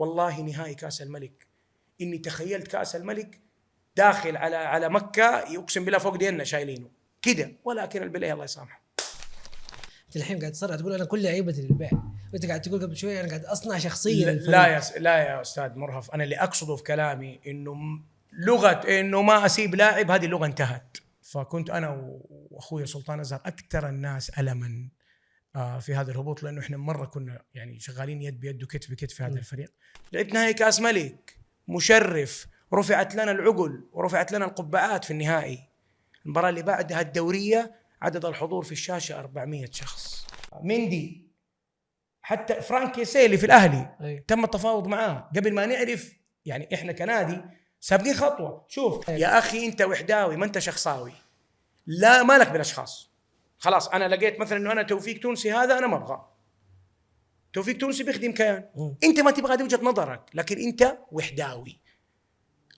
والله نهائي كاس الملك اني تخيلت كاس الملك داخل على مكه، يقسم بالله فوق ديننا شايلينه كده، ولكن البلاي الله يسامحه. انت الحين قاعد تصرح تقول انا كل لعيبتي للبيع، وانت قاعد تقول قبل شوي انا قاعد اصنع شخصيه للفريق. لا يا استاذ مرهف، انا اللي اقصده في كلامي انه لغه انه ما اسيب لاعب، هذه اللغه انتهت. فكنت انا واخوي سلطان ازهر اكثر الناس الما في هذا الهبوط، لانه احنا مره كنا يعني شغالين يد بيد وكتف بكتف في هذا الفريق. لعبت نهائي كاس ملك مشرف، رفعت لنا العقل ورفعت لنا القبعات في النهائي. المباراه اللي بعدها الدوريه عدد الحضور في الشاشه 400 شخص. مندي، حتى فرانك يسيلي في الاهلي تم التفاوض معاه قبل ما نعرف، يعني احنا كنادي سابقين خطوه. شوف يا اخي، انت وحداوي ما انت شخصاوي، لا مالك بالاشخاص. خلاص انا لقيت مثلا انه انا توفيق تونسي، هذا انا ما ابغى. توفيق تونسي بيخدم كيان، انت ما تبغى، هذه وجهه نظرك، لكن انت وحداوي.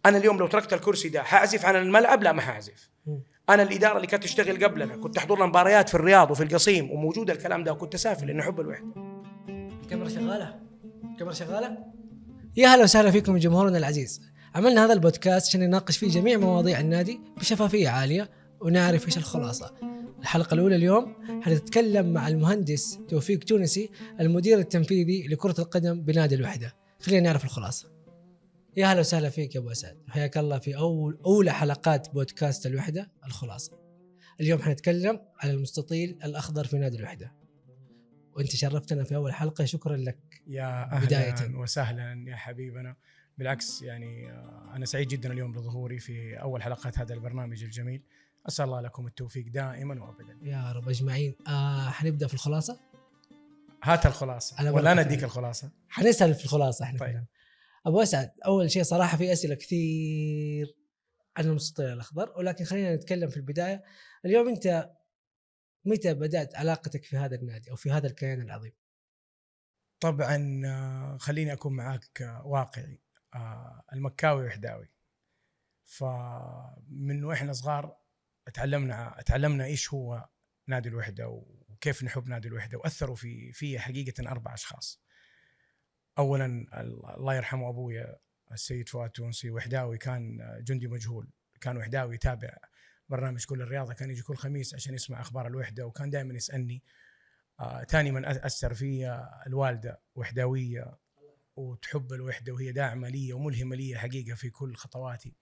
انا اليوم لو تركت الكرسي ده حاعزف عن الملعب؟ لا، ما حاعزف. انا الاداره اللي كانت تشتغل قبلنا كنت احضر لنا مباريات في الرياض وفي القصيم وموجود الكلام ده، وكنت اسافر لانه حب الوحده. الكاميرا شغاله. يا هلا وسهلا فيكم جمهورنا العزيز. عملنا هذا البودكاست عشان نناقش فيه جميع مواضيع النادي بشفافيه عاليه ونعرف ايش الخلاصه. الحلقه الاولى اليوم حنتكلم مع المهندس توفيق تونسي، المدير التنفيذي لكره القدم بنادي الوحده. خلينا نعرف الخلاصه. يا هلا وسهلا فيك يا ابو اسعد، حياك الله في اولى حلقات بودكاست الوحده الخلاصه. اليوم حنتكلم على المستطيل الاخضر في نادي الوحده، وانت شرفتنا في اول حلقه، شكرا لك. يا أهلا وسهلا يا حبيبنا. بالعكس يعني أنا سعيد جدا اليوم بظهوري في أول حلقات هذا البرنامج الجميل. أسأل الله لكم التوفيق دائما وأبدا يا رب أجمعين. حنبدأ في الخلاصة. هات الخلاصة ولا أنا أديك الخلاصة؟ حنسأل في الخلاصة إحنا. طيب. أبو أسعد، أول شيء صراحة في أسئلة كثير عن المستطيل الأخضر، ولكن خلينا نتكلم في البداية. اليوم أنت متى بدأت علاقتك في هذا النادي أو في هذا الكيان العظيم؟ طبعا خليني أكون معك واقعي. المكاوي وحداوي، فمن وإحنا صغار تعلمنا إيش هو نادي الوحدة وكيف نحب نادي الوحدة. وأثروا في حقيقة 4 أشخاص. أولا الله يرحمه أبويا السيد فؤاد تونسي، وحداوي، كان جندي مجهول، كان وحداوي يتابع برنامج كل الرياضة، كان يجي كل خميس عشان يسمع أخبار الوحدة، وكان دائما يسألني. ثاني من أثر في الوالدة وحداوية وتحب الوحدة وهي داعمة لي وملهمة لي حقيقة في كل خطواتي.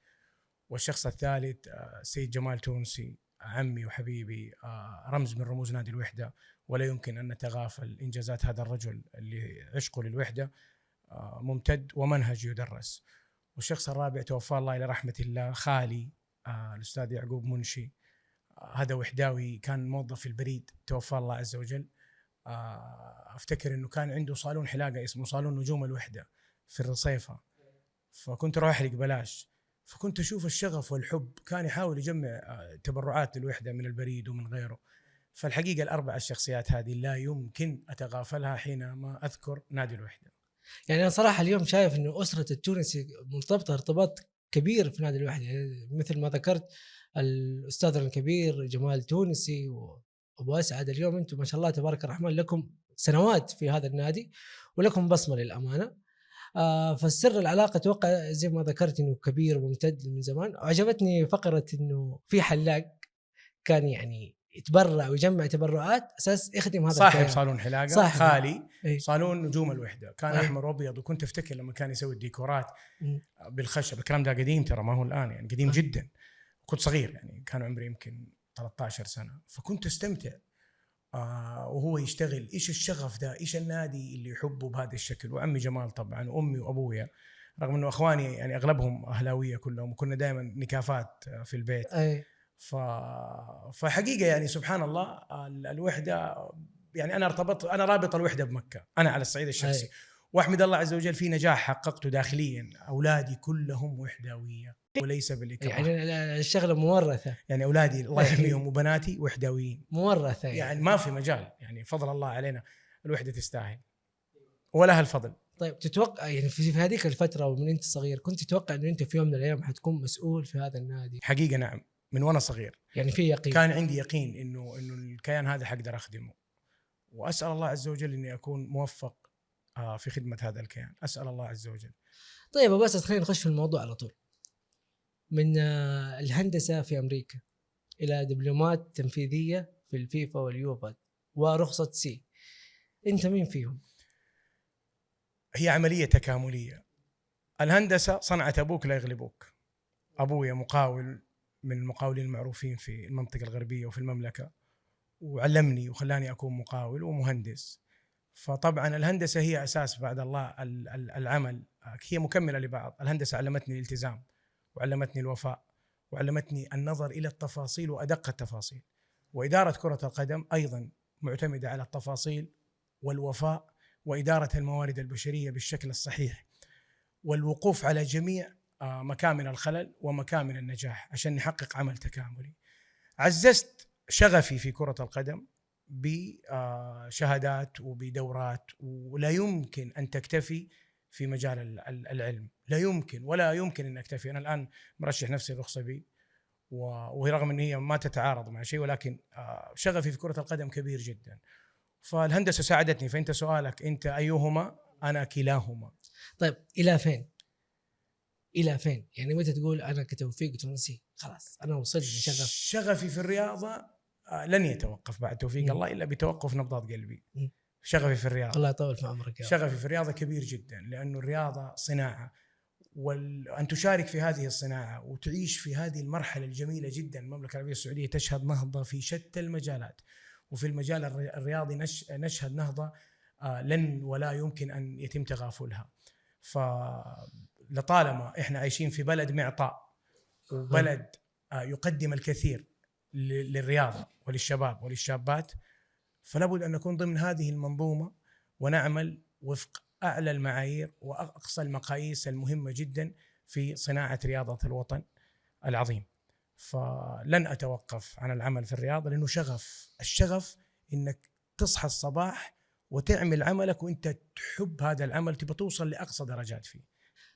والشخص الثالث السيد جمال تونسي، عمي وحبيبي، رمز من رموز نادي الوحدة، ولا يمكن أن نتغافل إنجازات هذا الرجل اللي عشقه للوحدة ممتد ومنهج يدرس. والشخص الرابع توفى الله إلى رحمة الله، خالي الأستاذ يعقوب منشي، هذا وحداوي، كان موظف في البريد، توفى الله عز وجل. أفتكر أنه كان عنده صالون حلاقة اسمه صالون نجوم الوحدة في الرصيفة، فكنت أروح أحلق بلاش. فكنت أشوف الشغف والحب، كان يحاول يجمع تبرعات للوحدة من البريد ومن غيره. فالحقيقة ال4 الشخصيات هذه لا يمكن أتغافلها حينما أذكر نادي الوحدة. يعني أنا صراحة اليوم شايف إنه أسرة التونسي مرتبطة ارتباط كبير في نادي الوحدة، يعني مثل ما ذكرت الأستاذ الكبير جمال تونسي وأبو أسعد. اليوم أنتم ما شاء الله تبارك الرحمن لكم سنوات في هذا النادي ولكم بصمة للأمانة. فالسر العلاقة توقع زي ما ذكرت إنه كبير وممتد من زمان. وعجبتني فقرة إنه في حلاق كان يعني يتبرع ويجمع تبرعات أساس يخدم هذا صاحب صالون حلاقة، خالي أي. صالون نجوم الوحدة، كان أي. أحمر وأبيض. وكنت أفتكر لما كان يسوي الديكورات بالخشب، الكلام ده قديم ترى، ما هو الآن، يعني قديم جدا. كنت صغير، يعني كان عمري يمكن 13 سنة، فكنت أستمتع وهو يشتغل. إيش الشغف ده، إيش النادي اللي يحبه بهذا الشكل. وعمي جمال طبعا، وأمي وأبويا، رغم أنه أخواني يعني أغلبهم أهلاوية كلهم، وكنا دائما نكافات في البيت. أي. فحقيقة يعني سبحان الله الوحدة، يعني أنا رابط الوحدة بمكة أنا على الصعيد الشخصي. وأحمد الله عز وجل في نجاح حققته داخليا. أولادي كلهم وحداوية وليس بالإكراه، يعني الشغلة مورثة، يعني أولادي الله يحميهم وبناتي وحداويين مورثة، يعني ما في مجال، يعني فضل الله علينا، الوحدة تستاهل ولها الفضل. طيب تتوقع يعني في هذيك الفترة ومن أنت صغير كنت تتوقع أنه أنت في يوم من الأيام حتكون مسؤول في هذا النادي؟ حقيقة نعم، من وأنا صغير يعني في يقين، كان عندي يقين إنه الكيان هذا حقدر أخدمه، وأسأل الله عز وجل إني أكون موفق في خدمة هذا الكيان. أسأل الله عز وجل. طيب بس خلينا نخش في الموضوع على طول. من الهندسة في أمريكا إلى دبلومات تنفيذية في الفيفا واليوفا ورخصة سي، أنت مين فيهم؟ هي عملية تكاملية. الهندسة صنعة أبوك لا يغلبوك. أبويا مقاول من المقاولين المعروفين في المنطقة الغربية وفي المملكة، وعلمني وخلاني أكون مقاول ومهندس. فطبعا الهندسة هي أساس بعد الله العمل، هي مكملة لبعض. الهندسة علمتني الالتزام، وعلمتني الوفاء، وعلمتني النظر إلى التفاصيل وأدق التفاصيل. وإدارة كرة القدم أيضا معتمدة على التفاصيل والوفاء وإدارة الموارد البشرية بالشكل الصحيح، والوقوف على جميع مكامن الخلل ومكامن النجاح عشان نحقق عمل تكاملي. عززت شغفي في كرة القدم بشهادات وبدورات، ولا يمكن أن تكتفي في مجال العلم، لا يمكن ولا يمكن أن أكتفي. أنا الآن مرشح نفسي الرخصة بي، ورغم أن هي ما تتعارض مع شيء، ولكن شغفي في كرة القدم كبير جدا. فالهندسة ساعدتني. فأنت سؤالك أنت أيهما؟ أنا كلاهما. طيب إلى فين؟ إلى فين؟ يعني متى تقول أنا كتوفيق تونسي خلاص أنا وصلت لشغف؟ شغفي في الرياضة لن يتوقف بعد توفيق الله إلا بتوقف نبضات قلبي. شغفي في الرياضة، الله يطول في عمرك يا شغفي في الرياضة كبير جدا، لأنه الرياضة صناعة، وأن تشارك في هذه الصناعة وتعيش في هذه المرحلة الجميلة جدا. المملكة العربية السعودية تشهد نهضة في شتى المجالات، وفي المجال الرياضي نشهد نهضة لن ولا يمكن أن يتم تغافلها. فلطالما إحنا عايشين في بلد معطاء وبلد يقدم الكثير للرياضة وللشباب وللشابات، فلا بد أن نكون ضمن هذه المنظومة ونعمل وفق أعلى المعايير وأقصى المقاييس المهمة جدا في صناعة رياضة الوطن العظيم. فلن أتوقف عن العمل في الرياضة، لأنه الشغف إنك تصحى الصباح وتعمل عملك وإنت تحب هذا العمل، تبى توصل لأقصى درجات فيه.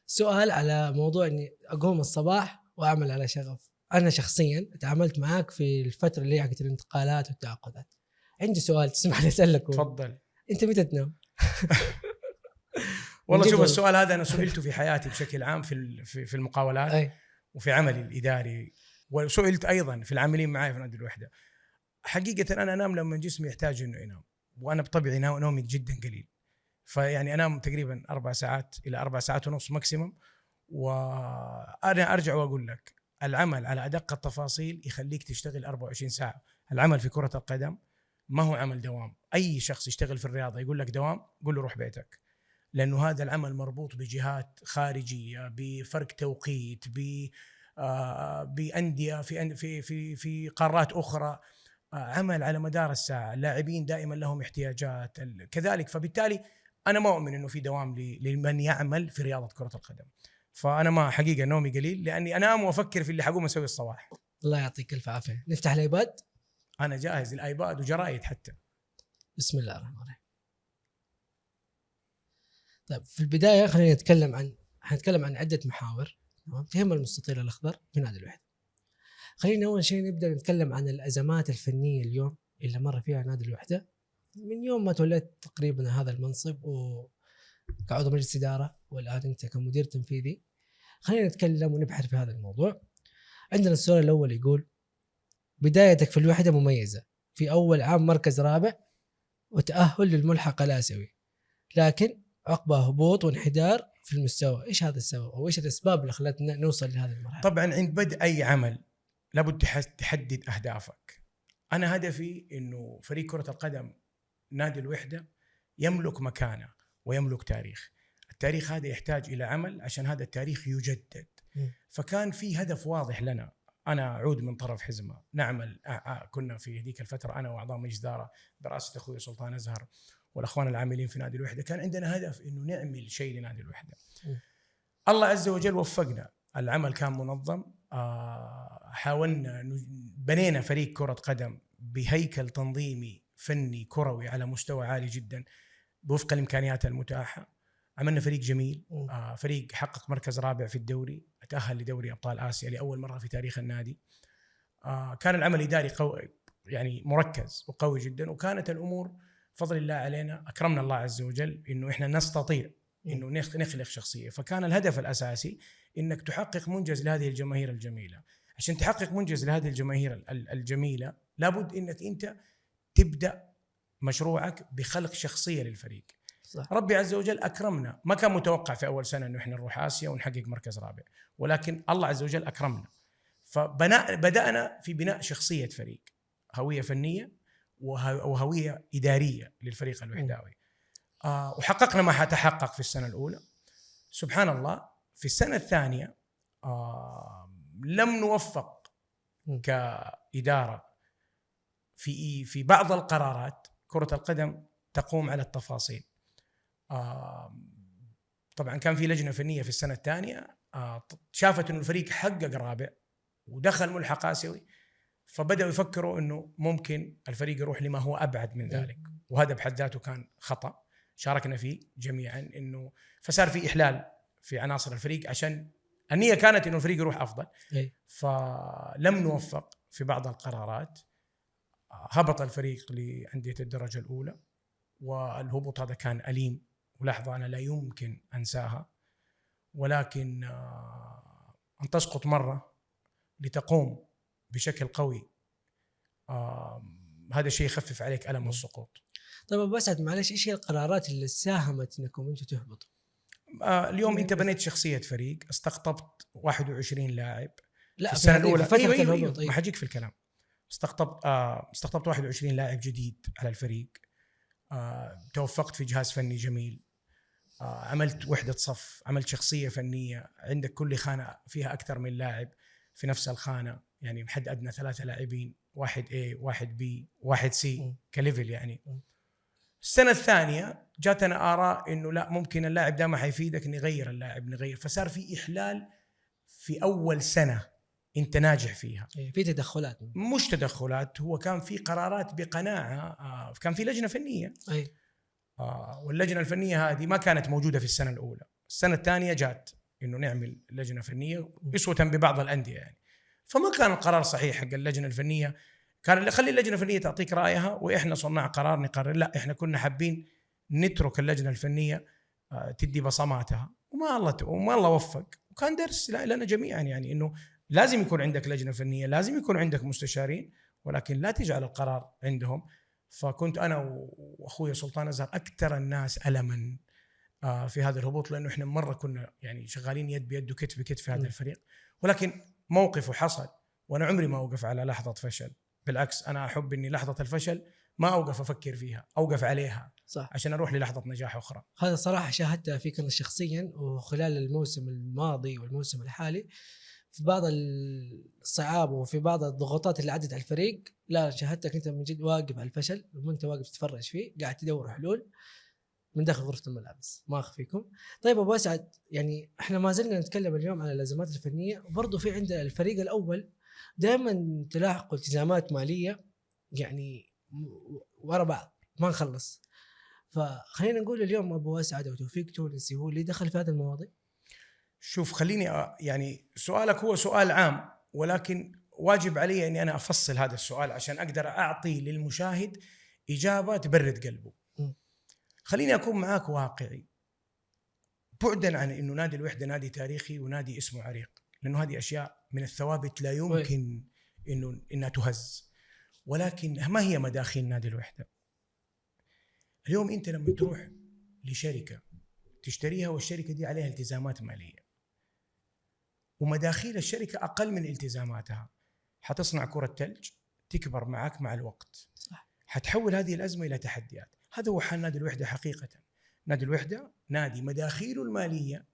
سؤال على موضوع إني أقوم الصباح وأعمل على شغف. أنا شخصيا تعاملت معاك في الفترة اللي هي حقت الانتقالات والتعاقدات. عندي سؤال تسمح لي أسألك؟ تفضل. أنت متى تنام؟ والله شوف، السؤال هذا أنا سئلته في حياتي بشكل عام في المقاولات أي. وفي عملي الإداري، وسئلت أيضا في العاملين معي في نادي الوحدة. حقيقة أنا أنام لما جسمي يحتاج إنه ينام، وأنا بطبعي نومي جدا قليل. فيعني أنام تقريبا 4 ساعات إلى 4 ساعات ونص ماكسيمم. وأنا أرجع وأقول لك العمل على أدق التفاصيل يخليك تشتغل 24 ساعة. العمل في كرة القدم ما هو عمل دوام. أي شخص يشتغل في الرياضة يقول لك دوام، قول له روح بيتك، لأنه هذا العمل مربوط بجهات خارجية، بفرق توقيت، بأندية في قارات أخرى، عمل على مدار الساعة. اللاعبين دائما لهم احتياجات كذلك. فبالتالي أنا ما أؤمن إنه في دوام لمن يعمل في رياضة كرة القدم. فأنا ما حقيقة نومي قليل، لأني أنام وأفكر في اللي حقوم أسوي الصباح. الله يعطيك الف عافية. نفتح الآيباد. أنا جاهز، الآيباد وجرايد حتى. بسم الله الرحمن الرحيم. طيب في البداية خلينا نتكلم عن عدة محاور تهم المستطيل الأخضر في نادي الوحدة. خلينا أول شيء نبدأ نتكلم عن الأزمات الفنية اليوم اللي مر فيها نادي الوحدة من يوم ما توليت تقريبا هذا المنصب وكعضو مجلس إدارة، والآن أنت كمدير تنفيذي. خلينا نتكلم ونبحث في هذا الموضوع. عندنا السؤال الأول يقول: بدايتك في الوحدة مميزة، في أول عام مركز رابع وتأهل للملحق الآسيوي، لكن عقبه هبوط وانحدار في المستوى. إيش هذا السبب أو إيش الأسباب اللي خلتنا نوصل لهذه المرحلة؟ طبعا عند بدء أي عمل لابد تحدد أهدافك. أنا هدفي إنه فريق كرة القدم نادي الوحدة يملك مكانة ويملك تاريخ. التاريخ هذا يحتاج إلى عمل عشان هذا التاريخ يجدد. فكان في هدف واضح لنا. أنا أعود من طرف حزمة نعمل. كنا في هذيك الفترة أنا وأعضاء مجلس إدارة برئاسة أخوي سلطان أزهر والأخوان العاملين في نادي الوحدة، كان عندنا هدف إنه نعمل شيء لنادي الوحدة. الله عز وجل وفقنا، العمل كان منظم. حاولنا بنينا فريق كرة قدم بهيكل تنظيمي فني كروي على مستوى عالي جدا بوفق الإمكانيات المتاحة. عملنا فريق جميل، فريق حقق مركز رابع في الدوري، تأهل لدوري أبطال آسيا لأول مرة في تاريخ النادي. كان العمل الإداري يعني مركز وقوي جدا، وكانت الأمور فضل الله علينا أكرمنا الله عز وجل إنه إحنا نستطيع إنه نخلق شخصية. فكان الهدف الأساسي إنك تحقق منجز لهذه الجماهير الجميلة. عشان تحقق منجز لهذه الجماهير الجميلة لابد إنك أنت تبدأ مشروعك بخلق شخصية للفريق. صح. ربي عز وجل أكرمنا، ما كان متوقع في أول سنة إنه إحنا نروح آسيا ونحقق مركز رابع، ولكن الله عز وجل أكرمنا. فبدأنا في بناء شخصية فريق، هوية فنية وهوية إدارية للفريق الوحداوي. وحققنا ما تحقق في السنة الأولى. سبحان الله في السنة الثانية لم نوفق كإدارة في بعض القرارات. كرة القدم تقوم على التفاصيل. طبعا كان في لجنة فنية في السنة الثانية شافت إنه الفريق حقق رابع ودخل ملحق آسيوي، فبدأوا يفكروا إنه ممكن الفريق يروح لما هو أبعد من ذلك، وهذا بحد ذاته كان خطأ شاركنا فيه جميعا. إنه فصار في إحلال في عناصر الفريق، عشان النية كانت إنه الفريق يروح أفضل. فلم نوفق في بعض القرارات، هبط الفريق لأندية الدرجة الأولى، والهبوط هذا كان أليم ولحظة أنا لا يمكن أنساها. ولكن أن تسقط مرة لتقوم بشكل قوي، هذا شيء يخفف عليك ألم السقوط. طيب أبو أسعد معلش، إيش هي القرارات اللي ساهمت إنكم أنتم تهبطوا؟ اليوم أنت بنيت شخصية فريق، استقطبت 21 لاعب. لا في السنة الأولى فترة الهبوط. ما حجيك في الكلام. استقطبت 21 لاعب جديد على الفريق. توفقت في جهاز فني جميل. عملت وحدة صف، عملت شخصية فنية. عندك كل خانة فيها أكثر من لاعب في نفس الخانة، يعني بحد أدنى 3 لاعبين، 1 A 1 B 1 C كليفل يعني. السنة الثانية جاتنا آراء إنه لا، ممكن اللاعب ده ما حيفيدك، نغير اللاعب. فصار في إحلال في أول سنة أنت ناجح فيها. في تدخلات، مش تدخلات، هو كان في قرارات بقناعة. كان في لجنة فنية. واللجنة الفنية هذه ما كانت موجودة في السنة الأولى. السنة الثانية جات إنه نعمل لجنة فنية أسوة ببعض الأندية يعني. فما كان القرار صحيح حق اللجنة الفنية. كان خلي اللجنة الفنية تعطيك رأيها وإحنا صناع قرار نقرر. لا، إحنا كنا حابين نترك اللجنة الفنية تدي بصماتها، وما الله وفق. وكان درس لنا جميعا يعني إنه لازم يكون عندك لجنة فنية، لازم يكون عندك مستشارين، ولكن لا تجعل القرار عندهم. فكنت أنا وأخوي سلطان أزهر أكثر الناس ألما في هذا الهبوط، لأنه إحنا مرة كنا يعني شغالين يد بيد وكتف بكتف في هذا الفريق. ولكن موقفه حصل، وأنا عمري ما أوقف على لحظة فشل. بالعكس، أنا أحب إني لحظة الفشل ما أوقف أفكر فيها، أوقف عليها. صح. عشان أروح للحظة نجاح أخرى. هذا صراحة شاهدتها فيك أنا شخصيا، وخلال الموسم الماضي والموسم الحالي في بعض الصعاب وفي بعض الضغوطات اللي عدت على الفريق. لا، شاهدتك أنت من جد واقف على الفشل، وأنت واقف تتفرج فيه، قاعد تدور حلول من داخل غرفة الملابس، ما أخفيكم. طيب أبو أسعد، يعني إحنا ما زلنا نتكلم اليوم عن الأزمات الفنية، وبرضو في عند الفريق الأول دائما تلاحقوا التزامات مالية يعني ورا بعض ما نخلص. فخلينا نقول اليوم أبو أسعد وتوفيق تونسي هو اللي دخل في هذه المواضيع. شوف، خليني يعني سؤالك هو سؤال عام، ولكن واجب علي أني أنا أفصل هذا السؤال عشان أقدر أعطي للمشاهد إجابة تبرد قلبه. خليني أكون معاك واقعي، بعدا عن أنه نادي الوحدة نادي تاريخي ونادي اسمه عريق، لأنه هذه أشياء من الثوابت لا يمكن إنها تهز. ولكن ما هي مداخيل نادي الوحدة؟ اليوم أنت لما تروح لشركة تشتريها، والشركة دي عليها التزامات مالية، ومداخيل الشركة أقل من التزاماتها، حتصنع كرة ثلج تكبر معك مع الوقت. صح. حتحول هذه الأزمة إلى تحديات. هذا هو حال نادي الوحدة حقيقة. نادي الوحدة نادي مداخيله المالية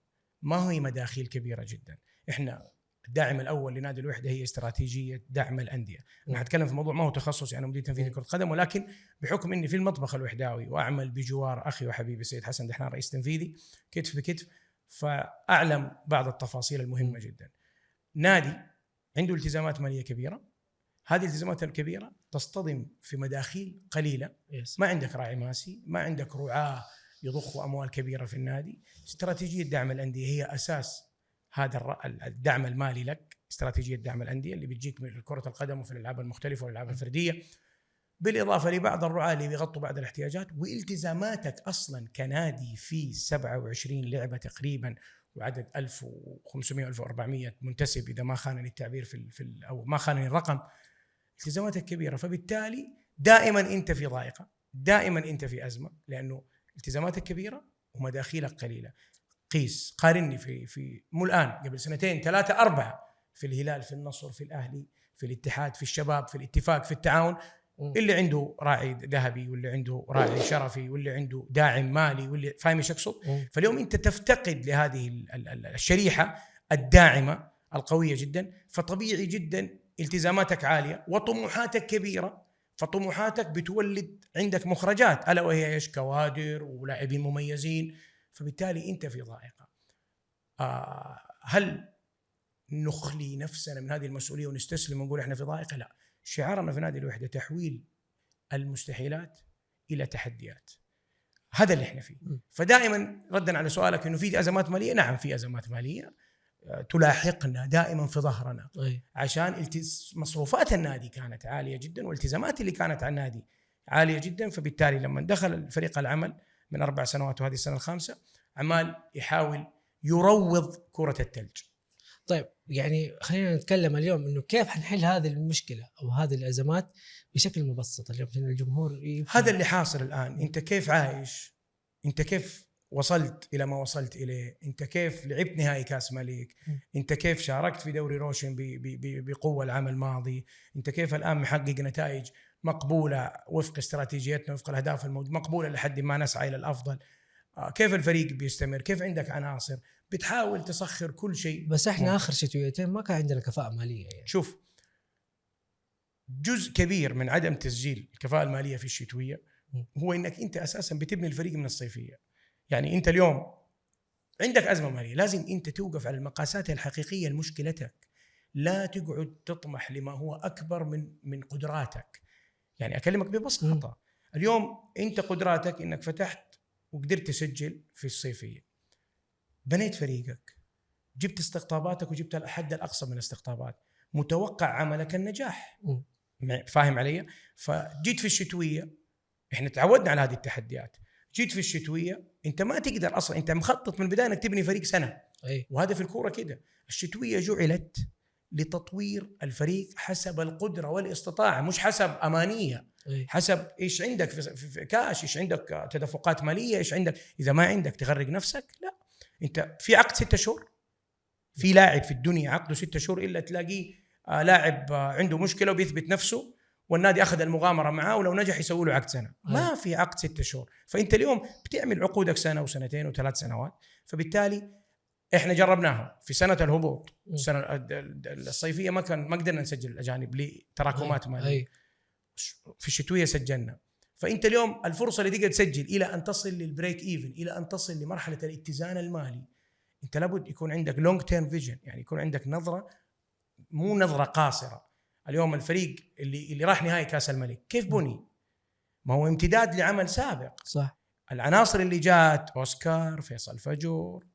ما هي مداخيل كبيرة جدا. إحنا الداعم الأول لنادي الوحدة هي استراتيجية دعم الأندية. أنا هتكلم في موضوع ما هو تخصصي، أنا مدير تنفيذي كرة قدم، ولكن بحكم إني في المطبخ الوحداوي وأعمل بجوار أخي وحبيبي سيد حسن دحنان رئيس تنفيذي كتف بكتف، فأعلم بعض التفاصيل المهمة جدا. نادي عنده التزامات مالية كبيرة، هذه الالتزامات الكبيرة تصطدم في مداخيل قليلة. ما عندك راعي ماسي، ما عندك رعاة يضخوا أموال كبيرة في النادي. استراتيجية دعم الأندية هي أساس هذا الدعم المالي لك. استراتيجية دعم الأندية اللي بتجيك من كرة القدم وفي الألعاب المختلفة والألعاب الفردية. بالاضافه لبعض الرعاه اللي بيغطوا بعض الاحتياجات، والتزاماتك اصلا كنادي في 27 لعبه تقريبا، وعدد 1500 1400 منتسب اذا ما خانني التعبير او ما خانني الرقم. التزاماتك كبيره، فبالتالي دائما انت في ضائقه، دائما انت في ازمه، لانه التزاماتك كبيره ومداخيلك قليله. قيس قارني في مو الان، قبل 2 3 4 في الهلال، في النصر، في الاهلي، في الاتحاد، في الشباب، في الاتفاق، في التعاون، اللي عنده راعي ذهبي واللي عنده راعي شرفي واللي عنده داعم مالي واللي فاهم ايش اقصد. فاليوم انت تفتقد لهذه الشريحه الداعمه القويه جدا، فطبيعي جدا التزاماتك عاليه وطموحاتك كبيره، فطموحاتك بتولد عندك مخرجات، الا وهي ايش؟ كوادر ولاعبين مميزين، فبالتالي انت في ضائقه. هل نخلي نفسنا من هذه المسؤوليه ونستسلم ونقول احنا في ضائقه؟ لا، شعارنا في نادي الوحده تحويل المستحيلات الى تحديات، هذا اللي احنا فيه. فدائما ردا على سؤالك انه في ازمات ماليه، نعم في ازمات ماليه تلاحقنا دائما في ظهرنا، عشان مصروفات النادي كانت عاليه جدا والتزامات اللي كانت على النادي عاليه جدا، فبالتالي لما دخل فريق العمل من 4 سنوات وهذه السنه الخامسه عمال يحاول يروض كره الثلج. طيب يعني خلينا نتكلم اليوم انه كيف حنحل هذه المشكله او هذه الازمات بشكل مبسط اليوم عشان الجمهور هذا اللي حاصل الان. انت كيف عايش؟ انت كيف وصلت الى ما وصلت اليه؟ انت كيف لعبت نهائي كاس ملك؟ انت كيف شاركت في دوري روشن بقوه العام الماضي؟ انت كيف الان محقق نتائج مقبوله وفق استراتيجيتنا، وفق الاهداف مقبوله لحد ما نسعى الى الافضل؟ كيف الفريق بيستمر؟ كيف عندك عناصر بتحاول تسخر كل شيء؟ بس احنا اخر شتويتين ما كان عندنا كفاءه ماليه يعني. شوف، جزء كبير من عدم تسجيل الكفاءه الماليه في الشتويه هو انك انت اساسا بتبني الفريق من الصيفيه. يعني انت اليوم عندك ازمه ماليه، لازم انت توقف على المقاسات الحقيقيه لمشكلتك، لا تقعد تطمح لما هو اكبر من قدراتك. يعني اكلمك ببساطه، اليوم انت قدراتك انك فتحت وقدرت تسجل في الصيفيه، بنيت فريقك، جبت استقطاباتك وجبت الحد الاقصى من الاستقطابات، متوقع عملك النجاح. فاهم علي؟ فجيت في الشتويه، احنا تعودنا على هذه التحديات، جيت في الشتويه انت ما تقدر اصلا، انت مخطط من البدايه انك تبني فريق سنه. وهذا في الكوره كده، الشتويه جعلت لتطوير الفريق حسب القدره والاستطاعه، مش حسب امانيه. حسب ايش عندك في كاش، ايش عندك تدفقات ماليه، ايش عندك. اذا ما عندك تغرق نفسك. لا، انت في عقد 6 شهور، في لاعب في الدنيا عقده 6 شهور الا تلاقيه لاعب عنده مشكله وبيثبت نفسه والنادي اخذ المغامره معاه، ولو نجح يسوي له عقد سنه. ما في عقد 6 شهور. فانت اليوم بتعمل عقودك سنه وسنتين وثلاث سنوات. فبالتالي احنا جربناها في سنه الهبوط، السنه الصيفيه ما قدرنا نسجل الاجانب لتراكمات ماليه. في الشتويه سجلنا. فانت اليوم الفرصه اللي تقدر تسجل الى ان تصل للبريك ايفن، الى ان تصل لمرحله الاتزان المالي، انت لابد يكون عندك لونج تيرم فيجن، يعني يكون عندك نظره، مو نظره قاصره. اليوم الفريق اللي راح نهائي كاس الملك كيف بني؟ ما هو امتداد لعمل سابق. صح. العناصر اللي جات، اوسكار، فيصل فجور،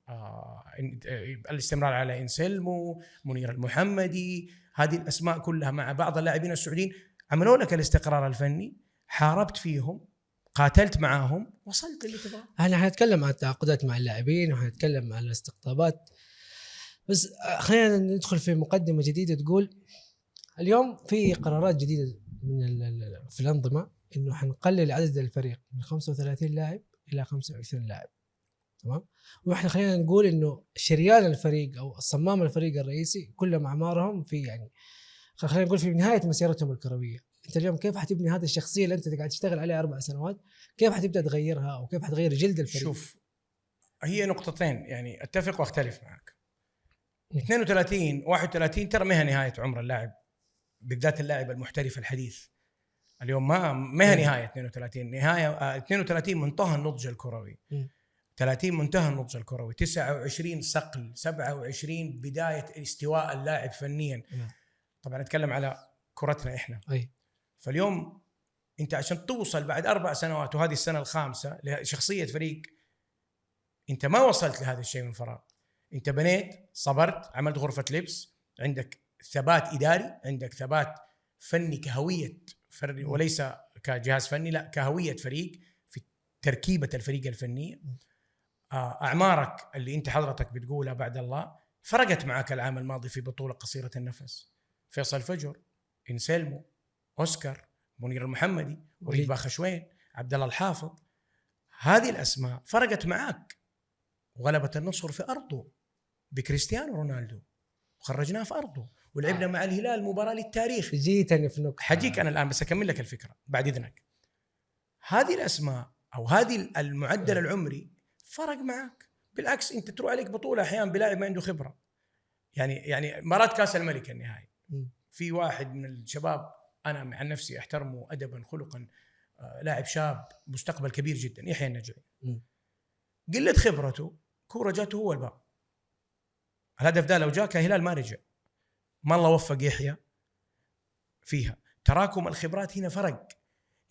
الاستمرار على انسلمو، منير المحمدي، هذه الاسماء كلها مع بعض اللاعبين السعوديين عملوا لك الاستقرار الفني، حاربت فيهم، قاتلت معاهم، وصلت اللي تبغاه. احنا حنتكلم عن التعاقدات مع اللاعبين وحنتكلم عن الاستقطابات، بس خلينا ندخل في مقدمة جديدة تقول اليوم في قرارات جديدة في الأنظمة إنه حنقلل عدد الفريق من 35 لاعب إلى 25 لاعب. تمام. وإحنا خلينا نقول إنه شريان الفريق أو الصمام الفريق الرئيسي كلهم أعمارهم في، يعني خلينا نقول في نهاية مسيرتهم الكروية. أنت اليوم كيف حتبني هذه الشخصية اللي أنت قاعد تشتغل عليها 4 سنوات؟ كيف حتبدأ تغيرها أو كيف حتغير جلد الفريق؟ شوف، هي نقطتين يعني اتفق واختلف معك. 32 31 ترى ما هي نهايه عمر اللاعب، بالذات اللاعب المحترف الحديث. اليوم ما هي نهايه 32 نهايه 32 منتهى النضج الكروي، 30 منتهى النضج الكروي، 29 صقل، 27 بدايه استواء اللاعب فنيا. طبعا اتكلم على كرتنا احنا. فاليوم انت عشان توصل بعد 4 سنوات وهذه السنه الخامسه لشخصيه فريق، انت ما وصلت لهذا الشيء من فراغ. انت بنيت، صبرت، عملت غرفه لبس، عندك ثبات اداري، عندك ثبات فني كهويه وليس كجهاز فني، لا كهويه فريق في تركيبه الفريق الفنيه. اعمارك اللي انت حضرتك بتقولها بعد الله فرقت معك العام الماضي في بطوله قصيره النفس. فيصل فجر، انسلمو، اوسكار، منير المحمدي، وليد باخشوين، عبد الله الحافظ، هذه الاسماء فرقت معك وغلبت النصر في ارضه بكريستيانو رونالدو وخرجناه في ارضه ولعبنا مع الهلال مباراه للتاريخ. جيتني في نقطه حجيك انا الان بس اكمل لك الفكره بعد اذنك. هذه الاسماء او هذه المعدل العمري فرق معك. بالعكس انت تروح عليك بطوله احيانا بلاعب ما عنده خبره. يعني مباراه كاس الملك النهائي في واحد من الشباب انا عن نفسي احترمه ادبا خلقا، لاعب شاب مستقبل كبير جدا، يحيى النجعي. قلة خبرته كوره جاته هو الباب، الهدف ده لو جاء كهلال ما رجع، ما الله وفق يحيى فيها. تراكم الخبرات هنا فرق.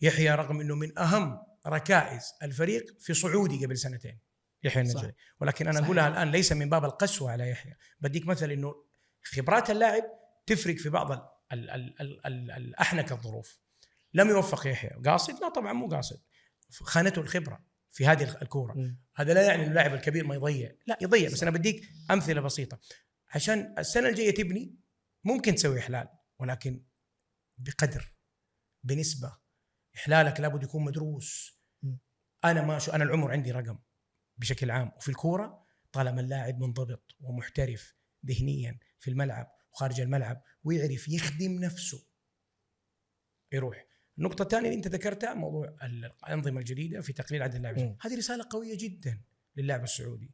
يحيى رغم انه من اهم ركائز الفريق في صعودي قبل سنتين يحيى النجعي، ولكن انا اقولها الان ليس من باب القسوه على يحيى. بديك مثل انه خبرات اللاعب تفرق في بعض الاحنك الظروف. لم يوفق يحيى قاصد؟ لا طبعا مو قاصد، خانته الخبره في هذه الكوره. هذا لا يعني اللاعب الكبير ما يضيع، لا يضيع، بس انا بديك امثله بسيطه عشان السنه الجايه تبني. ممكن تسوي احلال ولكن بقدر، بنسبه. احلالك لابد يكون مدروس. انا العمر عندي رقم بشكل عام، وفي الكوره طالما اللاعب منضبط ومحترف ذهنيا في الملعب وخارج الملعب ويعرف يخدم نفسه يروح. النقطة الثانية اللي أنت ذكرتها موضوع الأنظمة الجديدة في تقليل عدد اللاعبين، هذه رسالة قوية جدا للاعب السعودي.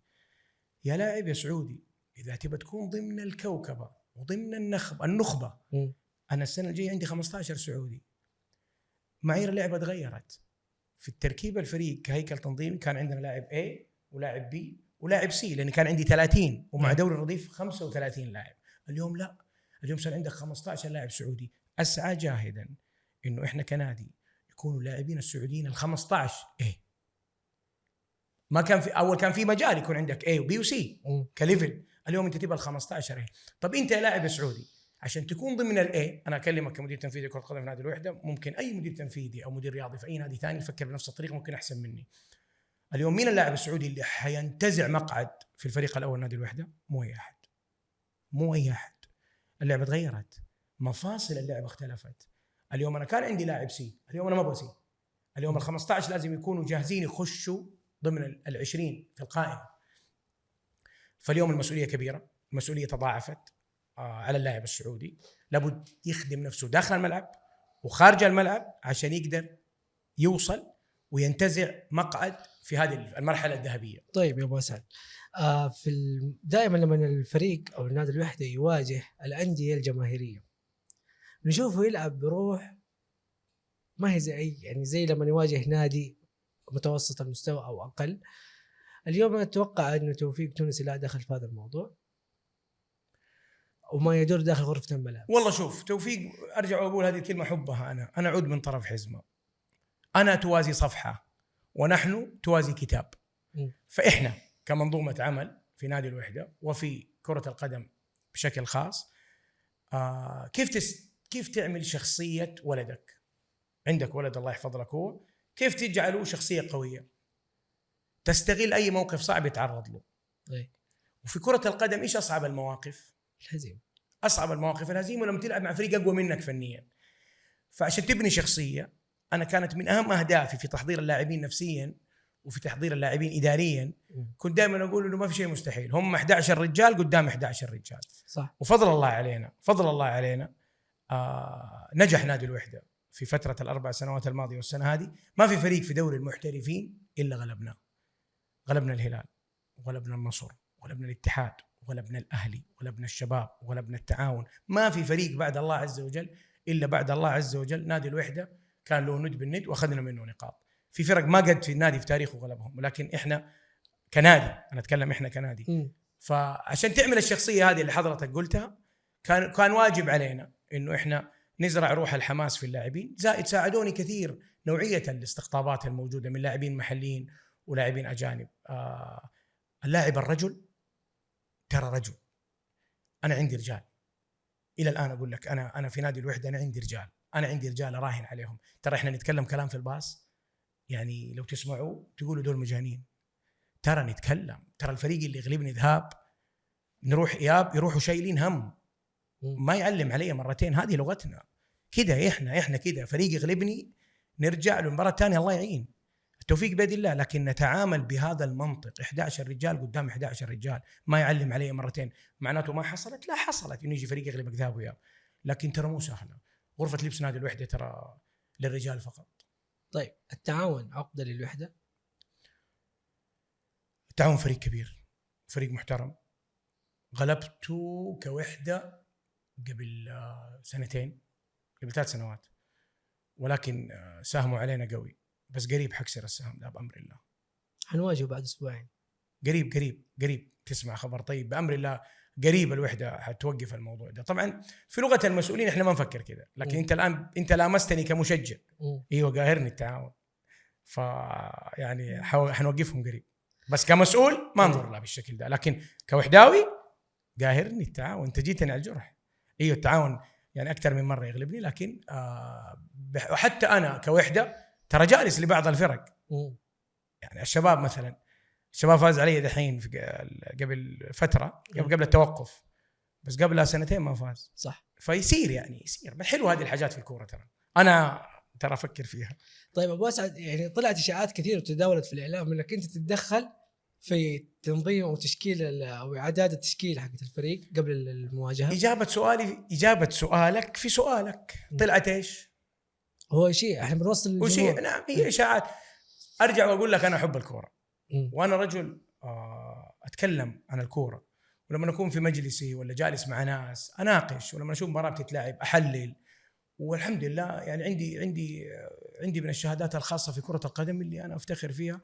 يا لاعب يا سعودي، إذا تبى تكون ضمن الكوكبة وضمن النخبة، أنا السنة الجاية عندي 15 سعودي. معايير اللعبة تغيرت في التركيب الفريق كهيكل تنظيمي. كان عندنا لاعب A ولاعب B ولاعب C، لأن كان عندي 30 ومع دوري الرضيف 35 لاعب. اليوم لا، اليوم صار عندك 15 لاعب سعودي. أسعى جاهدا إنه إحنا كنادي يكونوا اللاعبين السعوديين ال15 A. ما كان في أول، كان في مجال يكون عندك A و B و C كليفل. اليوم أنت تبى ال15 A. طب أنت يا لاعب سعودي عشان تكون ضمن الA، أنا أكلمك كمدير تنفيذي كرة قدم في نادي الوحدة، ممكن أي مدير تنفيذي أو مدير رياضي في أي نادي ثاني يفكر بنفس الطريقة، ممكن أحسن مني. اليوم مين اللاعب السعودي اللي حينتزع مقعد في الفريق الأول نادي الوحدة؟ مو أي أحد. اللعبة تغيرت، مفاصل اللعبة اختلفت. اليوم أنا كان عندي لاعب C، اليوم أنا ما أبغى C. اليوم ال15 لازم يكونوا جاهزين يخشوا ضمن ال20 في القائمة. فاليوم المسؤولية كبيرة، المسؤولية تضاعفت على اللاعب السعودي. لابد يخدم نفسه داخل الملعب وخارج الملعب عشان يقدر يوصل وينتزع مقعد في هذه المرحلة الذهبية. طيب يا أبو أسعد، دائما لما الفريق أو النادي الوحدة يواجه الأندية الجماهيرية نشوفه يلعب بروح ما هي زي لما يواجه نادي متوسط المستوى أو أقل. اليوم أتوقع أن توفيق تونسي لا دخل في هذا الموضوع وما يدور داخل غرفة الملعب. والله شوف توفيق، أرجع وأقول هذه الكلمة حبها. أنا عود من طرف حزمة. أنا توازي صفحة ونحن توازي كتاب. فإحنا كمنظومة عمل في نادي الوحدة وفي كرة القدم بشكل خاص، كيف تعمل شخصية ولدك؟ عندك ولد الله يحفظ لك، هو كيف تجعله شخصية قوية تستغل أي موقف صعب يتعرض له. وفي كرة القدم إيش أصعب المواقف؟ الهزيمة. أصعب المواقف الهزيمة، ولما تلعب مع فريق أقوى منك فنيا. فعشان تبني شخصية، أنا كانت من أهم أهدافي في تحضير اللاعبين نفسيا وفي تحضير اللاعبين إداريا، كنت دائما أقول إنه ما في شيء مستحيل. هم 11 رجال قدام 11 رجال، صح. وفضل الله علينا نجح نادي الوحدة في فترة ال4 سنوات الماضية والسنة هذه. ما في فريق في دوري المحترفين إلا غلبنا الهلال، وغلبنا النصر، وغلبنا الاتحاد، وغلبنا الأهلي، وغلبنا الشباب، وغلبنا التعاون. ما في فريق بعد الله عز وجل إلا بعد الله عز وجل نادي الوحدة كان له ند بالند وأخذنا منه نقاط. في فرق ما قد في النادي في تاريخه غلبهم، ولكن إحنا كنادي، أنا أتكلم إحنا كنادي. فعشان تعمل الشخصية هذه اللي حضرتك قلتها كان واجب علينا إنه إحنا نزرع روح الحماس في اللاعبين. زائد ساعدوني كثير نوعية الاستقطابات الموجودة من لاعبين محليين ولاعبين أجانب. اللاعب الرجل ترى رجل. أنا عندي رجال إلى الآن أقول لك، أنا في نادي الوحدة أنا عندي رجال. انا عندي رجال اراهن عليهم. ترى احنا نتكلم كلام في الباص يعني لو تسمعوا تقولوا دول مجانين. ترى نتكلم، ترى الفريق اللي يغلبني ذهاب نروح اياب يروحوا شايلين هم، ما يعلم علي مرتين. هذه لغتنا كده، احنا كده فريق يغلبني نرجع له المباراه الثانيه الله يعين، التوفيق بيد الله. لكن نتعامل بهذا المنطق، 11 رجال قدام 11 رجال، ما يعلم علي مرتين معناته ما حصلت. لا حصلت انه يجي فريق يغلبك ذهاب واياب، لكن ترى مو سهله. غرفه لبس نادي الوحده ترى للرجال فقط. طيب التعاون عقده للوحده؟ التعاون فريق كبير، فريق محترم، غلبته كوحده قبل سنتين، قبل 3 سنوات، ولكن ساهموا علينا قوي. بس قريب حكسر السهم ده بأمر الله. حنواجهه بعد أسبوعين. قريب تسمع خبر طيب بأمر الله. قريب الوحدة حتوقف الموضوع ده. طبعا في لغة المسؤولين احنا ما نفكر كده، لكن انت الآن انت لامستني كمشجع. ايوه قاهرني التعاون، فيعني حنوقفهم قريب. بس كمسؤول ما انظر لها بالشكل ده، لكن كوحداوي قاهرني التعاون. انت جيتني على الجرح. ايوه التعاون يعني اكثر من مره يغلبني، لكن وحتى انا كوحده ترى جالس لبعض الفرق. يعني الشباب مثلا، الشباب فاز علي دحين قبل فتره، قبل التوقف، بس قبلها سنتين ما فاز. صح. فيصير يعني يصير. بس حلو هذه الحاجات في الكوره، ترى ترى افكر فيها. طيب ابو اسعد، يعني طلعت اشاعات كثير وتداولت في الاعلام انك انت تتدخل في تنظيم او تشكيل او اعداد التشكيل حق الفريق قبل المواجهه. اجابه سؤالك في سؤالك. طلعت ايش؟ هو شيء احنا بنوصل للجمهور. نعم هي اشاعات. ارجع واقول لك انا احب الكوره، وانا رجل اتكلم عن الكوره، ولما اكون في مجلسي ولا جالس مع ناس اناقش، ولما اشوف مباراه بتتلعب احلل. والحمد لله يعني عندي من الشهادات الخاصه في كره القدم اللي انا افتخر فيها،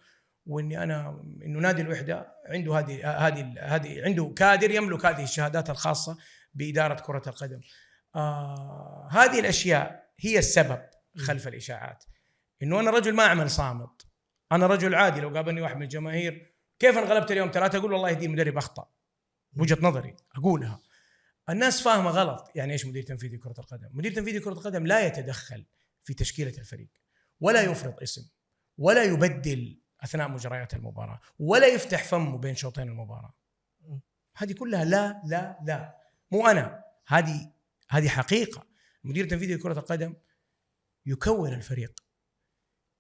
انه نادي الوحده عنده هذه عنده كادر يملك هذه الشهادات الخاصه باداره كره القدم. هذه الاشياء هي السبب خلف الاشاعات. انه انا رجل ما اعمل صامت، انا رجل عادي. لو قابلني واحد من الجماهير كيف انغلبت اليوم 3، اقول والله دي المدرب اخطا، وجهه نظري اقولها. الناس فاهمه غلط يعني ايش مدير تنفيذي كره القدم. مدير تنفيذي كره القدم لا يتدخل في تشكيله الفريق، ولا يفرض اسم، ولا يبدل اثناء مجريات المباراه، ولا يفتح فمه بين شوطين المباراه. هذه كلها لا لا لا، مو انا، هذه حقيقه. مدير تنفيذي كره القدم يكون الفريق،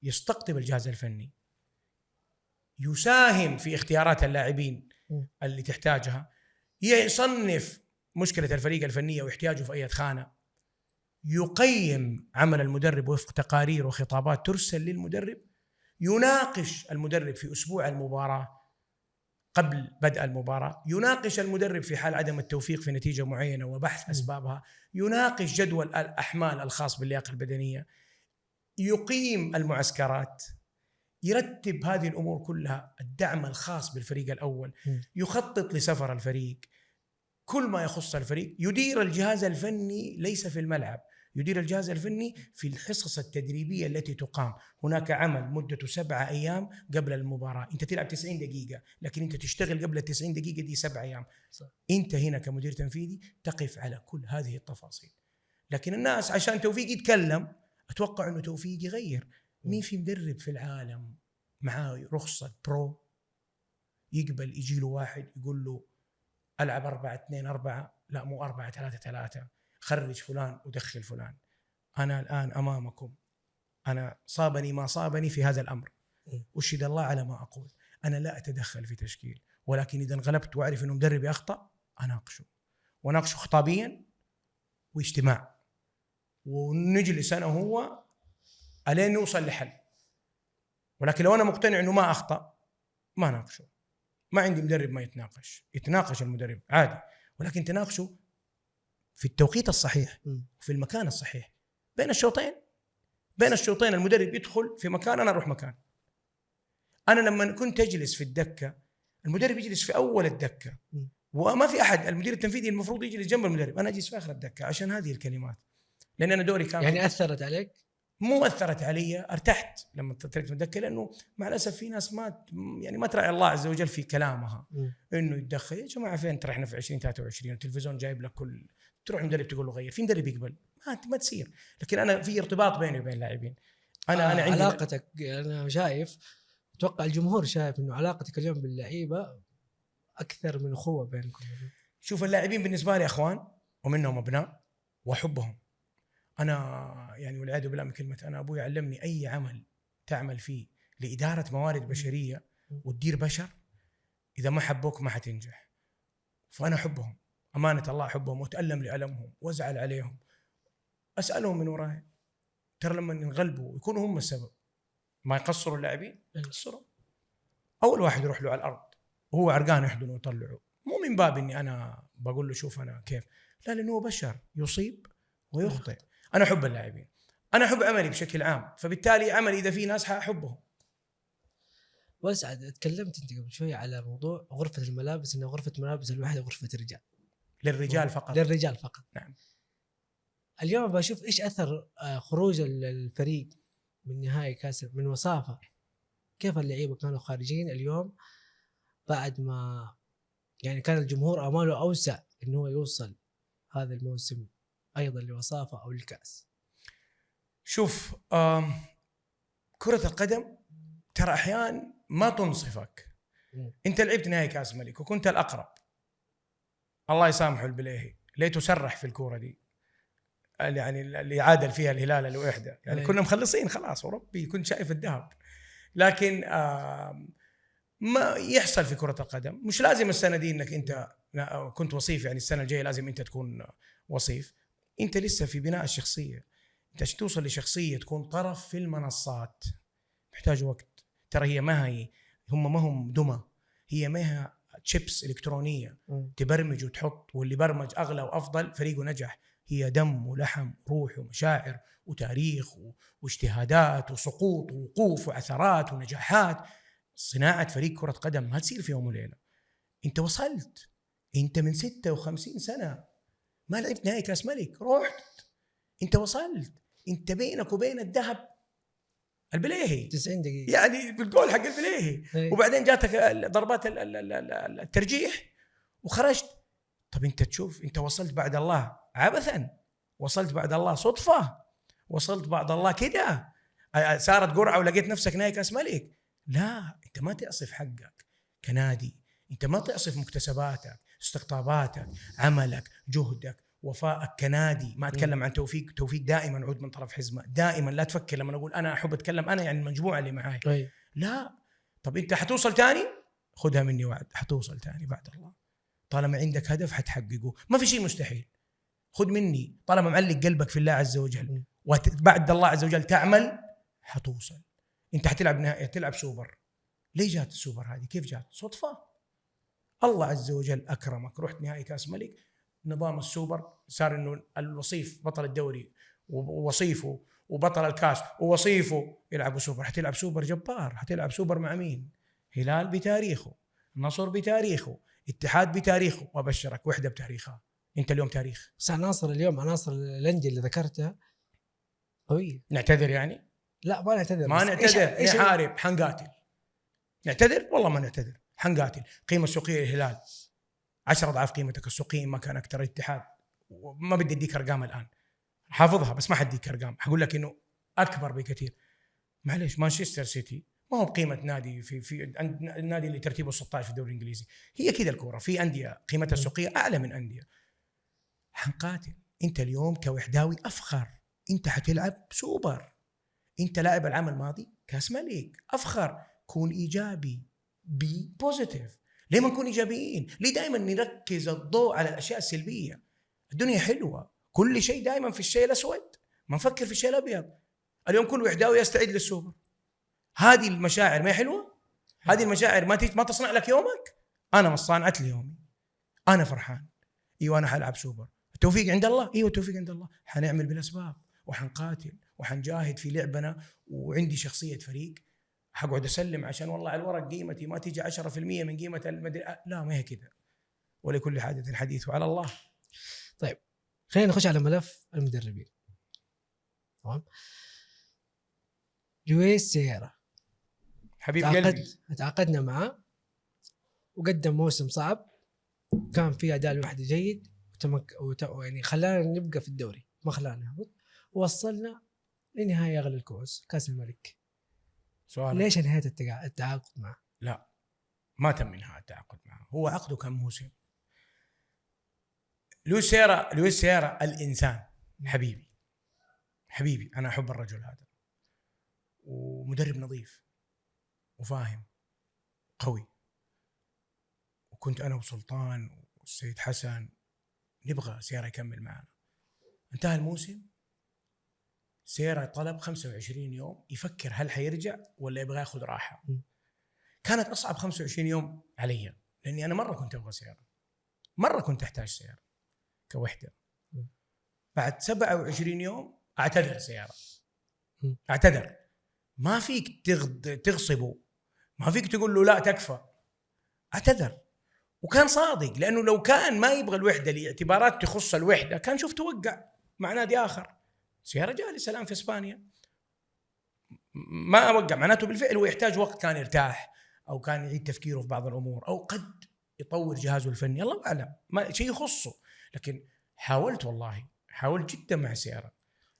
يستقطب الجهاز الفني، يساهم في اختيارات اللاعبين اللي تحتاجها، يصنف مشكلة الفريق الفنية واحتياجه في أي خانة، يقيم عمل المدرب وفق تقارير وخطابات ترسل للمدرب، يناقش المدرب في أسبوع المباراة قبل بدء المباراة، يناقش المدرب في حال عدم التوفيق في نتيجة معينة وبحث أسبابها، يناقش جدول الأحمال الخاص باللياقة البدنية، يقيم المعسكرات، يرتب هذه الأمور كلها، الدعم الخاص بالفريق الأول، يخطط لسفر الفريق، كل ما يخص الفريق. يدير الجهاز الفني ليس في الملعب، يدير الجهاز الفني في الحصص التدريبية التي تقام. هناك عمل مدته 7 أيام قبل المباراة. أنت تلعب 90 دقيقة، لكن أنت تشتغل قبل 90 دقيقة دي 7 أيام. أنت هنا كمدير تنفيذي تقف على كل هذه التفاصيل. لكن الناس عشان توفيق يتكلم، أتوقع أنه توفيق يغير. مين في مدرب في العالم معاه رخصة برو يقبل يجي له واحد يقول له ألعب 4-2-4؟ لا، مو 4-3-3، خرج فلان ودخل فلان. أنا الآن أمامكم، أنا صابني ما صابني في هذا الأمر، أشهد الله على ما أقول. أنا لا أتدخل في تشكيل، ولكن إذا انغلبت وأعرف أنه مدربي أخطأ وناقشه خطابيا واجتماع، ونجلس أنا وهو ألين نوصل لحل. ولكن لو أنا مقتنع أنه ما أخطأ ما ناقشه. ما عندي مدرب ما يتناقش المدرب عادي، ولكن تناقشه في التوقيت الصحيح وفي المكان الصحيح. بين الشوطين المدرب يدخل في مكان، أنا أروح مكان. أنا لما كنت أجلس في الدكة، المدرب يجلس في أول الدكة، وما في أحد. المدير التنفيذي المفروض يجلس جنب المدرب، أنا أجلس في آخر الدكة عشان هذه الكلمات، لأن أنا دوري كان. يعني أثرت عليك؟ مو اثرت علي، ارتحت لما تركت مدكه، لانه مع الاسف في ناس ما تراعي الله عز وجل في كلامها، انه يتدخل. يا جماعه فين احنا في 2023 والتلفزيون جايب لك كل، تروح مدرب تقول له غير، في مدرب يقبل؟ ما تصير. لكن انا في ارتباط بيني وبين اللاعبين. انا عندي علاقتك، انا شايف، اتوقع الجمهور شايف انه علاقتك اليوم باللعيبه اكثر من اخوه بينكم. شوف، اللاعبين بالنسبه لي اخوان ومنهم ابناء واحبهم. انا يعني والعياذ بالله من كلمه، انا ابوي علمني اي عمل تعمل فيه لاداره موارد بشريه وتدير بشر، اذا ما حبوك ما حتنجح. فانا احبهم امانه الله، احبهم واتالم لالمهم وازعل عليهم، اسالهم من وراي. ترى لما ينغلبوا يكونوا هم السبب، ما يقصروا اللاعبين، يقصروا. اول واحد يروح له على الارض وهو عرقان يحضن ويطلعه، مو من باب اني انا بقول له شوف انا كيف، لا، لانه هو بشر يصيب ويخطئ. انا احب اللاعبين، انا احب عملي بشكل عام، فبالتالي عملي اذا في ناس حاحبهم. واسعد، تكلمت انت قبل شوي على موضوع غرفه الملابس، انها غرفه ملابس الواحده غرفه رجال، للرجال فقط. للرجال فقط. نعم. اليوم بشوف ايش اثر خروج الفريق من نهائي كاس من وصافه، كيف اللعيبه كانوا خارجين اليوم بعد ما يعني كان الجمهور اماله اوسع انه هو يوصل هذا الموسم ايضا لوصافه او الكاس. شوف، كرة القدم ترى احيانا ما تنصفك. انت لعبت نهائي كاس ملك وكنت الاقرب، الله يسامحه البليهي، ليته سرح في الكوره دي، يعني اللي عادل فيها الهلال الوحده، يعني كنا مخلصين خلاص وربي كنت شايف الذهب. لكن ما يحصل في كرة القدم. مش لازم السنة دي انك انت كنت وصيف، يعني السنة الجاية لازم انت تكون وصيف. انت لسه في بناء الشخصية. انت عشان توصل لشخصية تكون طرف في المنصات محتاج وقت. ترى هي ما هم دمى، هي ما هي تشيبس إلكترونية تبرمج وتحط، واللي برمج أغلى وأفضل فريقه نجح. هي دم ولحم روح ومشاعر وتاريخ واجتهادات وسقوط ووقوف وعثرات ونجاحات. صناعة فريق كرة قدم ما تصير في يوم وليلة. انت وصلت، انت من 56 سنة ما لعبت نهائي كاس ملك، رحت انت وصلت، انت بينك وبين الذهب البليهي 90 دقيقة يعني بالجول حق البليهي، وبعدين جاتك ضربات الترجيح وخرجت. طب انت تشوف، انت وصلت بعد الله عبثا، وصلت بعد الله صدفة، وصلت بعد الله كده صارت قرعة ولقيت نفسك نهائي كاس ملك. لا، انت ما تعصف حقك كنادي، انت ما تعصف مكتسباتك، استقطاباتك، عملك، جهدك، وفائك كنادي. ما اتكلم عن توفيق دائما عود من طرف حزمه، دائما لا تفكر لما اقول انا احب اتكلم انا يعني المجموعه اللي معاي. لا، طب انت حتوصل تاني، خذها مني وعد، حتوصل تاني بعد الله. طالما عندك هدف حتحققه، ما في شيء مستحيل. خذ مني، طالما معلق قلبك في الله عز وجل وبعد الله عز وجل تعمل حتوصل. انت حتلعب نهائي، تلعب سوبر. ليه جات السوبر هذه؟ كيف جات؟ صدفة. الله عز وجل أكرمك، رحت نهائي كاس ملك. نظام السوبر صار إنه الوصيف بطل الدوري ووصيفه وبطل الكاس ووصيفه يلعبوا سوبر. حتلعب سوبر جبار. حتلعب سوبر مع مين؟ هلال بتاريخه، نصر بتاريخه، اتحاد بتاريخه، وأبشرك وحدة بتاريخها. أنت اليوم تاريخ. بس عناصر اليوم، عناصر الأندية اللي ذكرتها قوية. نعتذر يعني؟ لا ما نعتذر، ما نعتذر، نحارب، حنقاتل. نعتذر؟ والله ما نعتذر، حنقاتل. قيمة السوقية الهلال 10 أضعاف قيمتك السوقية، ما كان أكثر. الاتحاد ما بدي أديك أرقام الآن، حافظها بس ما حديك أرقام، حقول لك إنه أكبر بكثير. معليش، مانشستر سيتي ما هو بقيمة نادي في النادي اللي ترتيبه 16 في الدوري الإنجليزي. هي كذا الكورة، في أندية قيمتها السوقية أعلى من أندية. حنقاتل. أنت اليوم كوحداوي أفخر، أنت حتلعب سوبر، أنت لاعب العام الماضي كاس ملك، أفخر. كون إيجابي، بي بوزيتيف. ليه ما نكون إيجابيين؟ ليه دائما نركز الضوء على الأشياء السلبية؟ الدنيا حلوة، كل شيء دائما في الشيء الأسود، ما نفكر في الشيء الأبيض. اليوم كل وحداوي يستعد للسوبر. هذه المشاعر ما حلوة؟ هذه المشاعر ما تصنع لك يومك؟ أنا ما صنعت لي يومي، أنا فرحان. أيوة أنا حلعب سوبر. التوفيق عند الله، أيوة التوفيق عند الله. حنعمل بالأسباب وحنقاتل وحنجاهد في لعبنا، وعندي شخصية فريق. حقعد أسلم عشان والله على الورق قيمتي ما تيجي 10% من قيمة لا، ما هي كده. ولكل حادث حديث وعلى الله. طيب خلينا نخش على ملف المدربين. تمام. لويس سيارة حبيب قلبي. تعاقدنا معاه وقدم موسم صعب، كان فيه أداء الوحدة جيد يعني خلانا نبقى في الدوري، ما خلانا نهبط، ووصلنا لنهاية أغلى الكؤوس كأس الملك. سؤال، ليش انهيت التعاقد معه؟ لا ما تم انهاء التعاقد معه، هو عقده كان موسم. لويس سيارة الإنسان حبيبي أنا أحب الرجل هذا، ومدرب نظيف وفاهم قوي، وكنت أنا وسلطان والسيد حسن نبغى سيارة يكمل معنا. انتهى الموسم، سيارة طلب 25 يوم يفكر هل حيرجع ولا يبغى ياخذ راحة. كانت أصعب 25 يوم علي، لأني أنا مرة كنت أبغى سيارة، مرة كنت أحتاج سيارة كوحدة. بعد 27 يوم أعتذر سيارة، أعتذر، ما فيك تغصبه، ما فيك تقول له لا تكفى، أعتذر. وكان صادق، لأنه لو كان ما يبغى الوحدة لاعتبارات تخص الوحدة كان شوف توقع مع نادي آخر. سيارة جالس الآن في إسبانيا، ما أوقع، معناته بالفعل هو يحتاج وقت، كان يرتاح أو كان يعيد تفكيره في بعض الأمور، أو قد يطور جهازه الفني، الله أعلم، ما شيء يخصه. لكن حاولت جدا مع سيارة،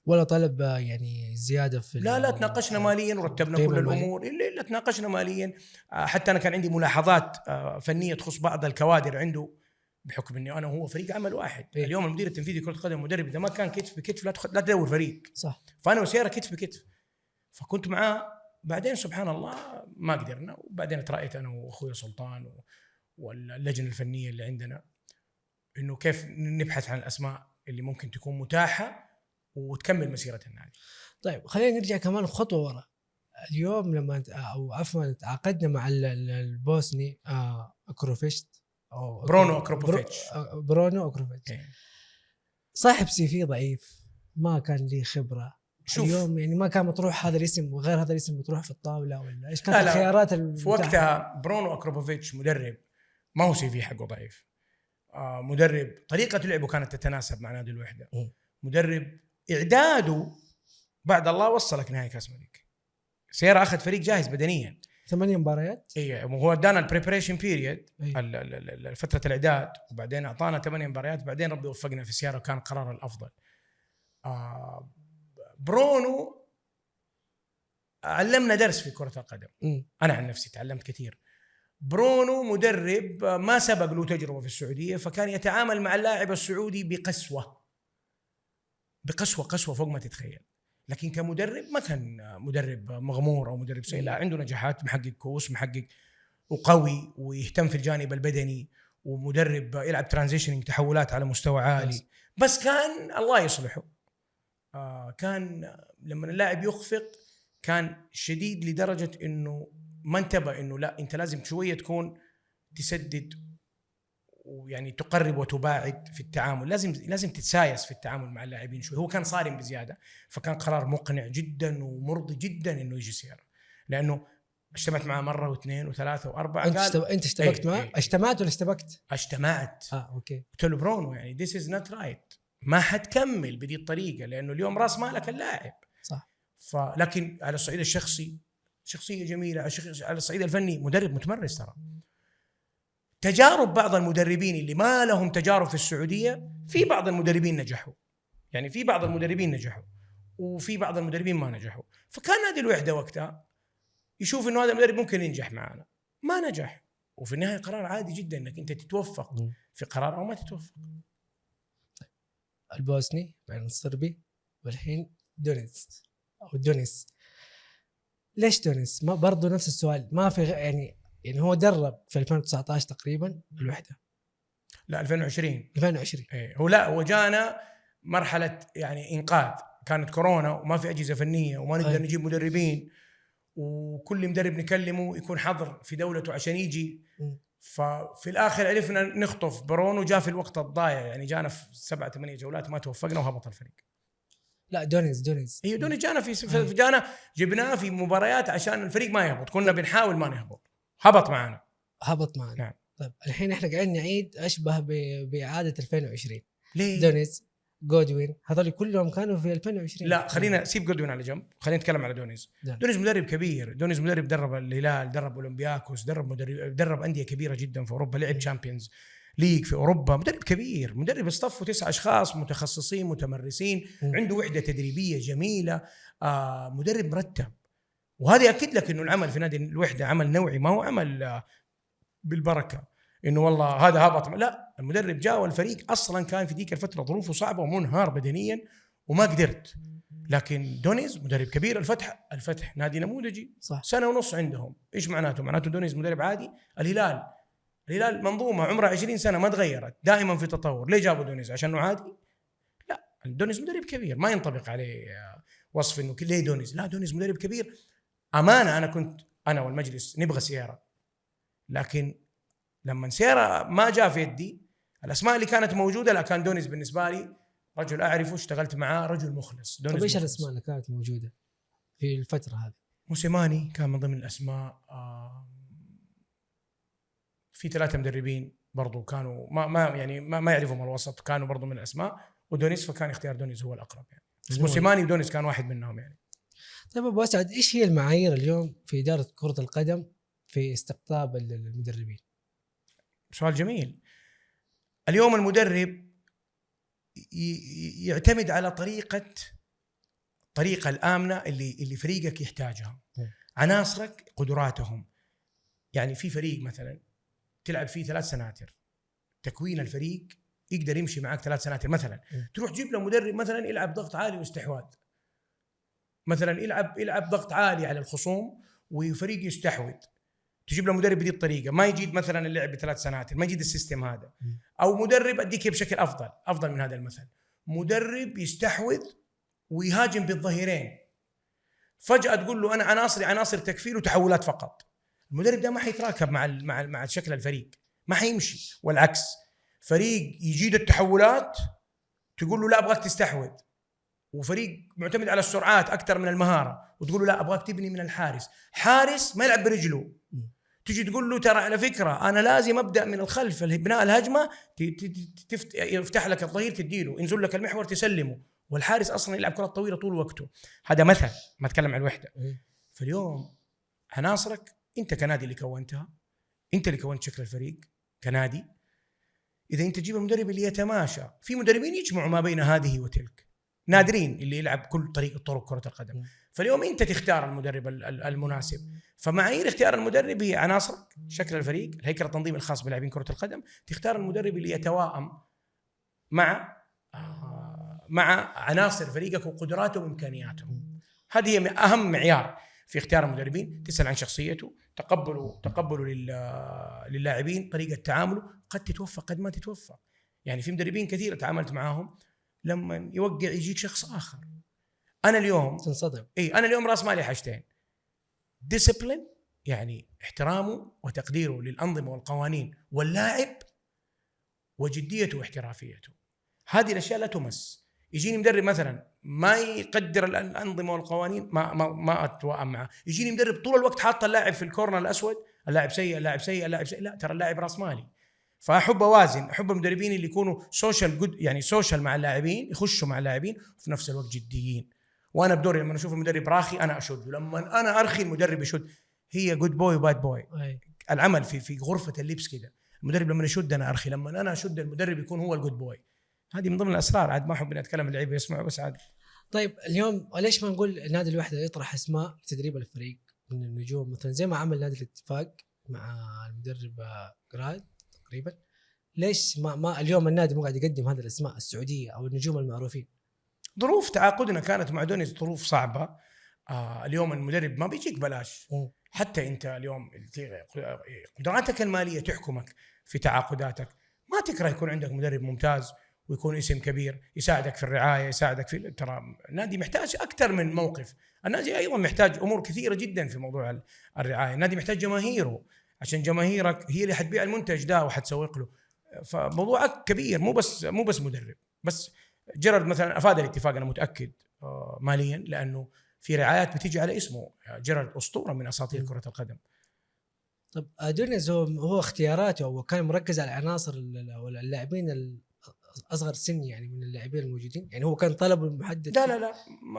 ولا طلب يعني زيادة في لا تناقشنا ماليا ورتبنا كل الأمور، إلا تناقشنا ماليا. حتى أنا كان عندي ملاحظات فنية تخص بعض الكوادر عنده، بحكم اني انا وهو فريق عمل واحد. إيه؟ اليوم المدير التنفيذي كرة قدم مدرب، اذا ما كان كتف بكتف لا تدور فريق، صح. فانا وسيارة كتف بكتف، فكنت معاه. بعدين سبحان الله ما قدرنا، وبعدين ترأيت انا واخوي سلطان واللجنة الفنية اللي عندنا انه كيف نبحث عن الاسماء اللي ممكن تكون متاحة وتكمل مسيرة النادي. طيب خلينا نرجع كمان خطوة ورا. اليوم لما او عفوا تعاقدنا مع البوسني اكروفيتش او برونو أكروبوفيتش. برونو أكروفيتش صاحب سي في ضعيف، ما كان لي خبرة. شوف اليوم يعني ما كان مطروح هذا الاسم وغير هذا الاسم مطروح في الطاولة، ولا ايش كانت الخيارات في وقتها؟ برونو أكروبوفيتش مدرب ما هو سي في حقه ضعيف، مدرب طريقة لعبه كانت تتناسب مع نادي الوحدة، مدرب إعداده بعد الله وصلك نهائي كاس ملك. سيارة أخذ فريق جاهز بدنيا 8 مباريات، اي وهو ادانا البريبريشن بيريد، فتره الاعداد، وبعدين اعطانا 8 مباريات، بعدين ربي وفقنا في السياره وكان قرار الافضل. برونو علمنا درس في كره القدم. انا عن نفسي تعلمت كثير. برونو مدرب ما سبق له تجربه في السعوديه، فكان يتعامل مع اللاعب السعودي بقسوه فوق ما تتخيل. لكن كمدرب ما كان مدرب مغمور او مدرب سيء، لا، عنده نجاحات، محقق كؤوس، محقق وقوي ويهتم في الجانب البدني، ومدرب يلعب ترانزيشنينج، تحولات على مستوى عالي. بس كان الله يصلحه، كان لما اللاعب يخفق كان شديد لدرجة انه ما انتبه انه لا، انت لازم شوية تكون تسدد ويعني تقرب وتباعد في التعامل، لازم تتسايس في التعامل مع اللاعبين شوي. هو كان صارم بزيادة، فكان قرار مقنع جدا ومرضي جدا انه يجي سيارة، لانه اجتمعت معه مرة واثنين وثلاثة وأربعة. انت اشتبكت معه؟ اجتمعت ولا اشتبكت؟ اجتمعت. اوكي. قلت له برونو يعني this is not right، ما حتكمل بدي الطريقة، لانه اليوم راس مالك اللاعب. صح. لكن على الصعيد الشخصي شخصية جميلة، على الصعيد الفني مدرب متمرس. ترى تجارب بعض المدربين اللي ما لهم تجارب في السعودية، في بعض المدربين نجحوا، يعني في بعض المدربين نجحوا وفي بعض المدربين ما نجحوا. فكان نادي الوحدة وقتها يشوف انه هذا المدرب ممكن ينجح معنا، ما نجح، وفي النهاية قرار عادي جدا انك انت تتوفق في قرار او ما تتوفق. البوسني بعدين الصربي والحين دونيس. ليش دونيس؟ ما برضو نفس السؤال، ما في يعني هو درب في 2019 تقريبا الوحدة، لا 2020 هو جانا مرحلة يعني إنقاذ، كانت كورونا وما في أجهزة فنية وما نقدر نجيب مدربين، وكل مدرب نكلمه يكون حظر في دولته عشان يجي. ففي الآخر عرفنا نخطف برونو، جاء في الوقت الضايع، يعني جانا في 7-8 جولات ما توفقنا وهبط الفريق. لا دونيس جانا جانا جبناه في مباريات عشان الفريق ما يهبط، كنا بنحاول ما نهبط، هبط معنا. نعم. طيب الحين احنا قاعدين نعيد اشبه باعاده 2020. ليه؟ دونيس جودوين، هذول كلهم كانوا في 2020. لا خلينا سيب جودوين على جنب، خلينا نتكلم على دونيز. نعم. دونيز مدرب كبير، دونيز مدرب درب الهلال، درب اولمبياكوس، درب انديه كبيره جدا في اوروبا، لعب تشامبيونز ليج في اوروبا، مدرب كبير، مدرب اصطفوا 9 اشخاص متخصصين متمرسين، عنده وحده تدريبيه جميله، مدرب مرتب. وهذا ياكد لك انه العمل في نادي الوحده عمل نوعي، ما هو عمل بالبركه انه والله هذا هبط. لا، المدرب جاء والفريق اصلا كان في ذيك الفتره ظروفه صعبه ومنهار بدنيا وما قدرت. لكن دونيز مدرب كبير. الفتح نادي نموذجي، صح. 1.5 عندهم. ايش معناته؟ معناته دونيز مدرب عادي. الهلال منظومه عمرها 20 سنه ما تغيرت، دائما في تطور. ليه جابوا دونيز؟ عشانه عادي؟ لا، دونيز مدرب كبير ما ينطبق عليه وصف انه ليه دونيز. لا، دونيز مدرب كبير امانه. انا والمجلس نبغى سيارة، لكن لما سيارة ما جاء في يدي الاسماء اللي كانت موجوده، لا، كان دونيز بالنسبه لي رجل اعرفه، اشتغلت معاه، رجل مخلص. طيب ايش الاسماء اللي كانت موجوده في الفتره هذه؟ موسيماني كان من ضمن الاسماء. في 3 مدربين برضو كانوا ما يعرفهم الوسط، كانوا برضو من الاسماء، ودونيز، فكان اختيار دونيز هو الاقرب يعني. بس موسيماني ودونيز كان واحد منهم يعني. طيب ابو اسعد، ايش هي المعايير اليوم في اداره كره القدم في استقطاب المدربين؟ سؤال جميل. اليوم المدرب يعتمد على الطريقة الآمنة اللي فريقك يحتاجها. عناصرك قدراتهم. يعني في فريق مثلا تلعب فيه 3 سناتر، تكوين الفريق يقدر يمشي معك 3 سناتر. مثلا تروح تجيب له مدرب مثلا يلعب ضغط عالي واستحواذ، مثلا يلعب ضغط عالي على الخصوم وفريق يستحوذ، تجيب له مدرب بدي الطريقه، ما يجيد مثلا اللعب ب3 سنوات، ما يجيد السيستم هذا. او مدرب اديك بشكل افضل من هذا المثل، مدرب يستحوذ ويهاجم بالظهيرين، فجاه تقول له انا عناصر تكفير وتحولات فقط. المدرب ده ما حيتراكب مع شكل الفريق، ما حيمشي. والعكس، فريق يجيد التحولات تقول له لا ابغاك تستحوذ، وفريق معتمد على السرعات اكثر من المهاره وتقول له لا ابغاك تبني من حارس ما يلعب برجله، تجي تقول له ترى على فكره انا لازم ابدا من الخلف، بناء الهجمه يفتح لك الظهير تديله، ينزل لك المحور تسلمه، والحارس اصلا يلعب كره طويله طول وقته. هذا مثل، ما اتكلم عن الوحده. فاليوم عناصرك انت كنادي اللي كونتها، انت اللي كونت شكل الفريق كنادي. اذا انت تجيب المدرب اللي يتماشى، في مدربين يجمعوا ما بين هذه وتلك، نادرين اللي يلعب كل طرق كره القدم. فاليوم انت تختار المدرب المناسب. فمعايير اختيار المدرب هي عناصرك، شكل الفريق، الهيكل التنظيمي الخاص بلاعبين كره القدم، تختار المدرب اللي يتواءم مع عناصر فريقك وقدراته وامكانياته. هذه هي اهم معيار في اختيار المدربين. تسال عن شخصيته، تقبله للاعبين، طريقه تعامله، قد تتوفق قد ما تتوفق. يعني في مدربين كثير تعاملت معاهم لما يوقع يجيك شخص اخر. انا اليوم تنصدم. انا اليوم راس مالي حاجتين: ديسيبلين، يعني احترامه وتقديره للانظمه والقوانين واللاعب، وجديته واحترافيته. هذه الاشياء لا تمس. يجيني مدرب مثلا ما يقدر الانظمه والقوانين، ما اتوائم معه. يجيني مدرب طول الوقت حاط اللاعب في الكورنر الاسود، اللاعب سيء. لا، ترى اللاعب راس مالي. فاحب اوازن، احب المدربين اللي يكونوا سوشيال مع اللاعبين، يخشوا مع اللاعبين وفي نفس الوقت جديين. وانا بدوري لما اشوف المدرب راخي انا اشد، لما انا ارخي المدرب يشد. هي جود بوي وباد بوي. العمل في غرفه اللبس كده، المدرب لما يشد انا ارخي، لما انا اشد المدرب يكون هو الجود بوي. هذه من ضمن الاسرار، عاد ما احب اتكلم اللعيبه يسمعوا بس عاد. طيب اليوم ليش ما نقول نادي الوحده يطرح اسماء لتدريب الفريق من النجوم، مثلا زي ما عمل نادي الاتفاق مع المدرب جراد تقريبا؟ ليش ما اليوم النادي مو قاعد يقدم هذه الاسماء السعوديه او النجوم المعروفين؟ ظروف تعاقدنا كانت مع دونيز ظروف صعبه. اليوم المدرب ما بيجيك بلاش. حتى انت اليوم قدراتك الماليه تحكمك في تعاقداتك. ما تكره يكون عندك مدرب ممتاز ويكون اسم كبير يساعدك في الرعايه، يساعدك في، ترى النادي محتاج اكثر من موقف. النادي ايضا محتاج امور كثيره جدا في موضوع الرعايه. النادي محتاج جماهيره، عشان جماهيرك هي اللي حتبيع المنتج ده وحتسوق له. فموضوعك كبير، مو بس مدرب بس. جيرارد مثلا افاد الاتفاق، انا متاكد ماليا، لانه في رعايات بتيجي على اسمه. جيرارد اسطوره من اساطير كره القدم. طب دونيز هو اختياراته هو كان مركز على عناصر واللاعبين اصغر سن يعني من اللاعبين الموجودين؟ يعني هو كان طلب محدد؟ لا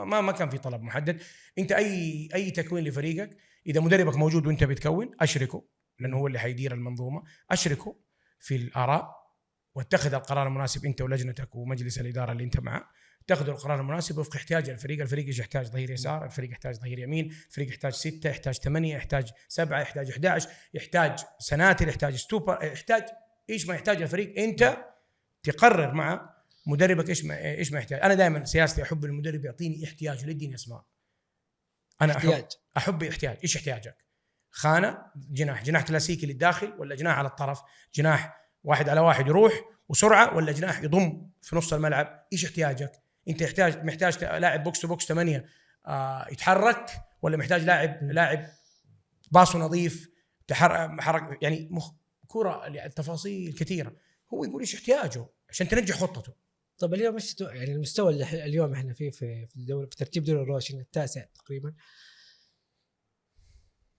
ما كان في طلب محدد. انت اي تكوين لفريقك، اذا مدربك موجود وانت بتكون اشركه، لانه هو اللي حيدير المنظومه، اشركه في الاراء واتخذ القرار المناسب انت ولجنتك ومجلس الاداره اللي انت معه. تاخذوا القرار المناسب وفق احتياج الفريق ايش يحتاج، ظهير يسار، الفريق يحتاج ظهير يمين، الفريق يحتاج 6، يحتاج 8، يحتاج 7، يحتاج 11، يحتاج سناتر، يحتاج ستوبر، يحتاج ايش ما يحتاج الفريق. انت تقرر مع مدربك ايش ما يحتاج. انا دائما سياستي احب المدرب يعطيني احتياجه، لا يديني اسماء. انا احب احتياج. ايش احتياجك؟ خانه، جناح كلاسيكي للداخل، ولا جناح على الطرف، جناح 1 على 1 يروح وسرعه، ولا جناح يضم في نص الملعب؟ ايش احتياجك انت؟ محتاج لاعب بوكس تو بوكس 8 يتحرك، ولا محتاج لاعب باصه نظيف حرك يعني كرة، التفاصيل كثيره. هو يقول ايش احتياجه عشان تنجح خطته. طب اليوم ايش يعني المستوى اللي اليوم احنا فيه في الدوري، في ترتيب دوري الروشن التاسع تقريبا،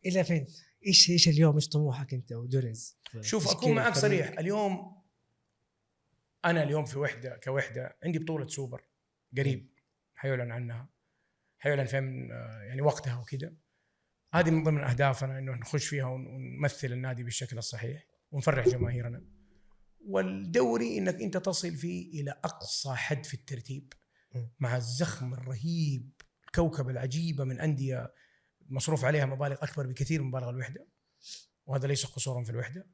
الى فين؟ ايش اليوم ايش طموحك انت ودونيز؟ شوف اكون معك صريح، انا اليوم في كوحده عندي بطوله سوبر قريب حيعلن عنها، حيعلن فين يعني وقتها وكذا. هذه من ضمن اهدافنا انه نخش فيها ونمثل النادي بالشكل الصحيح ونفرح جماهيرنا. والدوري انك انت تصل فيه الى اقصى حد في الترتيب مع الزخم الرهيب، الكوكب العجيبه من انديه مصروف عليها مبالغ اكبر بكثير من مبالغ الوحده، وهذا ليس قصورا في الوحده.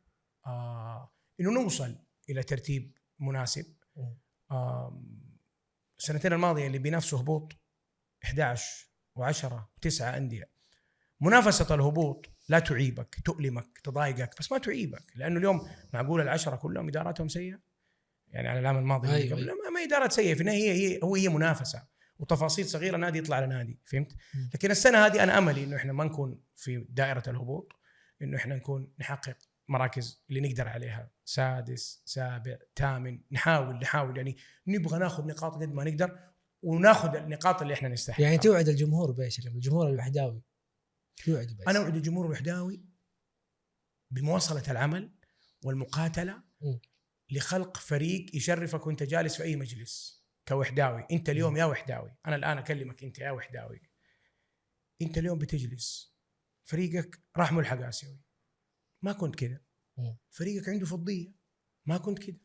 انه نوصل الى ترتيب مناسب. السنتين الماضيه اللي بينافسوا هبوط 11 و10 و9 انديه، منافسه الهبوط لا تعيبك، تؤلمك، تضايقك، بس ما تعيبك، لانه اليوم معقول 10 كلهم اداراتهم سيئه يعني على العام الماضي. أيوة. ما ادارات سيئه، في النهايه هي منافسه وتفاصيل صغيره، نادي يطلع على نادي، فهمت؟ لكن السنه هذه انا املي انه احنا ما نكون في دائره الهبوط، انه احنا نكون نحقق مراكز اللي نقدر عليها، 6 7 8. نحاول يعني نبغى ناخذ نقاط قد ما نقدر، وناخذ النقاط اللي احنا نستحقها. يعني توعد الجمهور بايش؟ الجمهور الوحداوي توعد بايش؟ انا اوعد الجمهور الوحداوي بمواصله العمل والمقاتله لخلق فريق يشرفك وانت جالس في اي مجلس كوحداوي. انت اليوم يا وحداوي، انا الان اكلمك انت يا وحداوي، انت اليوم بتجلس فريقك راح ملحق اسيوي، ما كنت كذا. فريقك عنده فضيه، ما كنت كذا.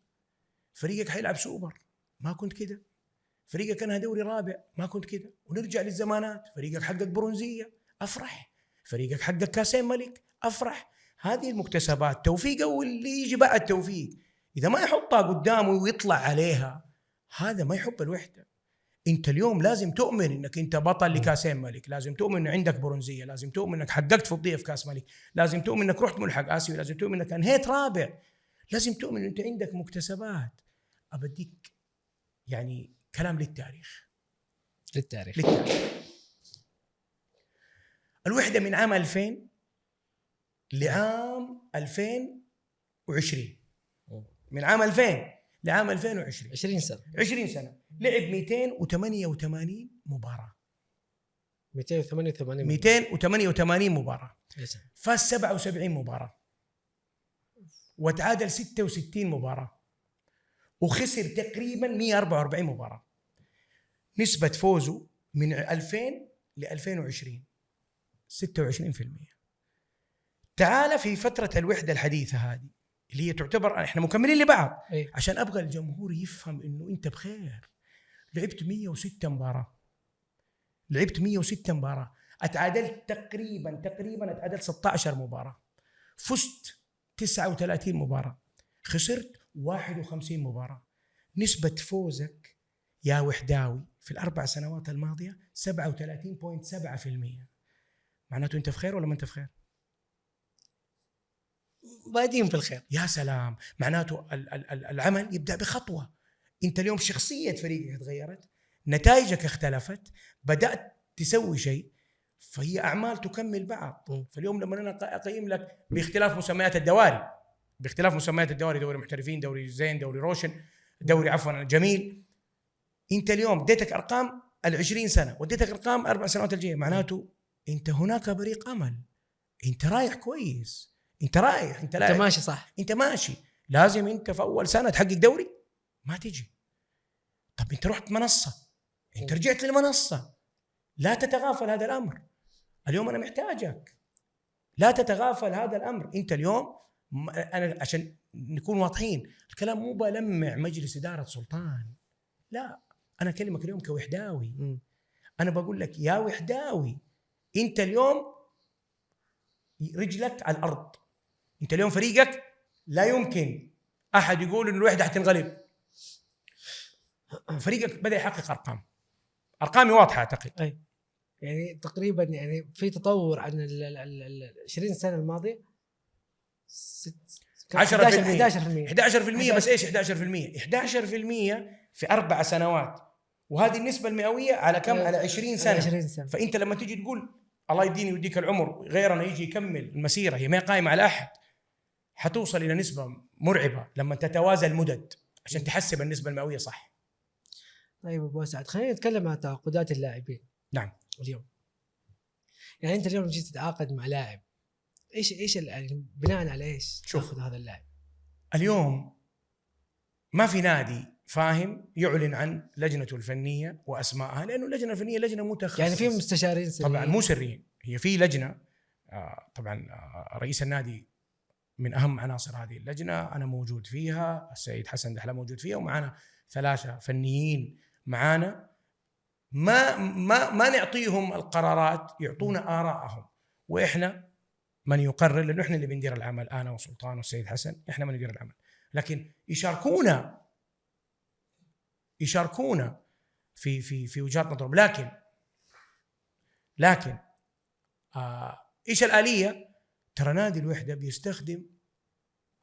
فريقك حيلعب سوبر، ما كنت كذا. فريقك انهى دوري رابع، ما كنت كذا. ونرجع للزمانات، فريقك حقق برونزيه، افرح. فريقك حقق كاسين ملك، افرح. هذه المكتسبات توفيق، واللي يجي بعد توفيق اذا ما يحطها قدامه ويطلع عليها، هذا ما يحب الوحده. انت اليوم لازم تؤمن انك انت بطل لكاسين ملك، لازم تؤمن ان عندك برونزيه، لازم تؤمن انك حققت فضيه في كاس ملك، لازم تؤمن انك رحت ملحق اسيوي، لازم تؤمن انك انهيت رابع، لازم تؤمن ان انت عندك مكتسبات. ابديك يعني كلام للتاريخ. الوحده من عام 2000 لعام 2020، من عام 2000 لعام 2020 20 سنه لعب 288 مباراه. 288 مباراه، فاز 77 مباراه، وتعادل 66 مباراه، وخسر تقريبا 144 مباراه. نسبه فوزه من 2000 ل 2020 26%. تعال في فتره الوحده الحديثه هذه اللي هي تعتبر احنا مكملين لبعض، عشان ابغى الجمهور يفهم انه انت بخير. لعبت 106 مباراه، اتعادلت تقريبا اتعادلت 16 مباراه، فزت 39 مباراه، خسرت 51 مباراه. نسبه فوزك يا وحداوي في ال4 سنوات الماضيه 37.7%. معناته انت بخير ولا ما انت بخير؟ بادين في الخير. يا سلام. معناته العمل يبدأ بخطوة. انت اليوم شخصية فريقك تغيرت، نتائجك اختلفت، بدأت تسوي شيء، فهي أعمال تكمل بعض. فاليوم لما أنا أقيم لك باختلاف مسميات الدواري، دوري محترفين، دوري زين، دوري روشن، دوري عفوا جميل، انت اليوم اديتك أرقام 20 سنة وديتك أرقام 4 سنوات الجاية، معناته انت هناك بريق أمل، انت رايح كويس، انت ماشي صح، انت ماشي. لازم انت في اول سنه تحقق دوري، ما تجي طب انت رحت منصه، انت رجعت للمنصه، لا تتغافل هذا الامر. اليوم انا محتاجك، لا تتغافل هذا الامر. انت اليوم انا عشان نكون واضحين، الكلام مو بلمع مجلس اداره سلطان، لا، انا اكلمك اليوم كوحداوي. انا بقول لك يا وحداوي، انت اليوم رجلك على الارض، انت اليوم فريقك لا يمكن احد يقول ان الوحده حتنغلب. فريقك بدا يحقق ارقامي واضحه اعتقد. اي يعني تقريبا يعني في تطور عن ال 20 سنه الماضيه. 10% 11% بس ايش 11%؟ 11% في 4 سنوات، وهذه النسبه المئويه على كم؟ على 20 سنه. 20 سنه. فانت لما تيجي تقول الله يديني ويديك العمر غيرنا يجي يكمل المسيره، هي ما قائمه على احد، حتوصل الى نسبه مرعبه لما تتوازى المدد عشان تحسب النسبه المئويه صح. طيب ابو سعد، خلينا نتكلم عن تعاقدات اللاعبين. نعم. اليوم يعني انت اليوم جيت تتعاقد مع لاعب، ايش يعني بناء على ايش تاخذ هذا اللاعب؟ اليوم ما في نادي فاهم يعلن عن لجنته الفنيه واسمائها، لانه اللجنه الفنيه لجنه متخصصه. يعني في مستشارين سريين؟ طبعا مو سريين، هي في لجنه. طبعا رئيس النادي من اهم عناصر هذه اللجنه، انا موجود فيها، السيد حسن دحله موجود فيها، ومعنا 3 فنيين معانا. ما نعطيهم القرارات، يعطونا آراءهم، واحنا من يقرر، لانه احنا اللي بندير العمل، انا وسلطان والسيد حسن، احنا من ندير العمل، لكن يشاركونا في وجهات نظرهم. لكن ايش الآلية؟ ترى نادي الوحدة بيستخدم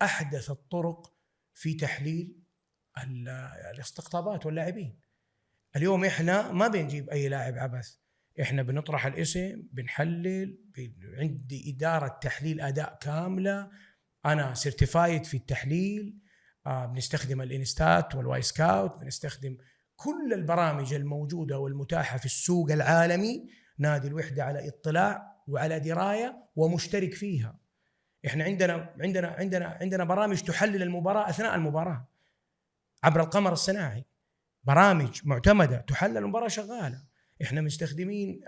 احدث الطرق في تحليل الاستقطابات واللاعبين. اليوم احنا ما بنجيب اي لاعب عبث، احنا بنطرح الاسم، بنحلل، عندي اداره تحليل اداء كامله، انا سيرتيفايد في التحليل، بنستخدم الانستات والواي سكاوت، بنستخدم كل البرامج الموجوده والمتاحه في السوق العالمي. نادي الوحده على اطلاع وعلى درايه ومشترك فيها. احنا عندنا برامج تحلل المباراه اثناء المباراه عبر القمر الصناعي، برامج معتمده تحلل المباراه شغاله. احنا مستخدمين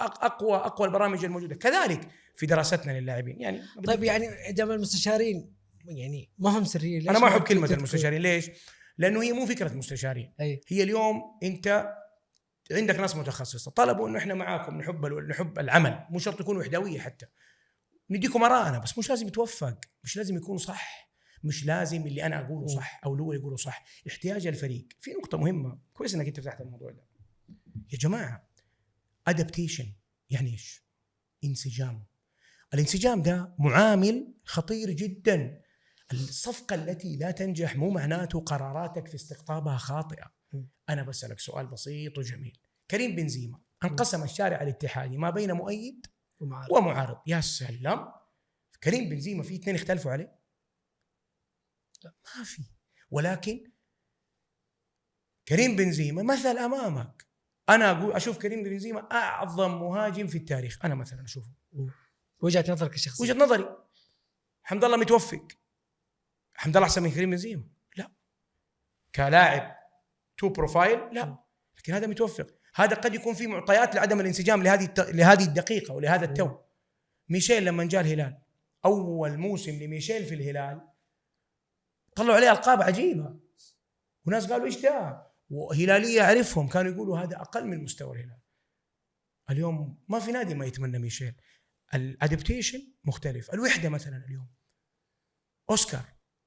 اقوى البرامج الموجوده، كذلك في دراستنا للاعبين. يعني طيب يعني عندما المستشارين يعني ما هم سريين، انا ما احب كلمه المستشارين. ليش؟ لانه هي مو فكره مستشارين. هي اليوم انت عندك ناس متخصصه طلبوا انه احنا معاكم نحب العمل، مو شرط يكون وحدويه، حتى نديكم آراءنا، بس مش لازم يتوفق، مش لازم يكون صح، مش لازم اللي انا اقوله صح او هو يقوله صح. احتياج الفريق. في نقطه مهمه، كويس انك انت فتحت الموضوع ده يا جماعه. ادابتيشن يعني ايش؟ انسجام. الانسجام ده معامل خطير جدا. الصفقه التي لا تنجح مو معناته قراراتك في استقطابها خاطئه. انا بسالك سؤال بسيط وجميل. كريم بنزيما انقسم الشارع الاتحادي ما بين مؤيد ومعارض. يا سلام، كريم بنزيما في 2 اختلفوا عليه؟ لا، ما في. ولكن كريم بنزيما مثل امامك. انا اقول اشوف كريم بنزيما اعظم مهاجم في التاريخ، انا مثلا اشوفه. وجهه نظرك الشخصيه؟ وجهه نظري. حمد الله متوفق، حمد الله احسن من كريم بنزيما؟ لا. كلاعب تو بروفايل؟ لا. لكن هذا متوفق. هذا قد يكون في معطيات لعدم الانسجام لهذه الدقيقه ولهذا التو. ميشيل لما جاء الهلال، اول موسم لميشيل في الهلال طلعوا عليه القاب عجيبه، وناس قالوا ايش ده، وهلاليه اعرفهم كانوا يقولوا هذا اقل من مستوى الهلال. اليوم ما في نادي ما يتمنى ميشيل. الادابتيشن مختلف. الوحده مثلا اليوم اوسكار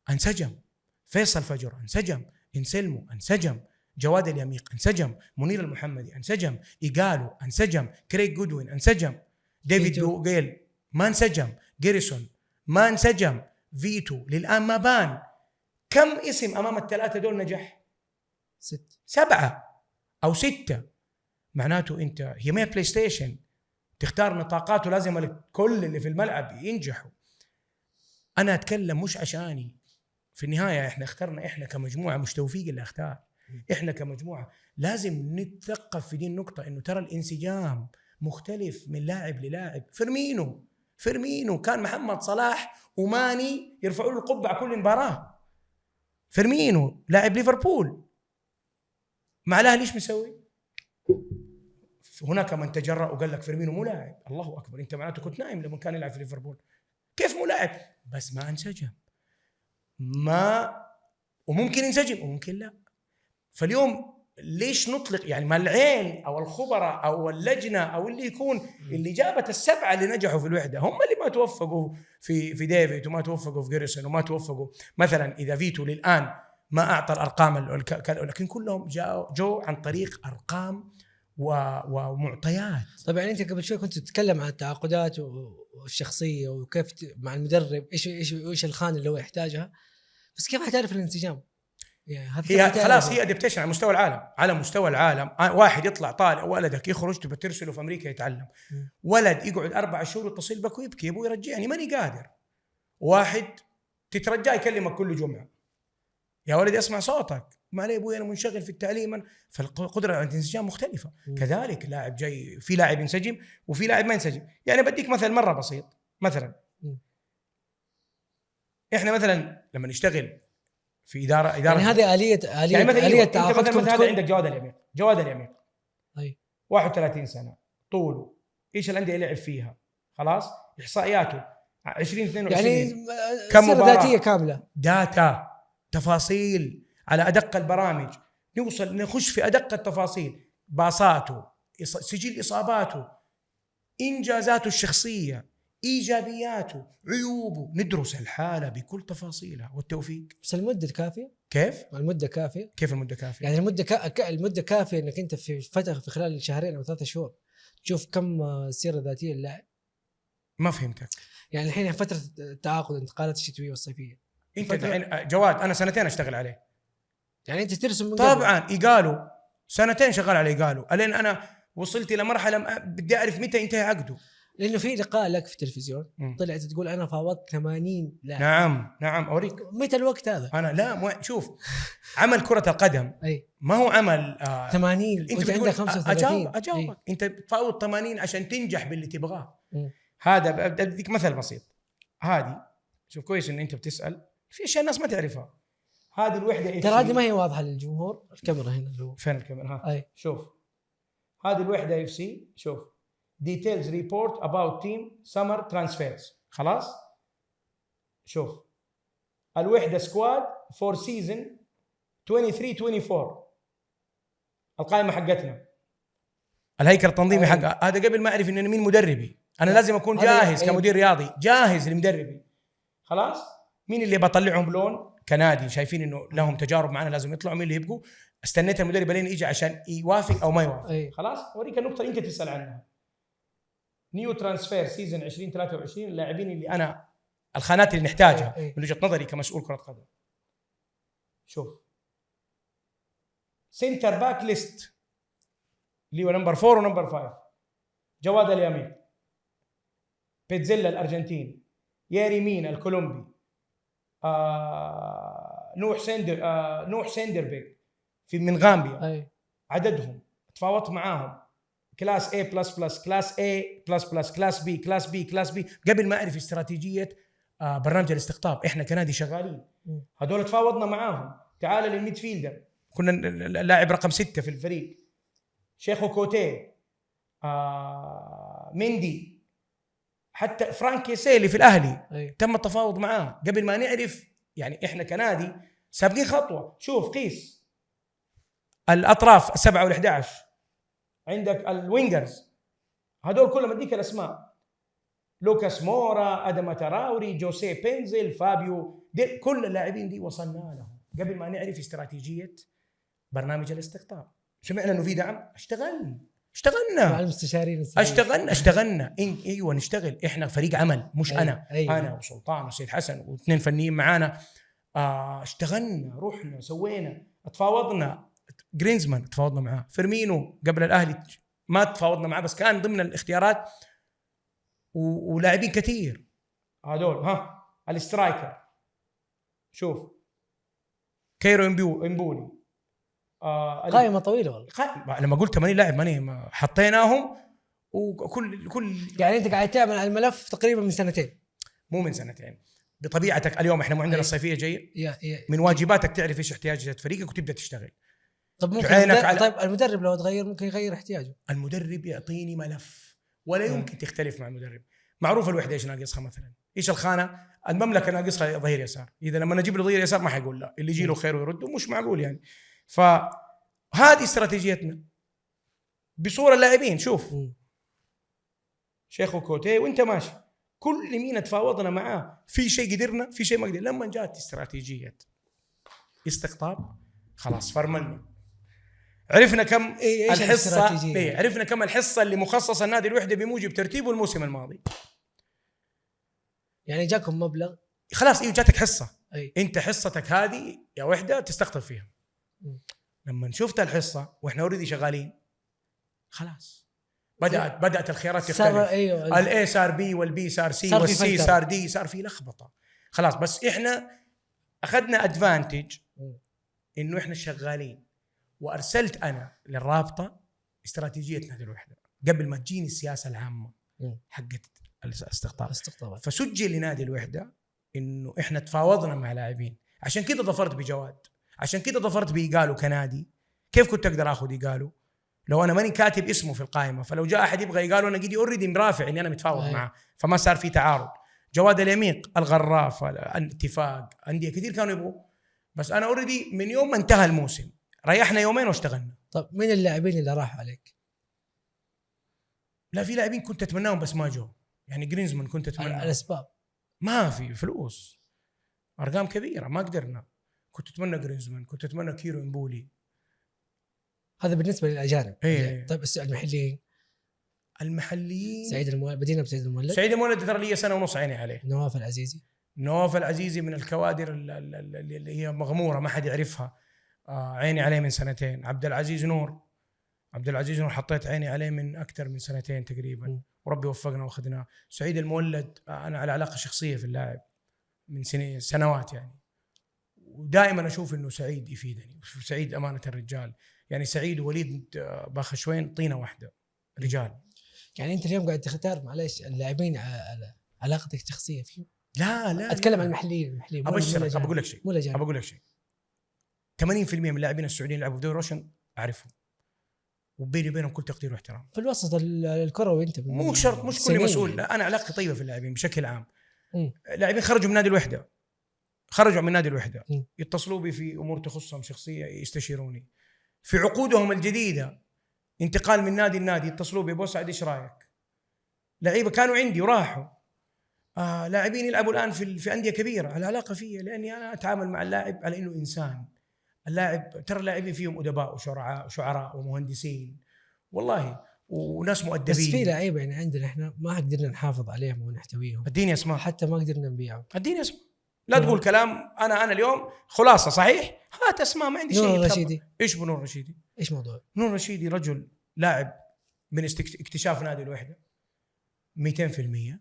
انسجم، فيصل فجر انسجم، انسلمو انسجم، جواد اليميق انسجم، منير المحمدي انسجم، إيغالو انسجم، كريغ جودوين انسجم، ديفيد جويل ما انسجم، جيريسون ما انسجم، فيتو للآن ما بان. كم اسم أمام ال3 دول نجح؟ 7 أو 6. معناته أنت هي ما بلاي ستيشن تختار نطاقات ولازم كل اللي في الملعب ينجحوا. أنا أتكلم مش عشاني، في النهاية إحنا اخترنا، إحنا كمجموعة مش توفيق اللي اختار، إحنا كمجموعة لازم نتثقف في دي النقطة، إنه ترى الانسجام مختلف من لاعب للاعب. فيرمينو كان محمد صلاح وماني يرفعوا له القبعة كل مباراة. فيرمينو لاعب ليفربول مع الاهلي ايش مسوي؟ هناك من تجرأ وقال لك فيرمينو مو لاعب. الله اكبر، انت معناته كنت نايم لما كان يلعب في ليفربول. كيف مو لاعب؟ بس ما انسجم، ما وممكن ينسجم وممكن لا. فاليوم ليش نطلق يعني ما العين او الخبراء او اللجنه او اللي يكون اللي جابت السبعه اللي نجحوا في الوحده هم اللي ما توفقوا في ديفيد وما توفقوا في جيرسون وما توفقوا مثلا اذا فيتو للان ما اعطى الارقام لكن كلهم جو عن طريق ارقام ومعطيات. طبعا انت قبل شوي كنت تتكلم عن التعاقدات والشخصيه وكيف مع المدرب ايش الخانه اللي هو يحتاجها، بس كيف حتعرف الانسجام؟ يعني هي خلاص هي ادابتيشن على مستوى العالم، على مستوى العالم. واحد يطلع طالع ولدك يخرج تبى ترسله في امريكا يتعلم، ولد يقعد 4 شهور يتصل بك ويبكي ابوي رجعني ماني قادر. واحد تترجاه يكلمك كل جمعه يا ولدي اسمع صوتك، ما علي ابوي انا منشغل في التعليم. فالقدره على الانسجام مختلفه. كذلك لاعب جاي، في لاعب ينسجم وفي لاعب ما ينسجم. يعني بديك مثل مره بسيط، مثلا احنا مثلا لما نشتغل في اداره يعني هذه آلية يعني مثلا تعاقدكم مثلا هذا عندك جواد اليمين اي 31 سنه طوله، ايش الانديه اللي لعب فيها؟ خلاص احصائياته 2022 يعني كم مباراه ذاتيه كامله، داتا تفاصيل على ادق البرامج، نوصل نخش في ادق التفاصيل، باصاته، سجل اصاباته، انجازاته الشخصيه، ايجابياته، عيوبه، ندرس الحاله بكل تفاصيلها والتوفيق. بس المده كافيه؟ كيف المده كافيه؟ كيف المده كافيه؟ يعني المده كافيه انك انت في فتره في خلال 2 أو 3 شهور تشوف كم سيره ذاتيه للاعب؟ ما فهمتك. يعني الحين فتره التعاقد انتقالات الشتويه والصيفيه، انت الحين جواد انا 2 اشتغل عليه. يعني انت ترسم من طبعا قالوا 2 شغال عليه، قالوا الين انا وصلت الى مرحله بدي اعرف متى ينتهي عقده. لانه في لقاء لك في التلفزيون طلعت تقول انا فاوضت 80 لاعب. نعم اوريك متى الوقت هذا؟ انا لا شوف عمل كره القدم ما هو عمل 80 انت عندك 35. اجاوبك انت تفاوض 80 عشان تنجح باللي تبغاه. هذا بديك مثل بسيط. هذه شوف كويس ان انت بتسال في اشياء الناس ما تعرفها. هذه الوحده ترى هذه ما هي واضحه للجمهور. الكاميرا هنا اللي هو فين الكاميرا؟ شوف هذه الوحده اف سي. شوف details report about team summer transfers. خلاص شوف الوحده سكواد for season 23-24 القائمه حقتنا، الهيكل التنظيمي حق هذا قبل ما اعرف ان مين مدربي. انا لازم اكون جاهز كمدير رياضي، جاهز لمدربي. خلاص مين اللي بطلعهم بلون كنادي شايفين انه لهم تجارب معنا لازم يطلعوا، مين اللي يبقوا. استنيت المدرب لين يجي عشان يوافق او ما يوافق. خلاص اوريك النقطه اللي انت تسال عنها. نيو ترانسفير سيزون 2023 اللاعبين اللي انا الخانات اللي نحتاجها من وجهه نظري كمسؤول كره قدم. شوف سنتر باك ليست اللي هو نمبر 4 ونمبر 5. جواد اليمين، بيتزيلا الارجنتيني، ياري مين الكولومبي، نوح سندربيك في من غامبيا. عددهم تفاوضت معاهم كلاس A++، كلاس A++، كلاس B، كلاس B، كلاس B قبل ما اعرف استراتيجيه برنامج الاستقطاب. احنا كنادي شغالين هذول تفاوضنا معاهم. تعال للميدفيلدر، كنا اللاعب رقم 6 في الفريق شيخو كوتيه، مندي، حتى فرانك يسيلي في الاهلي تم التفاوض معاه قبل ما نعرف. يعني احنا كنادي سابقين خطوه. شوف قيس الاطراف 7 وال11، عندك الوينجرز هذول كلهم اديك الاسماء، لوكاس مورا، ادم تراوري، جوسيه بنزل، فابيو، كل اللاعبين دي وصلنا لهم قبل ما نعرف استراتيجيه برنامج الاستقطاب. سمعنا انه في دعم، اشتغلنا مع المستشارين، اشتغلنا ايوه نشتغل. احنا فريق عمل مش انا وسلطان وسيد حسن و2 فنيين معانا. اشتغلنا، رحنا سوينا، تفاوضنا. جرينزمان تفاوضنا معاه، فيرمينو قبل الاهلي ما تفاوضنا معاه بس كان ضمن الاختيارات، ولاعبين كثير هذول. الاسترايكر شوف كيرو امبولي، قائمه طويله والله. لما قلت 80 لاعب ماني حطيناهم. وكل يعني انت قاعد تعمل على الملف تقريبا من 2 مو من 2 بطبيعتك. اليوم احنا عندنا الصيفيه جايه، من واجباتك تعرف ايش احتياجات فريقك وتبدا تشتغل. طب ممكن طيب المدرب لو تغير ممكن يغير احتياجه. المدرب يعطيني ملف ولا يمكن تختلف مع المدرب. معروف الوحده ايش ناقصها مثلا، ايش الخانه، المملكه ناقصها ظهير يسار، اذا لما نجيب له ظهير يسار ما حيقول لا، اللي يجي له خير ويرده، مش معقول يعني. فهذه استراتيجيتنا بصوره اللاعبين. شوف شيخ وكوتي وانت ماشي، كل مين تفاوضنا معاه في شيء قدرنا، في شيء ما قدرنا. لما جات استراتيجيه استقطاب خلاص فرملنا، عرفنا كم الحصه، عرفنا كم الحصه اللي مخصصه النادي الوحده بموجب ترتيبه الموسم الماضي. يعني جاكم مبلغ خلاص، جاتك حصه، انت حصتك هذه يا وحده تستقطب فيها. لما شفت الحصه واحنا اوريدي شغالين خلاص بدات الخيارات تختلف. الاي صار بي والبي صار سي والسي صار دي، صار في لخبطه خلاص. بس احنا اخذنا ادفانتج انه احنا شغالين، وارسلت انا للرابطه استراتيجيه نادي الوحده قبل ما تجيني السياسه العامه حقت الاستقطاب. فسجل لنادي الوحده انه احنا تفاوضنا مع لاعبين، عشان كده ظفرت بجواد، عشان كده ظفرت بإيقاله كنادي. كيف كنت اقدر اخذ إيقاله لو انا ماني كاتب اسمه في القائمه؟ فلو جاء احد يبغى إيقاله انا قدي اوريدي مرافع اني انا متفاوض معه، فما صار في تعارض. جواد اليميق، الغراف، الاتفاق، انديه كثير كانوا يبغوا، بس انا اوريدي من يوم ما انتهى الموسم ريحنا يومين واشتغلنا. طب مين اللاعبين اللي راحوا عليك؟ لا، في لاعبين كنت اتمناهم بس ما جو. يعني جرينزمان كنت اتمنى. الاسباب ما في فلوس، ارقام كبيره ما قدرنا. كنت اتمنى جرينزمان، كنت اتمنى كيرو امبولي. هذا بالنسبه للاجانب. طيب المحليين سعيد المولد، بدينا بسعيد المولد. سعيد المولد ترى لي سنه ونص عيني عليه. نواف العزيزي من الكوادر اللي هي مغموره ما حد يعرفها، عيني عليه من سنتين. عبد العزيز نور حطيت عيني عليه من اكثر من سنتين تقريبا، وربي وفقنا واخذناه. سعيد المولد انا على علاقه شخصيه في اللاعب من سنوات يعني، ودائما اشوف انه سعيد يفيدني. سعيد امانه الرجال يعني، سعيد ووليد باخشوين طينه واحده رجال. يعني انت اليوم قاعد تختار معلش اللاعبين على علاقتك الشخصيه فيهم؟ لا اتكلم عن المحليين. بقول لك شيء 80% من اللاعبين السعوديين يلعبوا في دوري روشن اعرفهم، وبيني وبينهم كل تقدير واحترام. في الوسط الكروي انت مو شرط، مش كل مسؤول. لا، انا علاقتي طيبه في اللاعبين بشكل عام. لاعبين خرجوا من نادي الوحده، يتصلوا بي في امور تخصهم شخصيه، يستشيروني في عقودهم الجديده، انتقال من نادي لنادي، يتصلوا بي ابو سعد ايش رايك؟ لعيبه كانوا عندي وراحوا. لاعبين يلعبوا الان في انديه كبيره، على علاقه فيا لاني انا اتعامل مع اللاعب على انه انسان. اللاعب ترى اللاعبين فيهم ادباء وشعراء ومهندسين والله، وناس مؤدبين. بس في لعيبه يعني عندنا احنا ما قدرنا نحافظ عليهم ونحتويهم. اديني اسماء. حتى ما قدرنا نبيعهم. اديني اسماء، لا تقول كلام. انا اليوم خلاصه صحيح، هات اسماء ما عندي شيء. نور الرشيدي. ايش بنور الرشيدي؟ ايش موضوع نور الرشيدي؟ رجل لاعب من اكتشاف نادي الوحده 200%.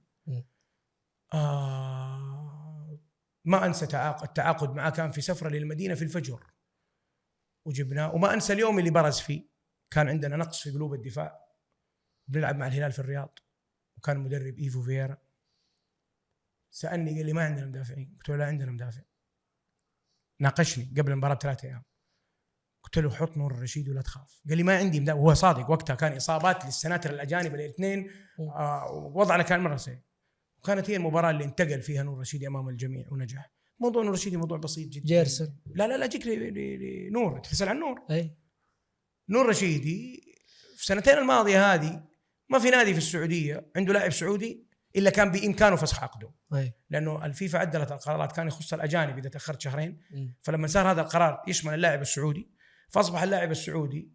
ما انسى التعاقد معه، كان في سفره للمدينه في الفجر وجبناه. وما انسى اليوم اللي برز فيه، كان عندنا نقص في قلوب الدفاع، بنلعب مع الهلال في الرياض، وكان المدرب ايفو فييرا. سالني قال لي ما عندنا مدافعين. قلت له لا عندنا مدافع. ناقشني قبل المباراه ب3 أيام، قلت له حط نور الرشيدي ولا تخاف. قال لي ما عندي مدافع. وهو صادق، وقتها كان اصابات للسناتر الاجانب الاثنين، وضعنا كان مره سيء. وكانت هي المباراه اللي انتقل فيها نور الرشيدي امام الجميع ونجح. موضوع نور الرشيدي موضوع بسيط جدا. جيرسون لا اجيك لنور، تسال عن نور. اي نور الرشيدي في السنتين الماضيه هذه ما في نادي في السعوديه عنده لاعب سعودي الا كان بامكانه فسخ عقده. لانه الفيفا عدلت القرارات، كان يخص الاجانب اذا تاخرت شهرين. فلما صار هذا القرار يشمل اللاعب السعودي، فاصبح اللاعب السعودي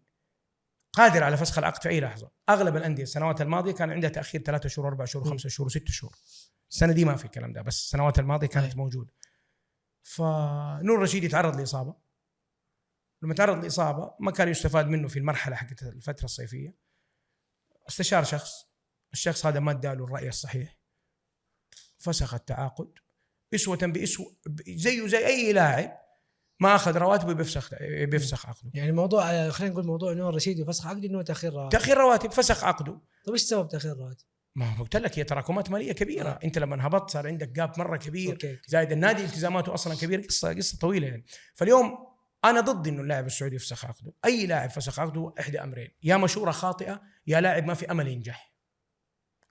قادر على فسخ العقد في اي لحظه. اغلب الانديه السنوات الماضيه كان عندها تاخير 3 شهور 4 شهور 5 شهور 6 شهور. السنه دي ما في الكلام ده، بس السنوات الماضيه كانت موجوده. فنور الرشيدي تعرض لاصابه. لما تعرض لاصابه ما كان يستفاد منه في المرحله حقت الفتره الصيفيه. استشار الشخص هذا ما اداله الراي الصحيح، فسخ التعاقد اسوه باسوه، زيه زي اي لاعب ما اخذ رواتبه بيفسخ عقده. يعني موضوع خلينا نقول موضوع نور الرشيدي وفسخ عقده انه تاخير رواتب، فسخ عقده. طيب ايش سبب تاخير الرواتب؟ ما قلت لك هي تراكمات ماليه كبيره. انت لما هبطت صار عندك جاب مره كبير. زائد النادي التزاماته اصلا كبيره، قصه طويله يعني. فاليوم انا ضد انه اللاعب السعودي يفسخ عقده. اي لاعب فسخ عقده احدى امرين: يا مشوره خاطئه، يا لاعب ما في امل ينجح.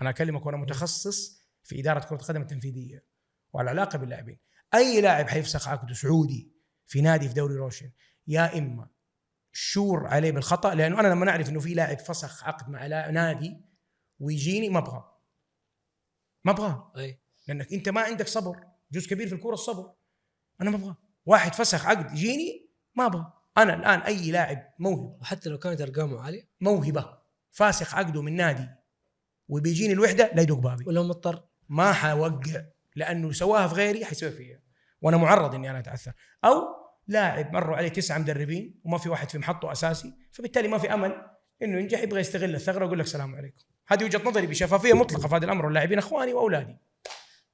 انا اكلمك وانا متخصص في اداره كره القدم التنفيذيه وعلى علاقه باللاعبين. اي لاعب حيفسخ عقده سعودي في نادي في دوري روشن، يا اما شور عليه بالخطا، لانه انا لما نعرف انه في لاعب فسخ عقد مع نادي ويجيني ما ابغاه اي لانك انت ما عندك صبر. جزء كبير في الكوره الصبر. انا ما ابغاه. واحد فسخ عقد يجيني ما ابغى. انا الان اي لاعب وحتى لو كانت ارقامه عاليه، موهبه فاسخ عقده من نادي وبيجيني الوحده، لا يدق بابي. ولو مضطر ما حوقع، لانه سواها في غيري حيسوي فيها وانا معرض اني انا اتعثر. او لاعب مروا عليه 9 مدربين وما في واحد في محطه اساسي، فبالتالي ما في امل انه ينجح، يبغى يستغل الثغره ويقول لك السلام عليكم. هذه وجهه نظري بشفافيه مطلقه في هذا الامر، واللاعبين اخواني واولادي.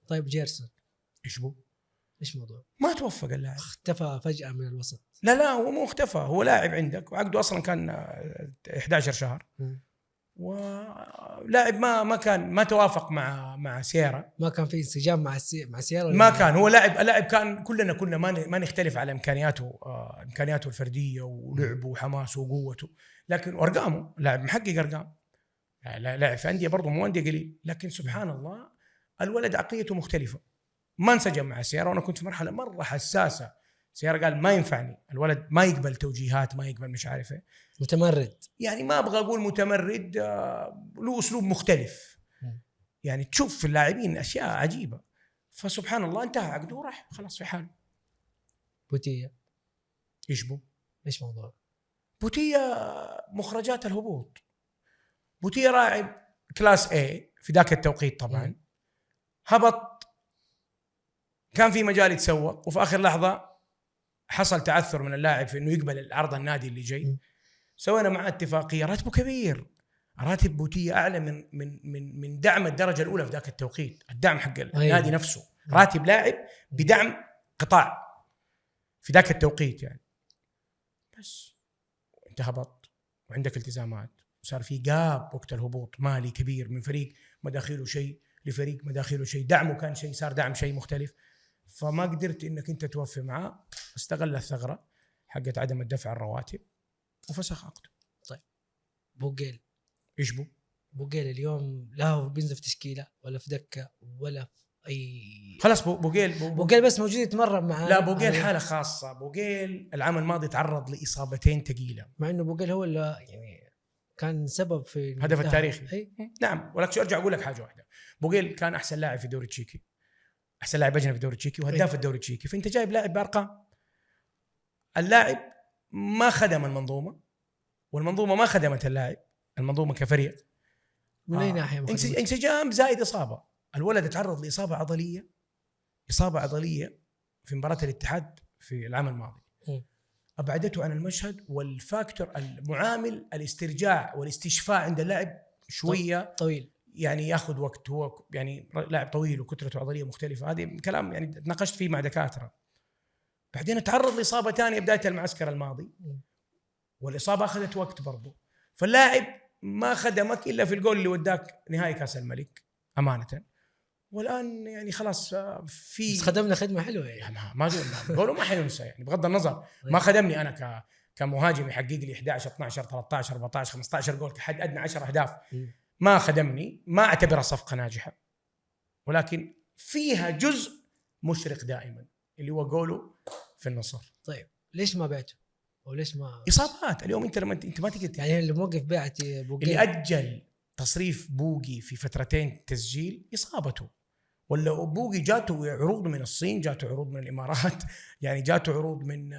طيب جيرسون ايش بو؟ ايش موضوع؟ ما توفق اللاعب، اختفى فجاه من الوسط. لا هو مو اختفى، هو لاعب عندك وعقده اصلا كان 11 شهر، ولاعب ما توافق مع سيارة. ما كان في انسجام مع سيارة. ما كان هو لاعب كان كنا ما نختلف على امكانياته الفرديه ولعبه وحماسه وقوته، لكن ارقامه لاعب محقق ارقام، لاعب في انديه برضه مو انديه قليل، لكن سبحان الله الولد عقليته مختلفه. ما انسجم مع سيارة، وانا كنت في مرحله مره حساسه. سيارة قال ما ينفعني، الولد ما يقبل توجيهات، ما يقبل مش عارف ايه، متمرد. يعني ما ابغى اقول متمرد، له اسلوب مختلف. يعني تشوف في اللاعبين اشياء عجيبه. فسبحان الله انتهى عقده وراح خلاص في حاله. بوتية ايش بو؟ ايش موضوع؟ بوتية مخرجات الهبوط. بوتية لاعب كلاس A في ذاك التوقيت طبعا، هبط، كان في مجال يتسوق، وفي اخر لحظه حصل تعثر من اللاعب في انه يقبل العرض النادي اللي جاي. سوينا معه اتفاقيه، راتبه كبير، راتب بوتية اعلى من دعم الدرجه الاولى في ذاك التوقيت، الدعم حق النادي نفسه. راتب لاعب بدعم قطاع في ذاك التوقيت يعني. بس انت هبط وعندك التزامات، وصار في جاب وقت الهبوط مالي كبير من فريق مداخيله شيء لفريق مداخيله شيء، دعمه كان شيء، صار دعم شيء مختلف. فما قدرت انك انت توفي معاه، استغل الثغره حقت عدم الدفع الرواتب وفسخ عقده. طيب بوقيل ايش بو؟ بوقيل اليوم لا هو بينزل في تشكيله ولا في دكه ولا في اي خلاص. بوقيل بس موجود يتمرن معاه. لا بوقيل حاله خاصه. بوقيل العام الماضي تعرض لاصابتين ثقيله، مع انه بوقيل هو اللي يعني كان سبب في الهدف التاريخي. أي. نعم، ولكن شو ارجع اقول لك حاجه واحده: بوقيل كان احسن لاعب في الدوري التشيكي، احسن لاعب اجنبي في الدوري التشيكي، وهداف الدوري التشيكي. فانت جايب لاعب بارقام. اللاعب ما خدم المنظومه، والمنظومه ما خدمت اللاعب، المنظومه كفريق. من اي ناحيه؟ انسجام زائد اصابه. الولد تعرض لاصابه عضليه في مباراه الاتحاد في العام الماضي، ابعدته عن المشهد. والفاكتور المعامل الاسترجاع والاستشفاء عند اللاعب شويه طويل، يعني ياخذ وقت. هو يعني لاعب طويل وكتلته عضليه مختلفه، هذه كلام يعني تناقشت فيه مع دكاتره. بعدين تعرض لاصابه ثانيه بدايه المعسكر الماضي، والاصابه اخذت وقت برضه. فاللاعب ما خدمك الا في الجول اللي وداك نهائي كاس الملك امانه. والان يعني خلاص في بس خدمنا خدمه حلوه يعني. ما قولوا ما حينسى يعني، بغض النظر ما خدمني انا كمهاجم يحقق لي 11 12 13 14 15 جول كحد ادنى 10 اهداف. ما خدمني، ما اعتبرها صفقه ناجحه، ولكن فيها جزء مشرق دائما اللي هو جوله في النصر. طيب ليش ما بعته؟ وليش ما اصابات؟ اليوم انت لما انت ما تقدر يعني اللي موقف بيعتي بوقي، اللي اجل تصريف بوقي في فترتين تسجيل اصابته، ولا بوقي جاته عروض من الصين، جاته عروض من الامارات، يعني جاته عروض من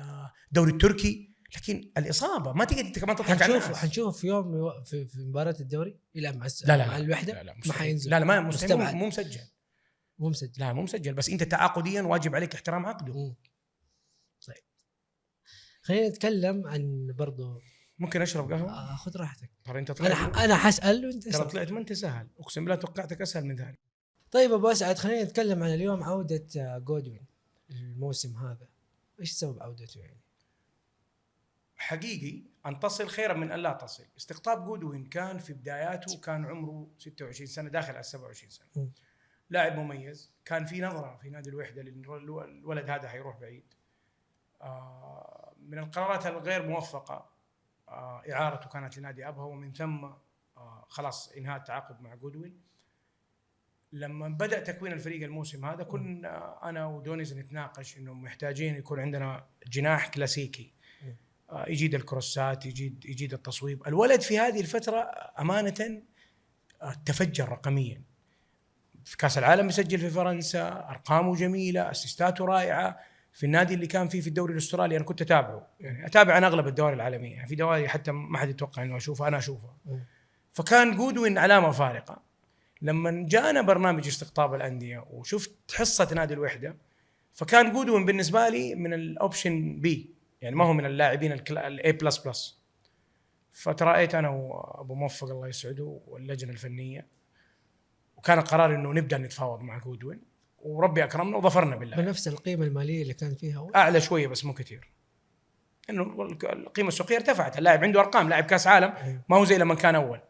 الدوري التركي، لكن الاصابه ما تقدر انت كمان تضحك على الناس. حنشوف في يوم في مباراه الدوري يلعب مع مع الوحده. ما حينزل. لا ما مستبعد. مو مسجل. لا مو مسجل، بس انت تعاقديا واجب عليك احترام عقده. طيب خلينا نتكلم عن برضو. ممكن اشرب قهوه؟ خذ راحتك. انت طلعت انا حسال وانت ترى طلعت ما انت سهل، اقسم بالله توقعتك اسهل من ذلك. طيب ابو اسعد، خلينا نتكلم عن اليوم عوده جودوين الموسم هذا. ايش سبب عودته يعني؟ حقيقي ان تصل خيرا من ان لا تصل. استقطاب جودوين كان في بداياته، كان عمره 26 سنه داخل على 27 سنه. لاعب مميز، كان في نظره في نادي الوحده لان الولد هذا حيروح بعيد. من القرارات الغير موفقة إعارته كانت لنادي أبها، ومن ثم خلاص إنهاء التعاقد مع جودوين. لما بدأ تكوين الفريق الموسم هذا كنا أنا ودونيز نتناقش إنه محتاجين يكون عندنا جناح كلاسيكي يجيد الكروسات، يجيد التصويب. الولد في هذه الفترة أمانة تفجر رقميا، في كأس العالم يسجل في فرنسا، أرقامه جميلة، أسيستاته رائعة. في النادي اللي كان فيه في الدوري الأسترالي أنا كنت أتابعه، يعني أتابع أنا أغلب الدوري العالمية، يعني في دوري حتى ما حد يتوقع إنه أشوفها أنا أشوفها. فكان جودوين علامة فارقة. لما جاءنا برنامج استقطاب الأندية وشفت حصة نادي الوحدة، فكان جودوين بالنسبة لي من الأوبشن بي، يعني ما هو من اللاعبين الأي بلس بلس. فترأيت أنا وأبو موفق الله يسعده واللجنة الفنية، وكان قرار إنه نبدأ نتفاوض مع جودوين، وربي أكرمنا وظفرنا بالله. بنفس القيمة المالية اللي كان فيها أول؟ أعلى شوية بس مو كثير، إنه القيمة السوقية ارتفعت. اللاعب عنده أرقام، لاعب كأس عالم، ما هو زي لما كان أول.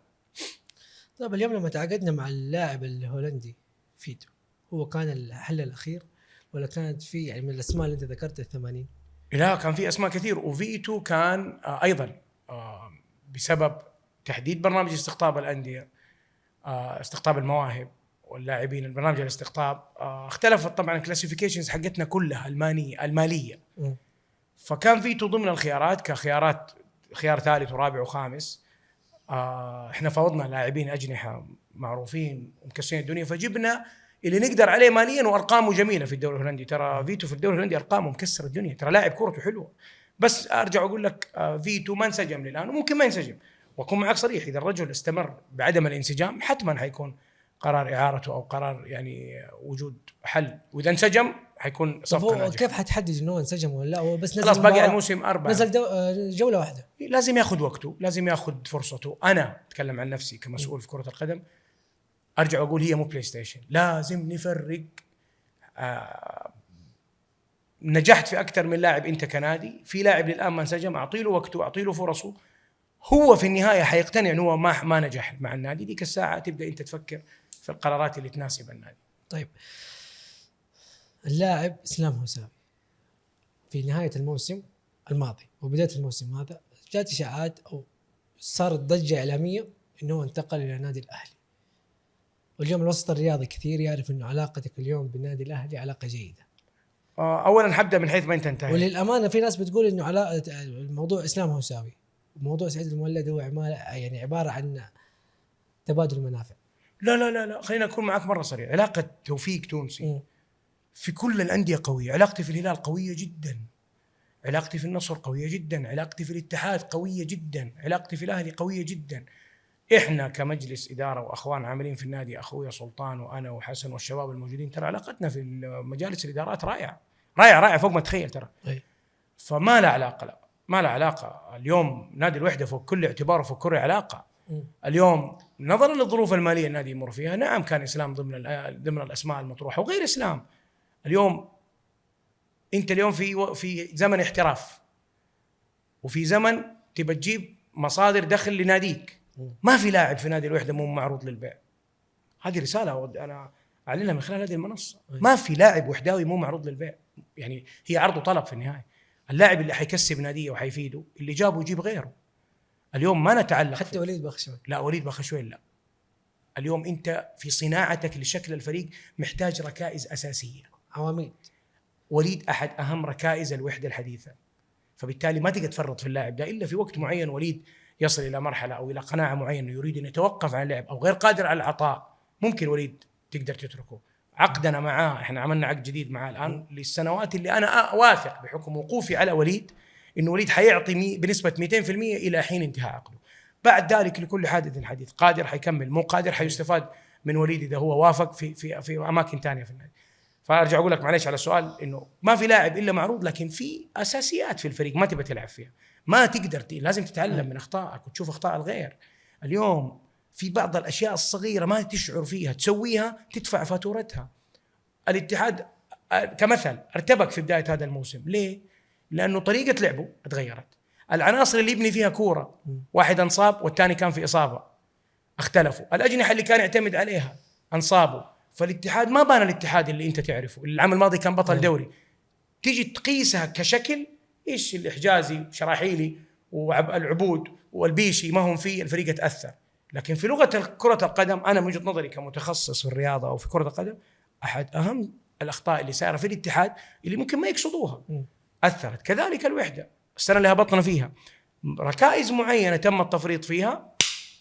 طيب اليوم لما تعاقدنا مع اللاعب الهولندي فيتو، هو كان الحل الأخير ولا كانت في يعني من الأسماء اللي أنت ذكرت 80؟ لا، كان في أسماء كثير، وفيتو كان أيضا بسبب تحديد برنامج استقطاب الأندية، استقطاب المواهب واللاعبين، البرنامج الاستقطاب اختلفت طبعا الكلاسيفيكيشنز حقتنا كلها المالية. فكان فيتو ضمن الخيارات كخيارات، خيار ثالث ورابع وخامس. احنا فوضنا لاعبين أجنحة معروفين ومكسرين الدنيا، فجبنا اللي نقدر عليه ماليا وارقامه جميله في الدوري الهولندي. ترى فيتو في الدوري الهولندي ارقامه مكسر الدنيا، ترى لاعب كورته حلوه. بس ارجع اقول لك فيتو ما انسجم للان، وممكن ما ينسجم. واكون معك صريح، اذا الرجل استمر بعدم الانسجام حتما حيكون قرار اعارته او قرار يعني وجود حل، واذا انسجم حيكون صفقه ناجحه. كيف حتحدد انه انسجم ولا لا؟ هو بس نزل خلاص باقي الموسم 4، نزل جوله واحده. لازم ياخذ وقته، لازم ياخذ فرصته. انا اتكلم عن نفسي كمسؤول في كره القدم، ارجع اقول هي مو بلاي ستيشن، لازم نفرق. نجحت في اكثر من لاعب انت كنادي، في لاعب للان ما انسجم، اعطي له وقته، اعطي له فرصه. هو في النهايه حيقتنع انه هو ما نجح مع النادي. ديك الساعه تبدا انت تفكر في القرارات اللي تناسب النادي. طيب اللاعب اسلام هوساوي في نهايه الموسم الماضي وبدايه الموسم هذا جات اشاعات او صارت ضجه اعلاميه انه انتقل الى نادي الاهلي، واليوم الوسط الرياضي كثير يعرف انه علاقتك اليوم بالنادي الاهلي علاقه جيده. اولا حبدا من حيث ما انت انتهيت. وللامانه في ناس بتقول انه علاقه الموضوع اسلام هوساوي وموضوع سعيد المولد هو يعني عباره عن تبادل منافع. لا لا لا لا، خلينا اكون معك مره صريح. علاقه توفيق تونسي في كل الانديه قويه. علاقتي في الهلال قويه جدا، علاقتي في النصر قويه جدا، علاقتي في الاتحاد قويه جدا، علاقتي في الاهلي قويه جدا. احنا كمجلس اداره واخوان عاملين في النادي، اخويا سلطان وانا وحسن والشباب الموجودين، ترى علاقتنا في مجالس الادارات رائعه رائعه رائعه فوق ما تتخيل ترى. فما لا علاقه، لا ما لا علاقه. اليوم نادي الوحده فوق كل اعتبار وفوق كل علاقه. اليوم نظرا للظروف الماليه النادي يمر فيها، نعم كان اسلام ضمن الاسماء المطروحه وغير اسلام. اليوم انت اليوم في زمن احتراف، وفي زمن تبى تجيب مصادر دخل لناديك. ما في لاعب في نادي الوحده مو معروض للبيع. هذه رساله انا اعلنها من خلال هذه المنصه. ما في لاعب وحداوي مو معروض للبيع، يعني هي عرض وطلب في النهايه. اللاعب اللي حيكسب ناديه وحيفيده اللي جابه يجيب غيره. اليوم ما نتعلق حتى وليد بخشوين. لا، وليد بخشوين لا. اليوم انت في صناعتك لشكل الفريق محتاج ركائز اساسيه، عواميد. وليد احد اهم ركائز الوحده الحديثه، فبالتالي ما تقدر تفرط في اللاعب ده الا في وقت معين. وليد يصل الى مرحله او الى قناعه معينه يريد ان يتوقف عن اللعب او غير قادر على العطاء، ممكن وليد تقدر تتركه. عقدنا معاه، احنا عملنا عقد جديد معاه الان للسنوات اللي انا واثق بحكم وقوفي على وليد انه وليد حيعطي بنسبه 200% الى حين انتهاء عقده. بعد ذلك لكل حادث حديث، قادر حيكمل، مو قادر حيستفاد من وليد اذا هو وافق في اماكن ثانيه في النادي. فارجع اقول لك معليش على السؤال، انه ما في لاعب الا معروض، لكن في اساسيات في الفريق ما تبى تلعب فيها، ما تقدر لازم تتعلم من اخطائك وتشوف اخطاء الغير. اليوم في بعض الاشياء الصغيره ما تشعر فيها تسويها تدفع فاتورتها. الاتحاد كمثل ارتبك في بدايه هذا الموسم، ليه؟ لانه طريقه لعبه تغيرت، العناصر اللي يبني فيها كوره، واحد انصاب والثاني كان في اصابه، اختلفوا، الاجنحه اللي كان يعتمد عليها انصابوا، فالاتحاد ما بان الاتحاد اللي انت تعرفه، اللي العام الماضي كان بطل دوري. تيجي تقيسها كشكل ايش اللي حجازي شراحيلي والعبود والبيشي ما هم فيه، الفريق تاثر. لكن في لغه كره القدم انا من وجهه نظري كمتخصص في الرياضه او في كره القدم، احد اهم الاخطاء اللي صايره في الاتحاد اللي ممكن ما يقصدوها اثرت. كذلك الوحده السنه اللي هبطنا فيها ركائز معينه تم التفريط فيها،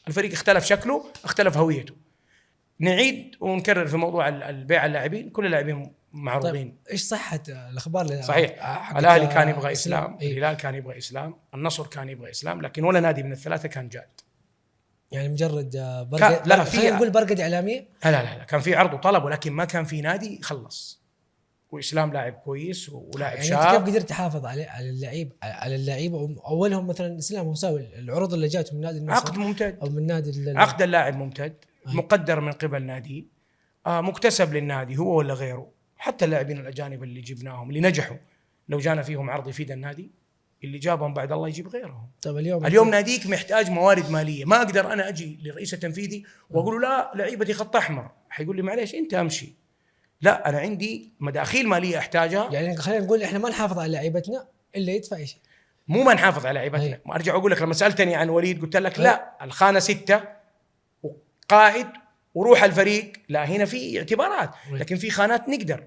الفريق اختلف شكله، اختلف هويته. نعيد ونكرر في موضوع البيع اللاعبين، كل اللاعبين معروضين. طيب ايش صحه الاخبار اللي صحيح، الاهلي كان يبغى اسلام، الهلال كان يبغى اسلام، النصر كان يبغى اسلام، لكن ولا نادي من الثلاثه كان جاد. يعني مجرد برقد، لا خلينا نقول برقد اعلاميه. لا كان في عرض وطلب، ولكن ما كان في نادي خلص. واسلام لاعب كويس ولاعب يعني شاب. انت كيف قدرت تحافظ على اللعيبه اولهم مثلا اسلام مساوي العروض اللي جاته من نادي النصر، عقد ممتد او من نادي عقد اللاعب ممتد، مقدر من قبل نادي، مكتسب للنادي هو ولا غيره. حتى اللاعبين الاجانب اللي جبناهم اللي نجحوا، لو جانا فيهم عرض يفيد النادي، اللي جابهم بعد الله يجيب غيرهم. طيب اليوم ناديك محتاج موارد ماليه، ما اقدر انا اجي للرئيس التنفيذي واقول له لا لعيبتي خط احمر، حيقول لي معليش انت امشي. لا انا عندي مداخيل ماليه احتاجها. يعني خلينا نقول احنا ما نحافظ على لعيبتنا الا يدفع شيء. مو ما نحافظ على لعيبتنا، ارجع اقول لك لما سالتني عن وليد قلت لك لا الخانه 6 وقائد وروح الفريق، لا هنا في اعتبارات، لكن في خانات نقدر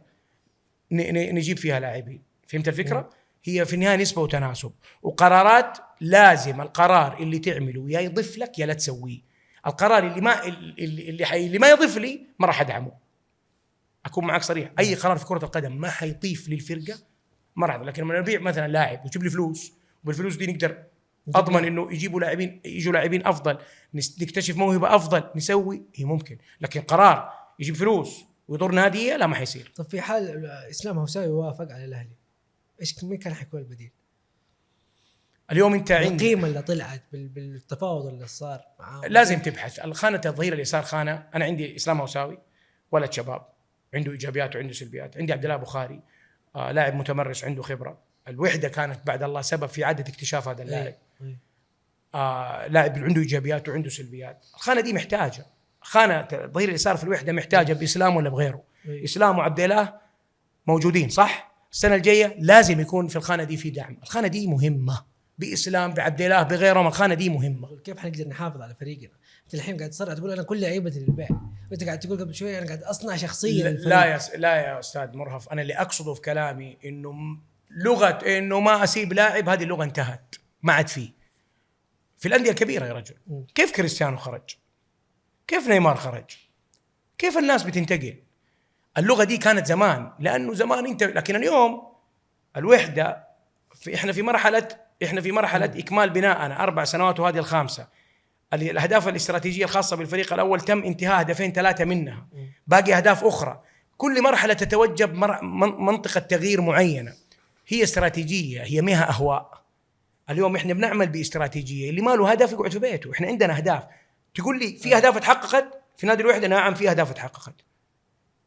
نجيب فيها لاعبين. فهمت الفكره؟ هي في النهايه نسبه وتناسب وقرارات. لازم القرار اللي تعمله يا يضيف لك يا لا تسويه. القرار اللي ما يضيف لي ما راح ادعمه. اكون معك صريح، اي قرار في كره القدم ما حيضيف للفرقه ما راح. لكن لما نبيع مثلا لاعب ويجيب لي فلوس، وبالفلوس دي نقدر اضمن انه يجوا لاعبين افضل، نكتشف موهبه افضل، نسوي، هي ممكن. لكن قرار يجيب فلوس ويضر ناديه لا، ما حيصير. طب في حال اسلام هوساوي وافق على الاهلي، ايش مين كان حيكون البديل؟ اليوم انت عندك القيمه اللي طلعت بالتفاوض اللي صار معاه، لازم تبحث. الخانه الظهير اليسار خانه، انا عندي اسلام هوساوي ولد شباب عنده ايجابيات وعنده سلبيات، عندي عبد الله بخاري لاعب متمرس عنده خبره. الوحده كانت بعد الله سبب في اعاده اكتشاف هذا اللاعب. لاعب عنده ايجابيات وعنده سلبيات. الخانه دي محتاجه، خانه الظهير اليسار في الوحده محتاجه باسلام ولا بغيره. اسلام وعبد الله موجودين صح، السنه الجايه لازم يكون في الخانه دي في دعم. الخانه دي مهمه، باسلام بعبد الله بغيرهم، الخانه دي مهمه. كيف حنقدر نحافظ على فريقنا؟ انت الحين قاعد تصرح تقول انا كل لعيبتي للبيع، وانت قاعد تقول قبل شويه انا قاعد اصنع شخصيه لا يا استاذ مرهف، انا اللي اقصده في كلامي انه لغه انه ما اسيب لاعب، هذه اللغه انتهت، ما عاد في الانديه الكبيره يا رجل. كيف كريستيانو خرج؟ كيف نيمار خرج؟ كيف الناس بتنتقل؟ اللغه دي كانت زمان، لانه زمان انت، لكن اليوم الوحده احنا في مرحله اكمال بناءنا 4 سنوات وهذه الخامسه. الاهداف الاستراتيجيه الخاصه بالفريق الاول تم انتهاء 2-3 منها، باقي اهداف اخرى. كل مرحله تتوجب منطقه تغيير معينه، هي استراتيجيه، هي مها اهواء. اليوم احنا بنعمل باستراتيجيه، اللي ما له هدف يقعد في بيته. احنا عندنا اهداف. تقول لي في اهداف تحققت في نادي الوحده؟ نعم في اهداف تحققت.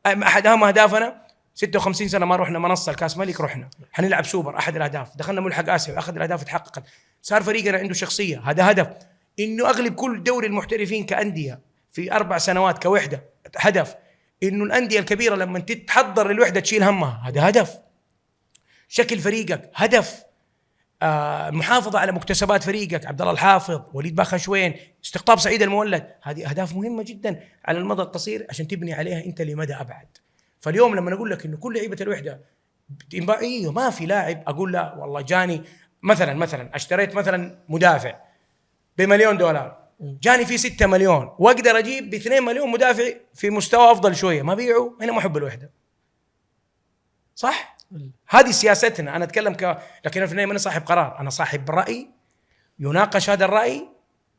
احد اهم اهدافنا 56 سنه ما رحنا منصه الكاس ملك، رحنا حنلعب سوبر، احد الاهداف. دخلنا ملحق اسيا، اخذ الاهداف تحققت. صار فريقنا عنده شخصيه، هذا هدف. انه اغلب كل دوري المحترفين كانديه في 4 سنوات كوحده، هدف. انه الانديه الكبيره لما تتحضر للوحده تشيل همها، هذا هدف. شكل فريقك هدف. محافظه على مكتسبات فريقك، عبد الله الحافظ، وليد باخشوين، استقطاب سعيد المولد، هذه اهداف مهمه جدا على المدى القصير عشان تبني عليها انت لمدى ابعد. فاليوم لما نقول لك انه كل لعيبه الوحده ما في لاعب اقول لا والله جاني مثلا اشتريت مثلا مدافع $1 مليون، جاني فيه 6 مليون واقدر اجيب ب2 مليون مدافع في مستوى افضل شويه، ما بيعه، هنا محب الوحده. صح؟ هذه سياستنا. انا اتكلم لكن في النهايه انا صاحب قرار، انا صاحب راي، يناقش هذا الراي،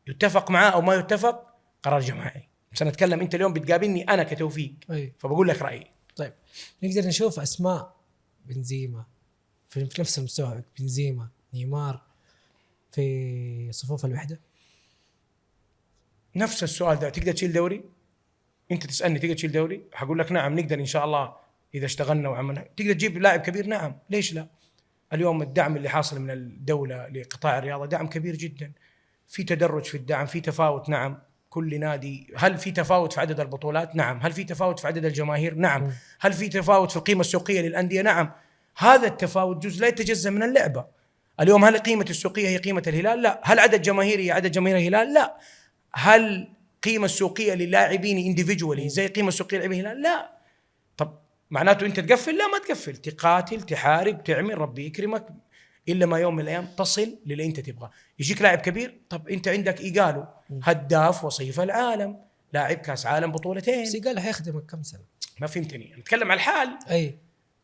يتفق معاه او ما يتفق، قرار جماعي. بس انا اتكلم، انت اليوم بتقابلني انا كتوفيق، فبقول لك رايي. طيب نقدر نشوف اسماء بنزيما في نفس المستوى، بنزيما نيمار في صفوف الوحده؟ نفس السؤال ده، تقدر تشيل دوري؟ انت تسالني تقدر تشيل دوري؟ حقول لك نعم نقدر ان شاء الله اذا اشتغلنا وعملنا. تقدر تجيب لاعب كبير؟ نعم، ليش لا؟ اليوم الدعم اللي حاصل من الدوله لقطاع الرياضه دعم كبير جدا، في تدرج في الدعم، في تفاوت. نعم، كل نادي. هل في تفاوت في عدد البطولات؟ نعم. هل في تفاوت في عدد الجماهير؟ نعم. هل في تفاوت في القيمه السوقيه للانديه؟ نعم. هذا التفاوت جزء لا يتجزا من اللعبه. اليوم هل قيمة السوقية هي قيمة الهلال؟ لا. هل عدد جماهيري عدد جماهير الهلال؟ لا. هل قيمة السوقية للاعبين individually زي قيمة السوقية للاعبين الهلال؟ لا. طب معناته أنت تقفل؟ لا، ما تقفل، تقاتل، تحارب، تعمل، ربي يكرمك، إلا ما يوم من الأيام تصل للي أنت تبغاه. يجيك لاعب كبير، طب أنت عندك إيجالو هداف وصيف العالم، لاعب كاس عالم بطولتين، بس قال حيخدمك كم سنة؟ ما فهمتني، نتكلم على الحال. أي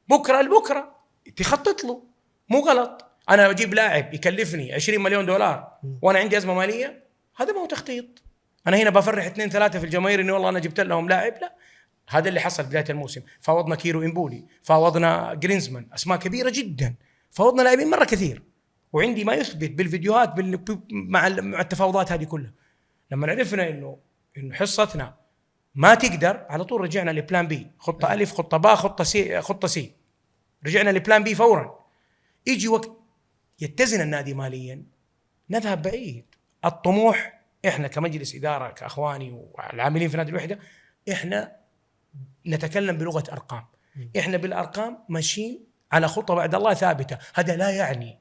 بكرة لبكرة تخطط له، مو غلط. أنا أجيب لاعب يكلفني 20 مليون دولار وأنا عندي أزمة مالية، هذا ما هو تخطيط. أنا هنا بفرح 2-3 في الجماهير إنه والله أنا جبت لهم لاعب، لا. هذا اللي حصل بداية الموسم. فاوضنا كيرو إمبولي، فاوضنا جرينزمان، أسماء كبيرة جدا، فاوضنا لاعبين مرة كثير، وعندي ما يثبت بالفيديوهات مع التفاوضات هذه كلها. لما عرفنا إنه حصتنا ما تقدر، على طول رجعنا لبلان بي، خطة ألف، خطة باء، خطة سي. رجعنا لبلان بي فورا. يجي وقت يتزن النادي ماليا نذهب بعيد. الطموح احنا كمجلس إدارة، كأخواني والعاملين في نادي الوحدة، احنا نتكلم بلغة أرقام. احنا بالأرقام ماشيين على خطة بعد الله ثابتة. هذا لا يعني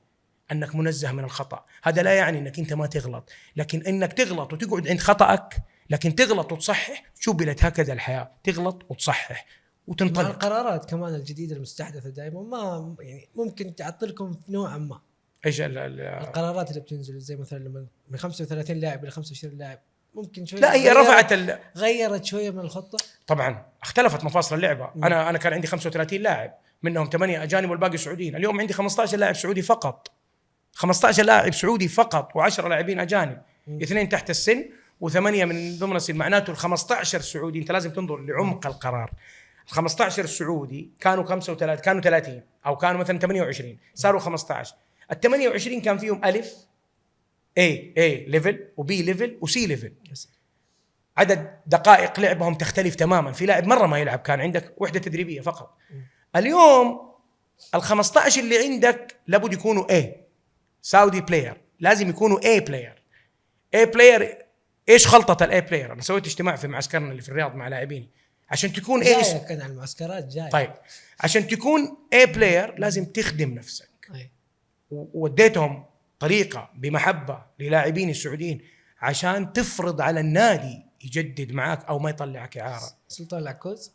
أنك منزه من الخطأ، هذا لا يعني أنك أنت ما تغلط، لكن أنك تغلط وتقعد عند خطأك، لكن تغلط وتصحح. شبلت هكذا الحياة، تغلط وتصحح وتنطلق. مع القرارات كمان الجديدة المستحدثة دائما ما يعني ممكن تعطلكم نوعا ما. ايش القرارات اللي بتنزل زي مثلا لما من 35 لاعب إلى 25 لاعب ممكن شوية، لا هي رفعت غيرت شوية من الخطة. طبعا اختلفت مفاصل اللعبة. أنا كان عندي 35 لاعب، منهم 8 أجانب والباقي سعوديين. اليوم عندي 15 لاعب سعودي فقط، 15 لاعب سعودي فقط، و10 لاعبين أجانب، 2 تحت السن و8 من ضمن السن. معناته ال15 سعودي، أنت لازم تنظر لعمق القرار. ال15 سعودي كانوا 35، كانوا 30 أو كانوا مثلا 28، صاروا 15. ال28 كان فيهم ألف A ليفل وB ليفل وC ليفل. عدد دقائق لعبهم تختلف تماما. في لاعب مرة ما يلعب، كان عندك وحدة تدريبية فقط. اليوم ال15 اللي عندك لابد يكونوا A سعودي بلاير، لازم يكونوا A بلاير. ايش خلطة الA بلاير؟ انا سويت اجتماع في معسكرنا اللي في الرياض مع لاعبيني عشان تكون جاية كان على المعسكرات جاي. طيب عشان تكون A بلاير لازم تخدم نفسك. ووديتهم طريقة بمحبة للاعبين السعوديين عشان تفرض على النادي يجدد معاك أو ما يطلعك إعارة. سلطان العكوز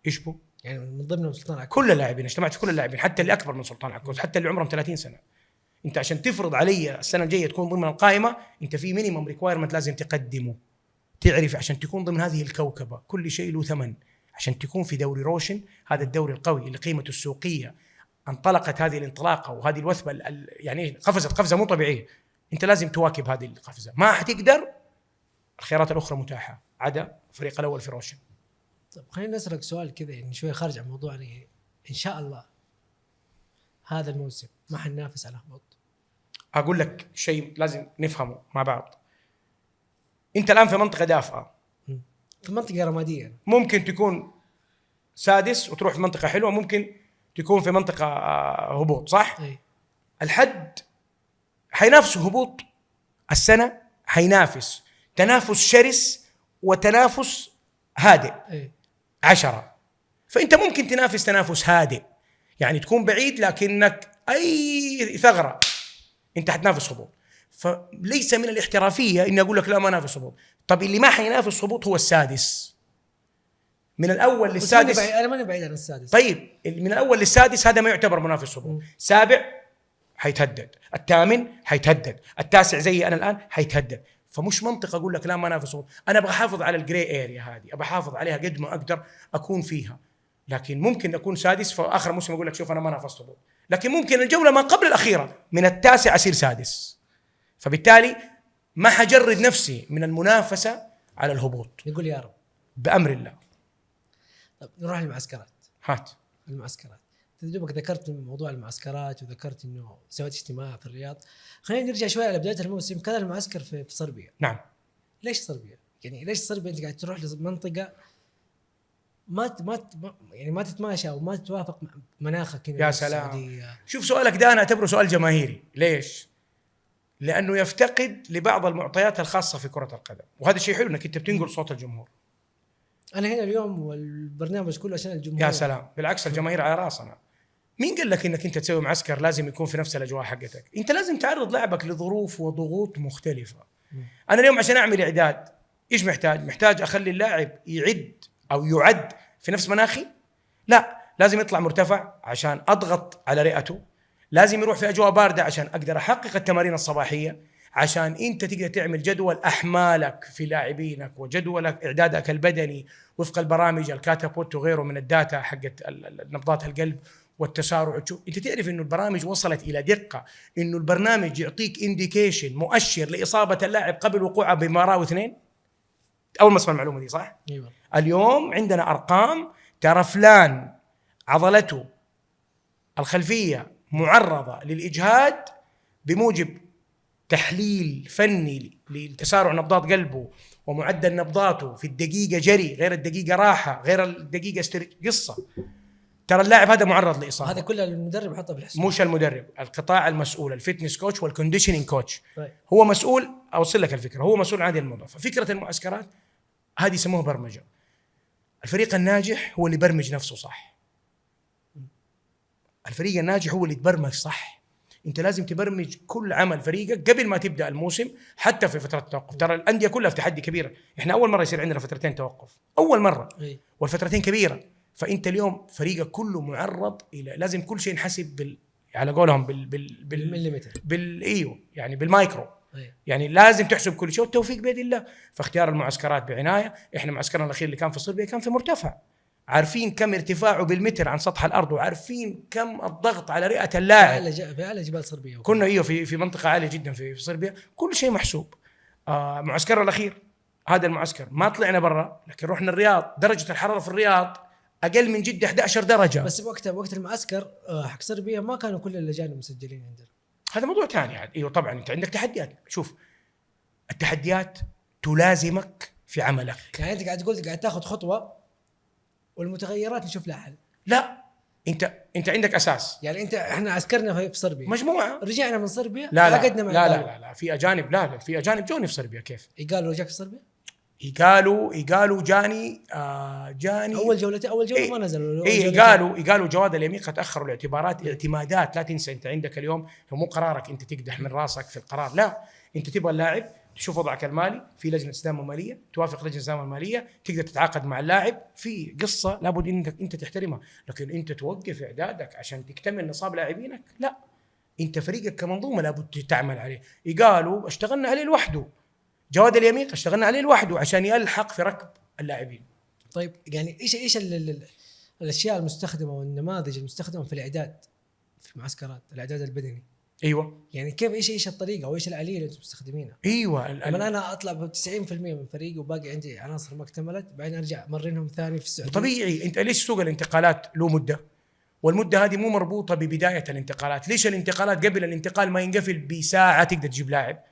إيش بو؟ يعني من ضمنهم سلطان العكوز. كل اللاعبين، اجتمعت في كل اللاعبين، حتى اللي أكبر من سلطان العكوز، حتى اللي عمرهم 30 سنة. أنت عشان تفرض علي السنة الجاية تكون ضمن القائمة، أنت في مينيمم ريكوايرمنت لازم تقدمه. تعرف عشان تكون ضمن هذه الكوكبة كل شيء له ثمن. عشان تكون في دوري روشن، هذا الدوري القوي اللي قيمته السوقية انطلقت هذه الانطلاقة وهذه الوثبة يعني قفزت قفزة مو طبيعية، أنت لازم تواكب هذه القفزة. ما حتقدر، الخيارات الأخرى متاحة عدا الفريق الأول في روشن. طيب خلينا نسألك سؤال كذا يعني شوي خارج عن موضوعنا. يعني إن شاء الله هذا الموسم ما حننافس على هبوط. أقول لك شيء لازم نفهمه مع بعض. أنت الآن في منطقة دافئة، في منطقة رمادية، ممكن تكون سادس وتروح في منطقة حلوة، ممكن تكون في منطقة هبوط، صح؟ أي. الحد حينافسوا هبوط السنة، حينافس تنافس شرس وتنافس هادئ. أي. 10. فأنت ممكن تنافس تنافس هادئ، يعني تكون بعيد لكنك أي ثغرة أنت حتنافس هبوط. فليس من الاحترافية إني أقول لك لا ما نافس هبوط. طب اللي ما حينافس هبوط هو السادس. من الأول للسادس، أنا ماني بعيد عن السادس. طيب من الأول للسادس هذا ما يعتبر منافس هبوط. سابع حيتهدد، الثامن حيتهدد، التاسع زي أنا الآن حيتهدد. فمش منطق أقول لك لا ما نافس هبوط. أنا أبغى أحافظ على الجري إيريا هذه، أبغى أحافظ عليها قد ما أقدر أكون فيها. لكن ممكن أكون سادس في آخر موسم أقول لك شوف أنا ما نافست هبوط، لكن ممكن الجولة ما قبل الأخيرة من التاسع أصير سادس. فبالتالي ما حجرد نفسي من المنافسة على الهبوط. نقول يا رب بأمر الله. طب نروح للمعسكرات. هات المعسكرات، تدوبك ذكرت موضوع المعسكرات وذكرت انه سويت اجتماع في الرياض. خلينا نرجع شوي على بدايه الموسم. كان المعسكر في صربيا. نعم. ليش صربيا؟ يعني ليش صربيا انت قاعد تروح لمنطقه ما تتماشى او ما تتوافق مناخك هنا؟ يا سلام. شوف سؤالك ده انا اعتبره سؤال جماهيري. ليش؟ لانه يفتقد لبعض المعطيات الخاصه في كره القدم، وهذا الشيء حلو انك انت بتنقل صوت الجمهور. انا هنا اليوم والبرنامج كله عشان الجمهور. يا سلام، بالعكس الجماهير على راسنا. مين قال لك انك انت تسوي معسكر لازم يكون في نفس الاجواء حقتك؟ انت لازم تعرض لاعبك لظروف وضغوط مختلفه. انا اليوم عشان اعمل اعداد ايش محتاج اخلي اللاعب يعد او يعد في نفس مناخي؟ لا، لازم يطلع مرتفع عشان اضغط على رئته، لازم يروح في اجواء بارده عشان اقدر احقق التمارين الصباحيه، عشان انت تقدر تعمل جدول احمالك في لاعبينك وجدولك اعدادك البدني وفق البرامج الكاتابوت وغيره من الداتا حقت نبضات القلب والتسارع. انت تعرف انه البرامج وصلت الى دقه انه البرنامج يعطيك انديكيشن مؤشر لاصابه اللاعب قبل وقوعه بمباراه واثنين. اول ما اسمع المعلومه دي صح؟ ايوه. اليوم عندنا ارقام، ترى فلان عضلته الخلفيه معرضه للاجهاد بموجب تحليل فني لتسارع نبضات قلبه ومعدل نبضاته في الدقيقه جري غير الدقيقه راحه غير الدقيقه قصه. ترى اللاعب هذا معرض لاصابه. هذا كله المدرب يحطه في الحسبان. مش المدرب، القطاع المسؤول، الفيتنس كوتش والكونديشنينج كوتش. طيب. هو مسؤول، اوصل لك الفكره، هو مسؤول عن هذه الموظفه. فكره المعسكرات هذه يسموها برمجه. الفريق الناجح هو اللي يبرمج نفسه صح. الفريق الناجح هو اللي يتبرمج صح. انت لازم تبرمج كل عمل فريقك قبل ما تبدا الموسم، حتى في فتره التوقف. ترى الانديه كلها في تحدي كبير، احنا اول مره يصير عندنا فترتين توقف، اول مره. والفترتين كبيره. فانت اليوم فريقك كله معرض الى لازم كل شيء ينحسب على قولهم بالمليمتر، ايوه يعني بالمايكرو. يعني لازم تحسب كل شيء، والتوفيق بيد الله. فاختيار المعسكرات بعنايه. احنا معسكرنا الاخير اللي كان في صربيا كان في مرتفع، عارفين كم ارتفاعه بالمتر عن سطح الارض، وعارفين كم الضغط على رئه اللاعب. في اعلى جبال صربيا كنا في منطقه عاليه جدا في صربيا، كل شيء محسوب. معسكرنا الاخير هذا المعسكر ما طلعنا برا، لكن رحنا الرياض. درجه الحراره في الرياض اقل من جده 11 درجه. بس وقت المعسكر حق صربيا ما كانوا كل الاجانب مسجلين عندنا. هذا موضوع ثاني يعني. ايوه طبعا انت عندك تحديات. شوف، التحديات تلازمك في عملك. يعني انت قاعد تقول قاعد تاخذ خطوه والمتغيرات نشوف لها حل. لا، انت عندك اساس. يعني احنا عسكرنا في صربيا مجموعه، رجعنا من صربيا عقدنا مع لا في اجانب. لا في اجانب جوني في صربيا. كيف قالوا جاك في صربيا؟ يقالوا جاني اول جوله ما نزلوا. قالوا جواد اليميقه تاخروا الاعتبارات. اعتمادات، لا تنسى انت عندك اليوم هو مو قرارك انت تقدح من راسك في القرار. لا، انت تبغى اللاعب تشوف وضعك المالي في لجنه استدامه ماليه، توافق لجنه استدامه ماليه، تقدر تتعاقد مع اللاعب في قصه لابد انك انت تحترمها. لكن انت توقف اعدادك عشان تكتمل نصاب لاعبينك؟ لا، انت فريقك كمنظومه لابد تعمل عليه. قالوا اشتغلنا عليه لوحده، جواد اليميق اشتغلنا عليه لوحده عشان يلحق في ركب اللاعبين. طيب يعني ايش الاشياء المستخدمه والنماذج المستخدمه في الاعداد في معسكرات الاعداد البدني؟ ايوه يعني كيف ايش الطريقه وايش الاليه اللي انتم مستخدمينها؟ ايوه لما انا اطلع ب 90% من فريقي وباقي عندي عناصر ما اكتملت، بعدين ارجع مرنهم ثاني في السعوديه. طبيعي. انت ليش سوق الانتقالات له مده؟ والمده هذه مو مربوطه ببدايه الانتقالات. ليش الانتقالات قبل الانتقال ما ينقفل بساعه تقدر تجيب لاعب؟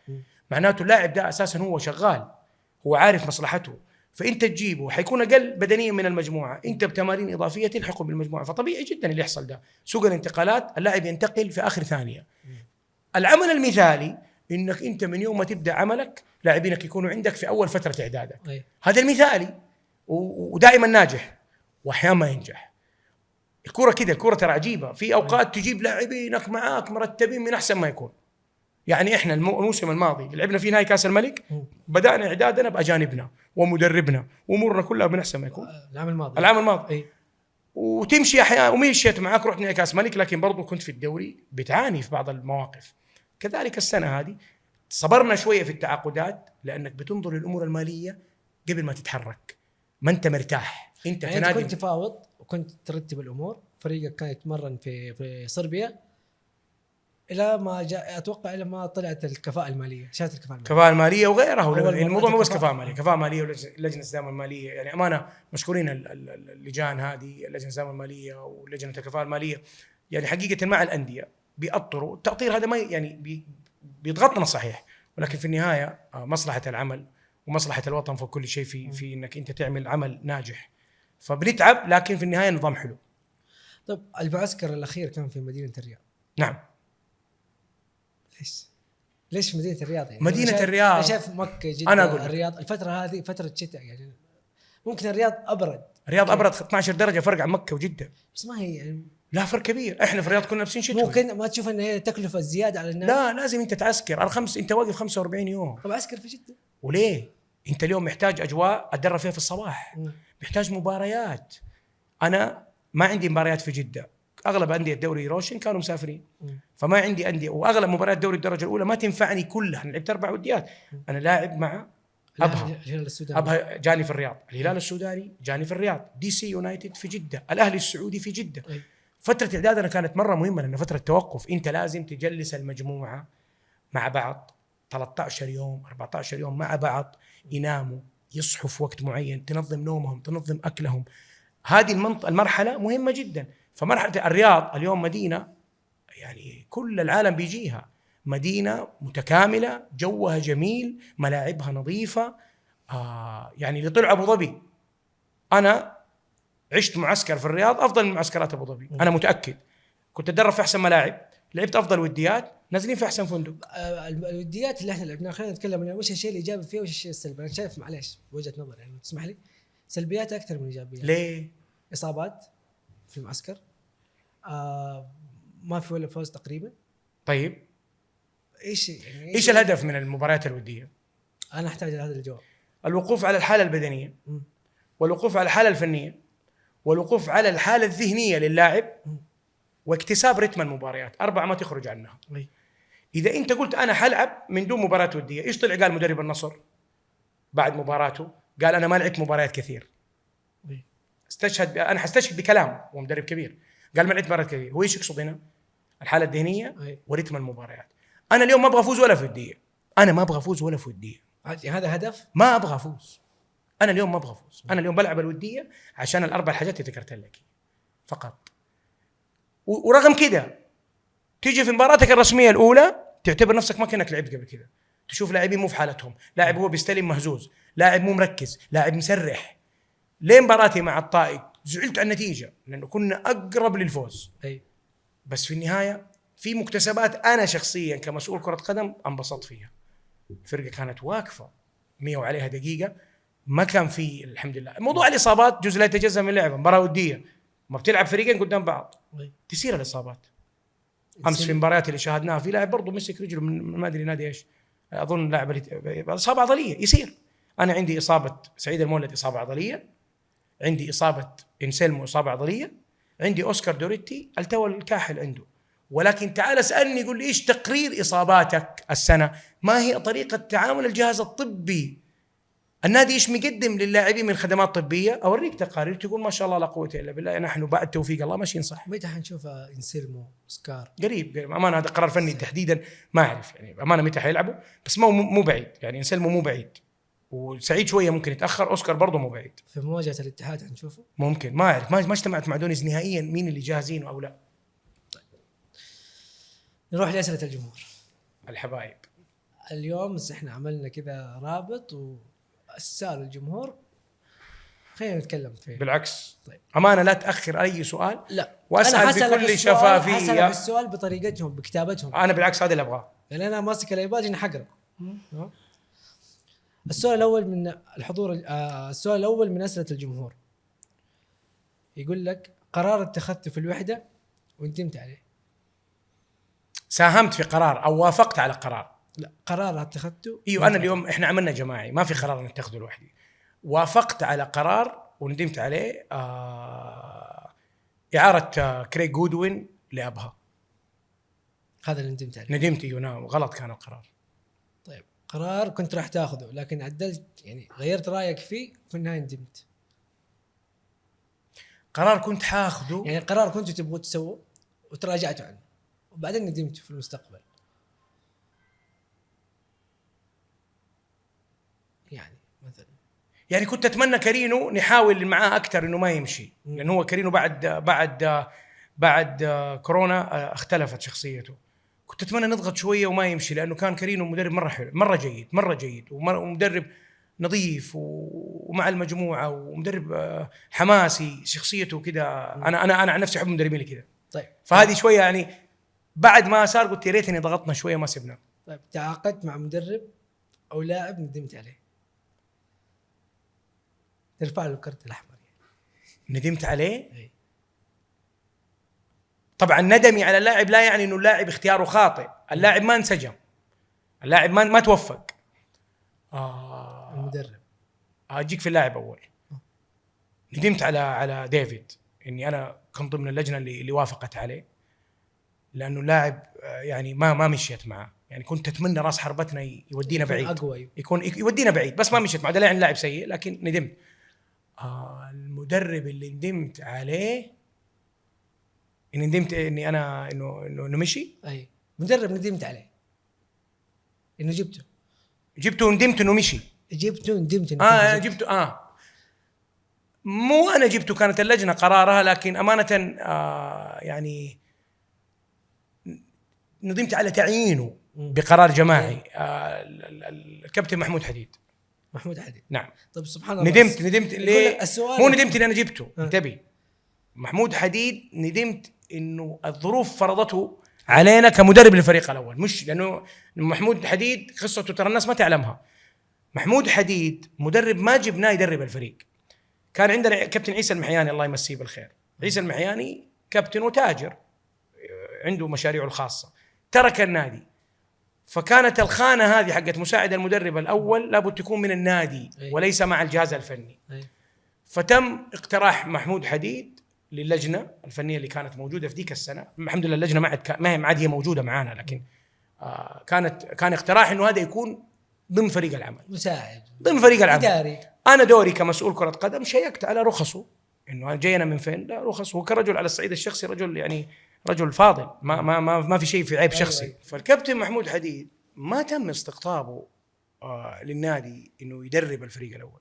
معناته اللاعب ده اساسا هو شغال، هو عارف مصلحته، فانت تجيبه حيكون اقل بدنيا من المجموعه، انت بتمارين اضافيه تلحقه بالمجموعه. فطبيعي جدا اللي يحصل ده. سوق الانتقالات اللاعب ينتقل في اخر ثانيه. العمل المثالي انك انت من يوم ما تبدا عملك لاعبينك يكونوا عندك في اول فتره اعدادك. هذا المثالي ودائما ناجح، واحيانا ما ينجح. الكره كده، الكره ترى عجيبه. في اوقات تجيب لاعبينك معاك مرتبين من احسن ما يكون. يعني احنا الموسم الماضي لعبنا في نهائي كاس الملك، بدانا اعدادنا باجانبنا ومدربنا وامورنا كلها من احسن ما يكون. العام الماضي وتمشي احيانا ومشيت معاك، رحت نهائي كاس ملك، لكن برضو كنت في الدوري بتعاني في بعض المواقف. كذلك السنه هذه صبرنا شويه في التعاقدات لانك بتنظر للامور الماليه قبل ما تتحرك، ما انت مرتاح. انت يعني كنادي كنت تفاوض وكنت ترتب الامور. فريقك كان يتمرن في صربيا الى ما جاء، اتوقع الى ما طلعت الكفاءه الماليه، شهاده الكفاءه الماليه وغيرها. الموضوع مو بس كفاءه ماليه، كفاءه ماليه ولجنه الاستدامه الماليه. يعني امانه مشكورين اللجان هذه، لجنه الاستدامه الماليه ولجنه الكفاءه الماليه. يعني حقيقه مع الانديه بيأطروا التأطير هذا، ما يعني بيضغطنا صحيح، ولكن في النهايه مصلحه العمل ومصلحه الوطن فوق كل شيء في انك انت تعمل عمل ناجح. فبنتعب لكن في النهايه نظام حلو. طب المعسكر الاخير كان في مدينه الرياض. نعم. ليش مدينه الرياض؟ يعني مدينه الرياض انا شايف مكه جدا. أنا أقول الرياض الفتره هذه فتره شتاء، يعني ممكن الرياض ابرد الرياض ابرد 12 درجه فرق عن مكه وجده. بس ما هي يعني لا فرق كبير. احنا في الرياض كنا لابسين شتوي. ممكن ما تشوف ان هي تكلفه زياده على الناس. لا لازم انت تعسكر الخمس، انت واقف 45 يوم. طب عسكر في جده وليه؟ انت اليوم محتاج اجواء اتدرب فيها في الصباح، محتاج مباريات. انا ما عندي مباريات في جده، اغلب انديه الدوري روشن كانوا مسافرين، فما عندي انديه، واغلب مباريات دوري الدرجه الاولى ما تنفعني كلها. انا لعبت 4 وديات. انا لاعب مع الهلال السوداني. ابها جاني في الرياض، الهلال السوداني جاني في الرياض، دي سي يونايتد في جده، الاهلي السعودي في جده. فتره اعدادنا كانت مره مهمه لان فتره توقف، انت لازم تجلس المجموعه مع بعض 13 يوم 14 يوم مع بعض، يناموا يصحوا في وقت معين، تنظم نومهم تنظم اكلهم. هذه المرحله مهمه جدا. فمرحله الرياض اليوم مدينه يعني كل العالم بيجيها، مدينه متكامله، جوها جميل، ملاعبها نظيفه. يعني اللي طلع ابو ظبي، انا عشت معسكر في الرياض افضل من معسكرات ابو ظبي، انا متاكد. كنت اتدرب في احسن ملاعب، لعبت افضل وديات، نازلين في احسن فندق. الوديات اللي احنا لعبناها خلينا نتكلم عن وش الشيء الايجابي فيه وش الشيء السلبي. انا شايف معليش بوجهه نظر يعني تسمح لي، سلبيات اكثر من ايجابيات. ليه؟ اصابات في المعسكر، ما في ولا فوز تقريبا. طيب ايش يعني ايش الهدف من المباريات الوديه؟ انا احتاج هذا الجواب. الوقوف على الحاله البدنيه، والوقوف على الحاله الفنيه، والوقوف على الحاله الذهنيه للاعب، واكتساب رتم المباريات. 4 ما تخرج عنها. اذا انت قلت انا حلعب من دون مباراه وديه، ايش طلع قال مدرب النصر بعد مباراته؟ قال انا ما لعبت مباريات كثير. استشهد انا حستشهد بكلام ومدرب كبير، قال ما لعبت مباريات كثير. هو ايش يقصد هنا؟ الحاله الذهنيه ورتم المباريات. انا اليوم ما ابغى افوز ولا في وديه، انا ما ابغى افوز ولا في وديه، هذا هدف. ما ابغى افوز، انا اليوم ما ابغى افوز. انا اليوم بلعب الوديه عشان الاربع حاجات اللي ذكرت لك فقط. ورغم كده تيجي في مباراتك الرسميه الاولى تعتبر نفسك ما كانك لعبت قبل كده، تشوف لاعبين مو في حالتهم، لاعب هو بيستلم مهزوز، لاعب مو مركز، لاعب مسرح. ليه مباراتي مع الطائي زعلت على النتيجه لانه كنا اقرب للفوز. بس في النهايه في مكتسبات انا شخصيا كمسؤول كره قدم انبسطت فيها. الفرقه كانت واقفه 100 وعليها دقيقه، ما كان في الحمد لله. موضوع الاصابات جزء لا يتجزا من اللعبه، مباراه وديه ما بتلعب فريقين قدام بعض تصير الاصابات. امس في المباريات اللي شاهدناها في لاعب برضه مسك رجله من ما ادري نادي ايش، اظن لاعب اصابه عضليه. يصير. انا عندي اصابه سعيد المولد اصابه عضليه، عندي اصابه انسلمو اصابه عضليه، عندي اوسكار دوريتي التوى الكاحل عنده. ولكن تعال اسالني قول لي ايش تقرير اصاباتك السنه؟ ما هي طريقه تعامل الجهاز الطبي؟ النادي ايش مقدم للاعبين من خدمات طبيه؟ اوريك تقارير تقول ما شاء الله لا قوه الا بالله، نحن بعد توفيق الله ماشيين صح. متى حنشوف انسلمو سكار؟ قريب امانه، هذا قرار فني تحديدا ما اعرف يعني امانه متى حيلعبوا، بس مو بعيد يعني. انسلمو مو بعيد، وسعيد شويه ممكن يتاخر، اوسكار برضه مو بعيد. في مواجهه الاتحاد حنشوفه ممكن، ما اعرف، ما اجتمعت مع دونيز نهائيا مين اللي جاهزين او لا. نروح لأسئلة الجمهور الحبايب. اليوم احنا عملنا كذا رابط وسأل الجمهور، خلينا نتكلم فيه. بالعكس طيب. امانه لا تاخر اي سؤال، لا واسال بكل شفافيه. حسب السؤال بطريقتهم بكتابتهم. انا بالعكس هذا اللي ابغاه، يعني انا ماسك الايباد هنا حقرا. السؤال الاول من الحضور، السؤال الاول من اسئله الجمهور يقول لك قرار اتخذته في الوحده وندمت عليه. ساهمت في قرار او وافقت على قرار؟ لا، قرار اتخذته. ايوه انا اليوم احنا عملنا جماعي، ما في قرار نتخذه لوحدي. وافقت على قرار وندمت عليه، اعاره كريغ جودوين لابها. هذا اللي ندمت عليه. ندمت، ايوه غلط كان القرار. طيب قرار كنت راح تاخذه لكن عدلت يعني غيرت رايك فيه في النهايه ندمت. قرار كنت حاخذه يعني قرار كنتوا تبغوا تسووه وتراجعتوا عنه وبعدين ندمتوا في المستقبل. يعني مثلا يعني كنت اتمنى كارينو نحاول معاه اكثر انه ما يمشي، لانه هو كارينو بعد كورونا اختلفت شخصيته. كنت اتمنى نضغط شويه وما يمشي، لانه كان كارينو مدرب مره حلو، مره جيد ومدرب نظيف ومع المجموعه ومدرب حماسي، شخصيته كذا. انا عن نفسي احب المدربين اللي كذا. طيب فهذه شويه يعني بعد ما صار قلت يا ريتني ضغطنا شويه ما سبنا. طيب تعاقدت مع مدرب او لاعب ندمت عليه، ترفع له الكرت الاحمر ندمت عليه. أي. طبعا ندمي على اللاعب لا يعني انه اللاعب اختياره خاطئ، اللاعب ما انسجم، اللاعب ما توفق. المدرب اجيك في اللاعب اول. ندمت على ديفيد اني انا كنت ضمن اللجنه اللي وافقت عليه، لانه اللاعب يعني ما مشيت معه، يعني كنت اتمنى راس حربتنا يودينا بعيد، اقوى، يكون يودينا بعيد، بس ما مشيت معه. ده يعني لاعب سيء، لكن ندمت. المدرب اللي ندمت عليه، اني ندمت اني انا انه مشي. اي مدرب ندمت عليه انه جبته وندمت انه مشي. ندمت انه جبته مو انا جبته، كانت اللجنه قرارها، لكن امانه يعني ندمت على تعيينه بقرار جماعي. الكابتن محمود حديد. نعم. طيب سبحان الله. ندمت ليه؟ مو ندمت اللي انا جبته، انتبه. محمود حديد ندمت انه الظروف فرضته علينا كمدرب للفريق الاول، مش لانه محمود حديد قصته ترى الناس ما تعلمها. محمود حديد مدرب ما جبناه يدرب الفريق. كان عندنا كابتن عيسى المحياني الله يمسيه بالخير. عيسى المحياني كابتن وتاجر، عنده مشاريعه الخاصه، ترك النادي، فكانت الخانه هذه حقت مساعد المدرب الاول لابد تكون من النادي وليس مع الجهاز الفني. فتم اقتراح محمود حديد للجنه الفنيه اللي كانت موجوده في ذيك السنه. الحمد لله اللجنه ما عاد هي موجوده معانا، لكن كان اقتراح انه هذا يكون ضمن فريق العمل، مساعد ضمن فريق العمل إداري. انا دوري كمسؤول كره قدم شيكت على رخصه، انه جاينا من فين، لا رخص. وكرجل على الصعيد الشخصي رجل يعني رجل فاضل، ما في شيء في عيب شخصي. فالكابتن محمود حديد ما تم استقطابه للنادي انه يدرب الفريق الاول،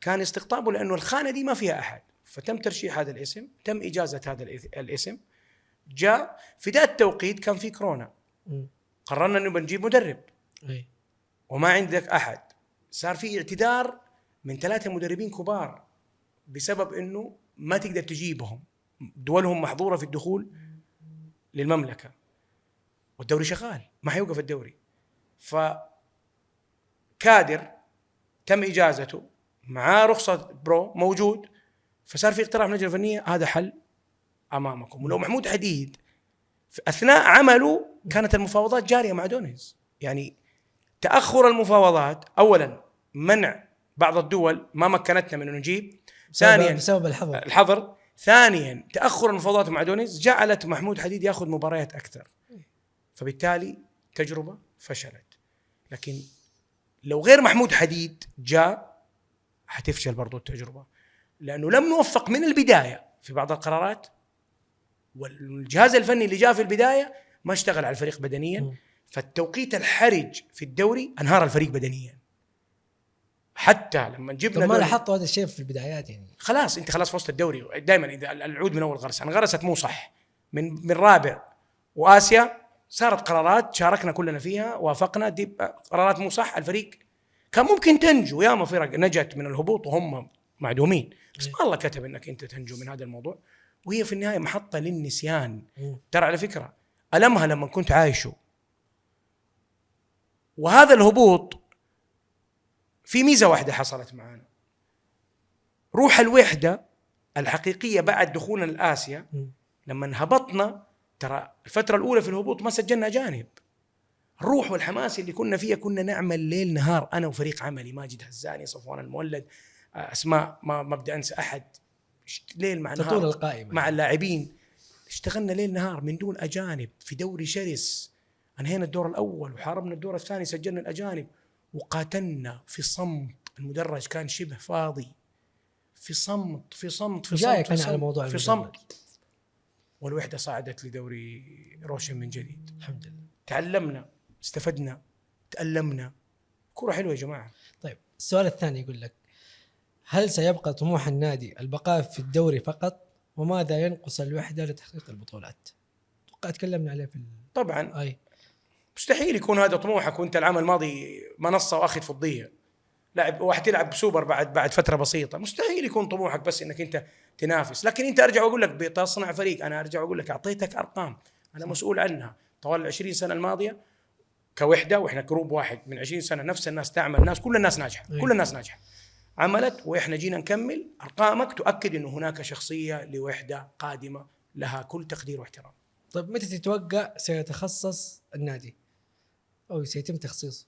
كان استقطابه لانه الخانه دي ما فيها احد، فتم ترشيح هذا الاسم، تم اجازه هذا الاسم. جاء في ذات التوقيت كان في كورونا، قررنا انه بنجيب مدرب وما عندك احد. صار في اعتذار من 3 مدربين كبار بسبب انه ما تقدر تجيبهم، دولهم محظوره في الدخول للمملكه والدوري شغال، ما حيوقف الدوري. فكادر تم اجازته معاه رخصه برو موجود، فصار في اقتراح من اللجنه الفنيه، هذا حل امامكم. ولو محمود حديد في اثناء عمله كانت المفاوضات جاريه مع دونيز، يعني تاخر المفاوضات اولا منع بعض الدول ما مكنتنا من انه نجيب، ثانيا بسبب الحظر، ثانيا تاخر المفاوضات مع دونيز جعلت محمود حديد ياخذ مباريات اكثر، فبالتالي تجربه فشلت. لكن لو غير محمود حديد جاء حتفشل برضو التجربه، لانه لم نوفق من البدايه في بعض القرارات، والجهاز الفني اللي جاء في البدايه ما اشتغل على الفريق بدنيا. فالتوقيت الحرج في الدوري انهار الفريق بدنيا. حتى لما جبنا ما لاحظتوا هذا الشيء في البدايات، يعني خلاص انت خلاص في وسط الدوري دائما اذا العود من اول غرسه انغرست مو صح من رابع واسيا، صارت قرارات شاركنا كلنا فيها، وافقنا، دي قرارات مو صح. الفريق كان ممكن تنجو، ياما فرق نجت من الهبوط وهم معدومين، بس ما الله كتب انك انت تنجو من هذا الموضوع، وهي في النهايه محطه للنسيان. ترى على فكره المها لما كنت عايشه. وهذا الهبوط في ميزه واحده حصلت معنا، روح الوحده الحقيقيه بعد دخولنا لآسيا. لما هبطنا ترى الفتره الاولى في الهبوط ما سجلنا اجانب، الروح والحماس اللي كنا فيها كنا نعمل ليل نهار، انا وفريق عملي ماجد هزاني، صفوان المولد، اسماء ما بدي انسى احد، ليل مع نهار تطول القائمه مع اللاعبين، اشتغلنا ليل نهار من دون اجانب في دوري شرس. انهينا الدور الاول وحاربنا الدور الثاني، سجلنا الاجانب وقاتلنا في صمت، المدرج كان شبه فاضي، في صمت في صمت في صمت كان على موضوع في صمت. والوحده صعدت لدوري روشن من جديد، الحمد لله. تعلمنا، استفدنا، تألمنا، كرة حلوة يا جماعة. طيب السؤال الثاني يقول لك: هل سيبقى طموح النادي البقاء في الدوري فقط؟ وماذا ينقص الوحدة لتحقيق البطولات؟ تكلمنا عليه في طبعا مستحيل يكون هذا طموحك وانت العام الماضي منصة واخذ فضية، لاعب واحد تلعب سوبر بعد فترة بسيطة. مستحيل يكون طموحك بس انك انت تنافس. لكن انت ارجع واقول لك بتصنع فريق، انا ارجع واقول لك اعطيتك ارقام انا مسؤول عنها طوال 20 سنة الماضية كوحدة، واحنا جروب واحد من 20 سنة، نفس الناس تعمل، كل الناس ناجحة، كل الناس ناجحة. عملت واحنا جينا نكمل، ارقامك تؤكد انه هناك شخصيه لوحده قادمه لها كل تقدير واحترام. طيب متى تتوقع سيتخصص النادي او سيتم تخصيصه؟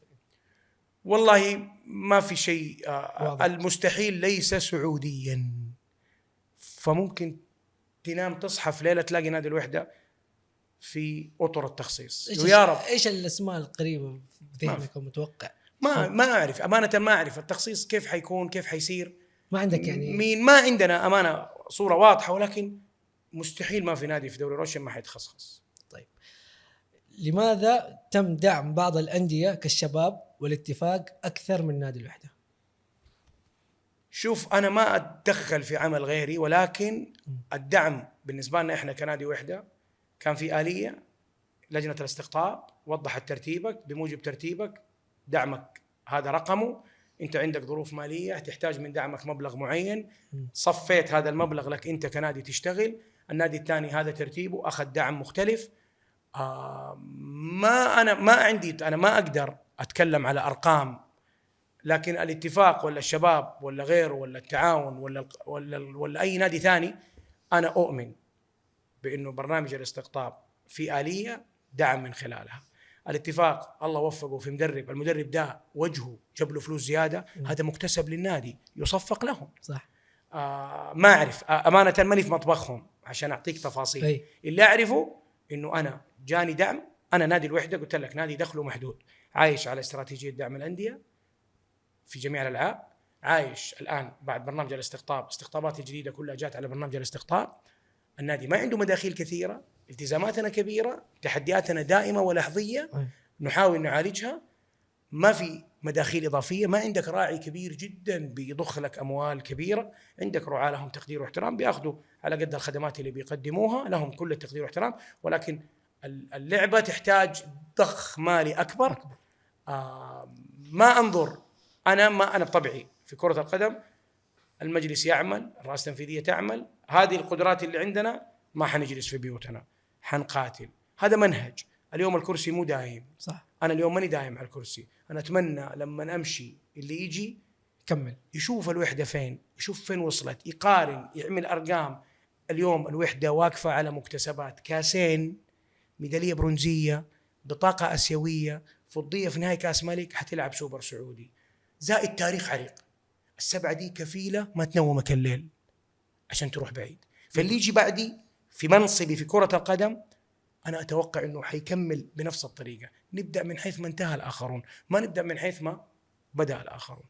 والله ما في شيء واضح. المستحيل ليس سعوديا، فممكن تنام تصحى في ليله تلاقي نادي الوحده في اطر التخصيص. ويا رب. ايش الاسماء القريبه في ذهنك ومتوقع؟ ما اعرف امانه، ما اعرف التخصيص كيف حيكون، كيف حيصير، ما عندك يعني مين، ما عندنا امانه صوره واضحه، ولكن مستحيل ما في نادي في دوري روشن ما حيتخصص. طيب لماذا تم دعم بعض الأندية كالشباب والاتفاق أكثر من نادي الوحدة؟ شوف أنا ما أتدخل في عمل غيري، ولكن الدعم بالنسبة لنا إحنا كنادي وحدة كان في آلية، لجنة الاستقطاب وضحت ترتيبك، بموجب ترتيبك دعمك هذا رقمه، أنت عندك ظروف مالية تحتاج من دعمك مبلغ معين، صفيت هذا المبلغ لك أنت كنادي تشتغل. النادي الثاني هذا ترتيبه أخذ دعم مختلف. أنا ما أقدر أتكلم على أرقام، لكن الاتفاق ولا الشباب ولا غيره ولا التعاون ولا أي نادي ثاني، أنا أؤمن بأنه برنامج الاستقطاب في آلية دعم من خلالها. الاتفاق الله وفقه في مدرب، المدرب ده وجهه جاب له فلوس زيادة، هذا مكتسب للنادي يصفق لهم. صح. ما أعرف أمانة، ماني في مطبخهم عشان أعطيك تفاصيل. أي. اللي أعرفه إنه أنا جاني دعم، أنا نادي الوحدة قلت لك نادي دخله محدود، عايش على استراتيجية دعم الأندية في جميع الألعاب، عايش الآن بعد برنامج الاستقطاب، استقطابات الجديدة كلها جات على برنامج الاستقطاب. النادي ما عنده مداخيل كثيرة، التزاماتنا كبيرة، تحدياتنا دائمة ولحظية نحاول نعالجها، ما في مداخيل إضافية، ما عندك راعي كبير جدا بيضخ لك أموال كبيرة، عندك رعاة لهم تقدير واحترام بيأخذوا على قد الخدمات اللي بيقدموها، لهم كل التقدير واحترام، ولكن اللعبة تحتاج ضخ مالي أكبر. ما أنظر أنا بطبعي في كرة القدم، المجلس يعمل، الرئاسة التنفيذية تعمل، هذه القدرات اللي عندنا ما حنجلس في بيوتنا، حنقاتل، هذا منهج. اليوم الكرسي مو دايم، صح. أنا اليوم ماني دايم على الكرسي، أنا أتمنى لما أمشي اللي يجي كمل يشوف الوحدة فين، يشوف فين وصلت، يقارن، يعمل أرقام. اليوم الوحدة واقفة على مكتسبات كاسين، ميدالية برونزية، بطاقة آسيوية، فضية في نهاية كاس ملك، حتلعب سوبر سعودي، زائد تاريخ عريق. السبعة دي كفيلة ما تنومك الليل عشان تروح بعيد. فاللي يجي بعدي في منصبي في كرة القدم أنا أتوقع أنه حيكمل بنفس الطريقة، نبدأ من حيث ما انتهى الآخرون، ما نبدأ من حيث ما بدأ الآخرون.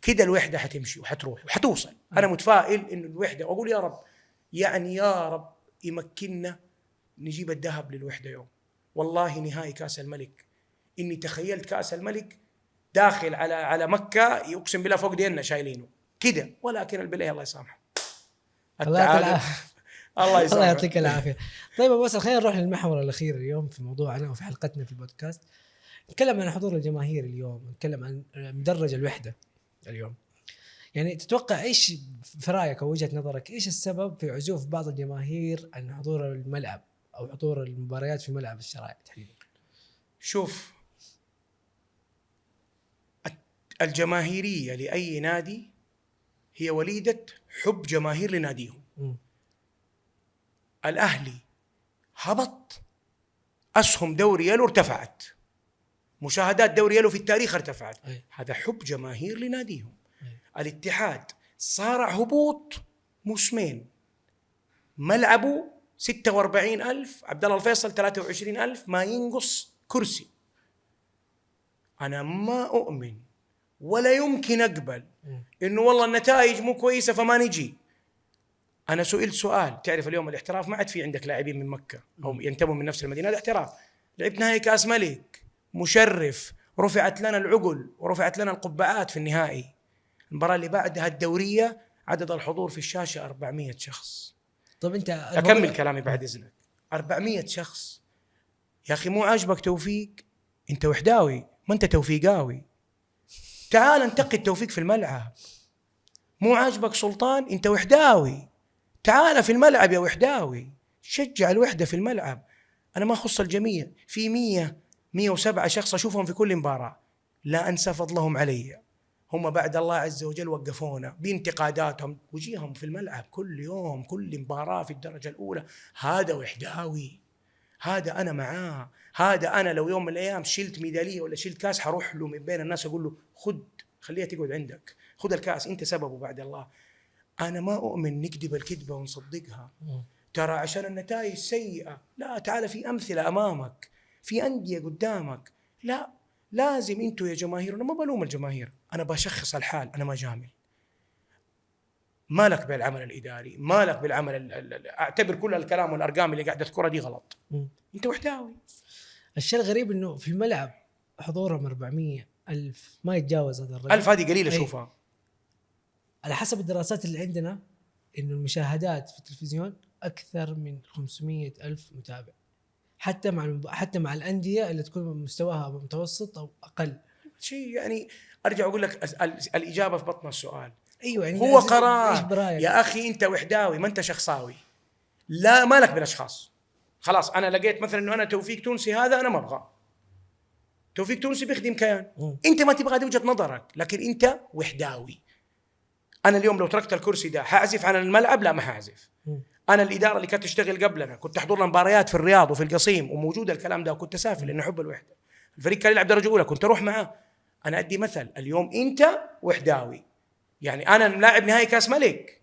كده الوحدة حتمشي وحتروح وحتوصل. أنا متفائل إنه الوحدة، وأقول يا رب، يعني يا رب يمكننا نجيب الذهب للوحدة يوم. والله نهائي كأس الملك، إني تخيلت كأس الملك داخل على مكة، يقسم بالله فوق ديننا شايلينه كده، ولكن البلاي الله يسامحه. الله الله يعطيك العافية. طيب بس خلينا نروح للمحور الأخير اليوم في موضوعنا وفي حلقتنا في البودكاست. نتكلم عن حضور الجماهير اليوم، نتكلم عن مدرج الوحدة اليوم. يعني تتوقع إيش في رأيك أو وجهة نظرك إيش السبب في عزوف بعض الجماهير عن حضور الملعب أو حضور المباريات في ملعب الشرايع تحديدا؟ شوف، الجماهيرية لأي نادي هي وليدة حب جماهير لناديهم. الأهلي هبط، أسهم دوري يلو ارتفعت، مشاهدات دوري يلو في التاريخ ارتفعت، هذا حب جماهير لناديهم. الاتحاد صار هبوط موسمين، ملعبه 46,000، عبد الله الفيصل 23,000، ما ينقص كرسي. أنا ما أؤمن ولا يمكن أقبل إنه والله النتائج مو كويسة فما نجي. أنا سئلت سؤال، تعرف اليوم الاحتراف ما عاد في عندك لاعبين من مكة أو ينتموا من نفس المدينة، الاحتراف. لعبت نهائي كأس ملك مشرف، رفعت لنا العقل ورفعت لنا القبعات في النهائي. المباراة اللي بعدها الدورية عدد الحضور في الشاشة 400 شخص. طب أنت أكمل كلامي بعد إذنك. 400 شخص يا أخي، مو عاجبك توفيق؟ أنت وحداوي، ما أنت توفيقاوي، تعال انتقي التوفيق في الملعب. مو عاجبك سلطان؟ أنت وحداوي، تعال في الملعب يا وحداوي، شجع الوحدة في الملعب. أنا ما أخص الجميع، في 107 شخص أشوفهم في كل مباراة، لا أنسى فضلهم علي، هم بعد الله عز وجل وقفونا بانتقاداتهم وجيهم في الملعب كل يوم كل مباراة في الدرجة الأولى. هذا وحداوي، هذا أنا معاه، هذا أنا لو يوم من الأيام شلت ميدالية ولا شلت كاس حروح له من بين الناس أقول له خد، خليها تقعد عندك، خد الكاس أنت سببه بعد الله. أنا ما أؤمن نكذب الكذبة ونصدقها. ترى عشان النتائج سيئة، لا، تعال في أمثلة أمامك، في أندية قدامك. لا، لازم أنتوا يا جماهير، أنا ما بلوم الجماهير، أنا بشخص الحال، أنا ما جامل. مالك بالعمل الإداري، مالك بالعمل أعتبر كل الكلام والأرقام اللي قاعدة تذكرها دي غلط. أنت وحداوي. الشيء الغريب إنه في الملعب حضورهم 400,000 ما يتجاوز هذا الرقم. 1000 هذه قليلة. شوفها على حسب الدراسات اللي عندنا إنه المشاهدات في التلفزيون أكثر من 500,000 متابع، حتى مع الأندية اللي تكون مستواها متوسط أو أقل. شيء يعني أرجع أقول لك الإجابة في بطن السؤال. أيوة يعني هو قرار يا يا أخي، أنت وحداوي ما أنت شخصاوي. لا، مالك بالأشخاص. خلاص أنا لقيت مثلا إنه أنا توفيق تونسي، هذا أنا ما أبغى. توفيق تونسي بيخدم كيان، أنت ما تبغى، هذه وجهة نظرك، لكن أنت وحداوي. أنا اليوم لو تركت الكرسي ده حأعزف عن الملعب؟ لا، ما حأعزف. أنا الإدارة اللي كانت تشتغل قبلنا كنت أحضر لنا مباريات في الرياض وفي القصيم وموجود الكلام ده، وكنت أسافر لأنه حب الوحدة. الفريق كان يلعب درجة أولى كنت أروح معاه. أنا أدي مثل اليوم، أنت وحداوي، يعني أنا لاعب نهائي كاس ملك.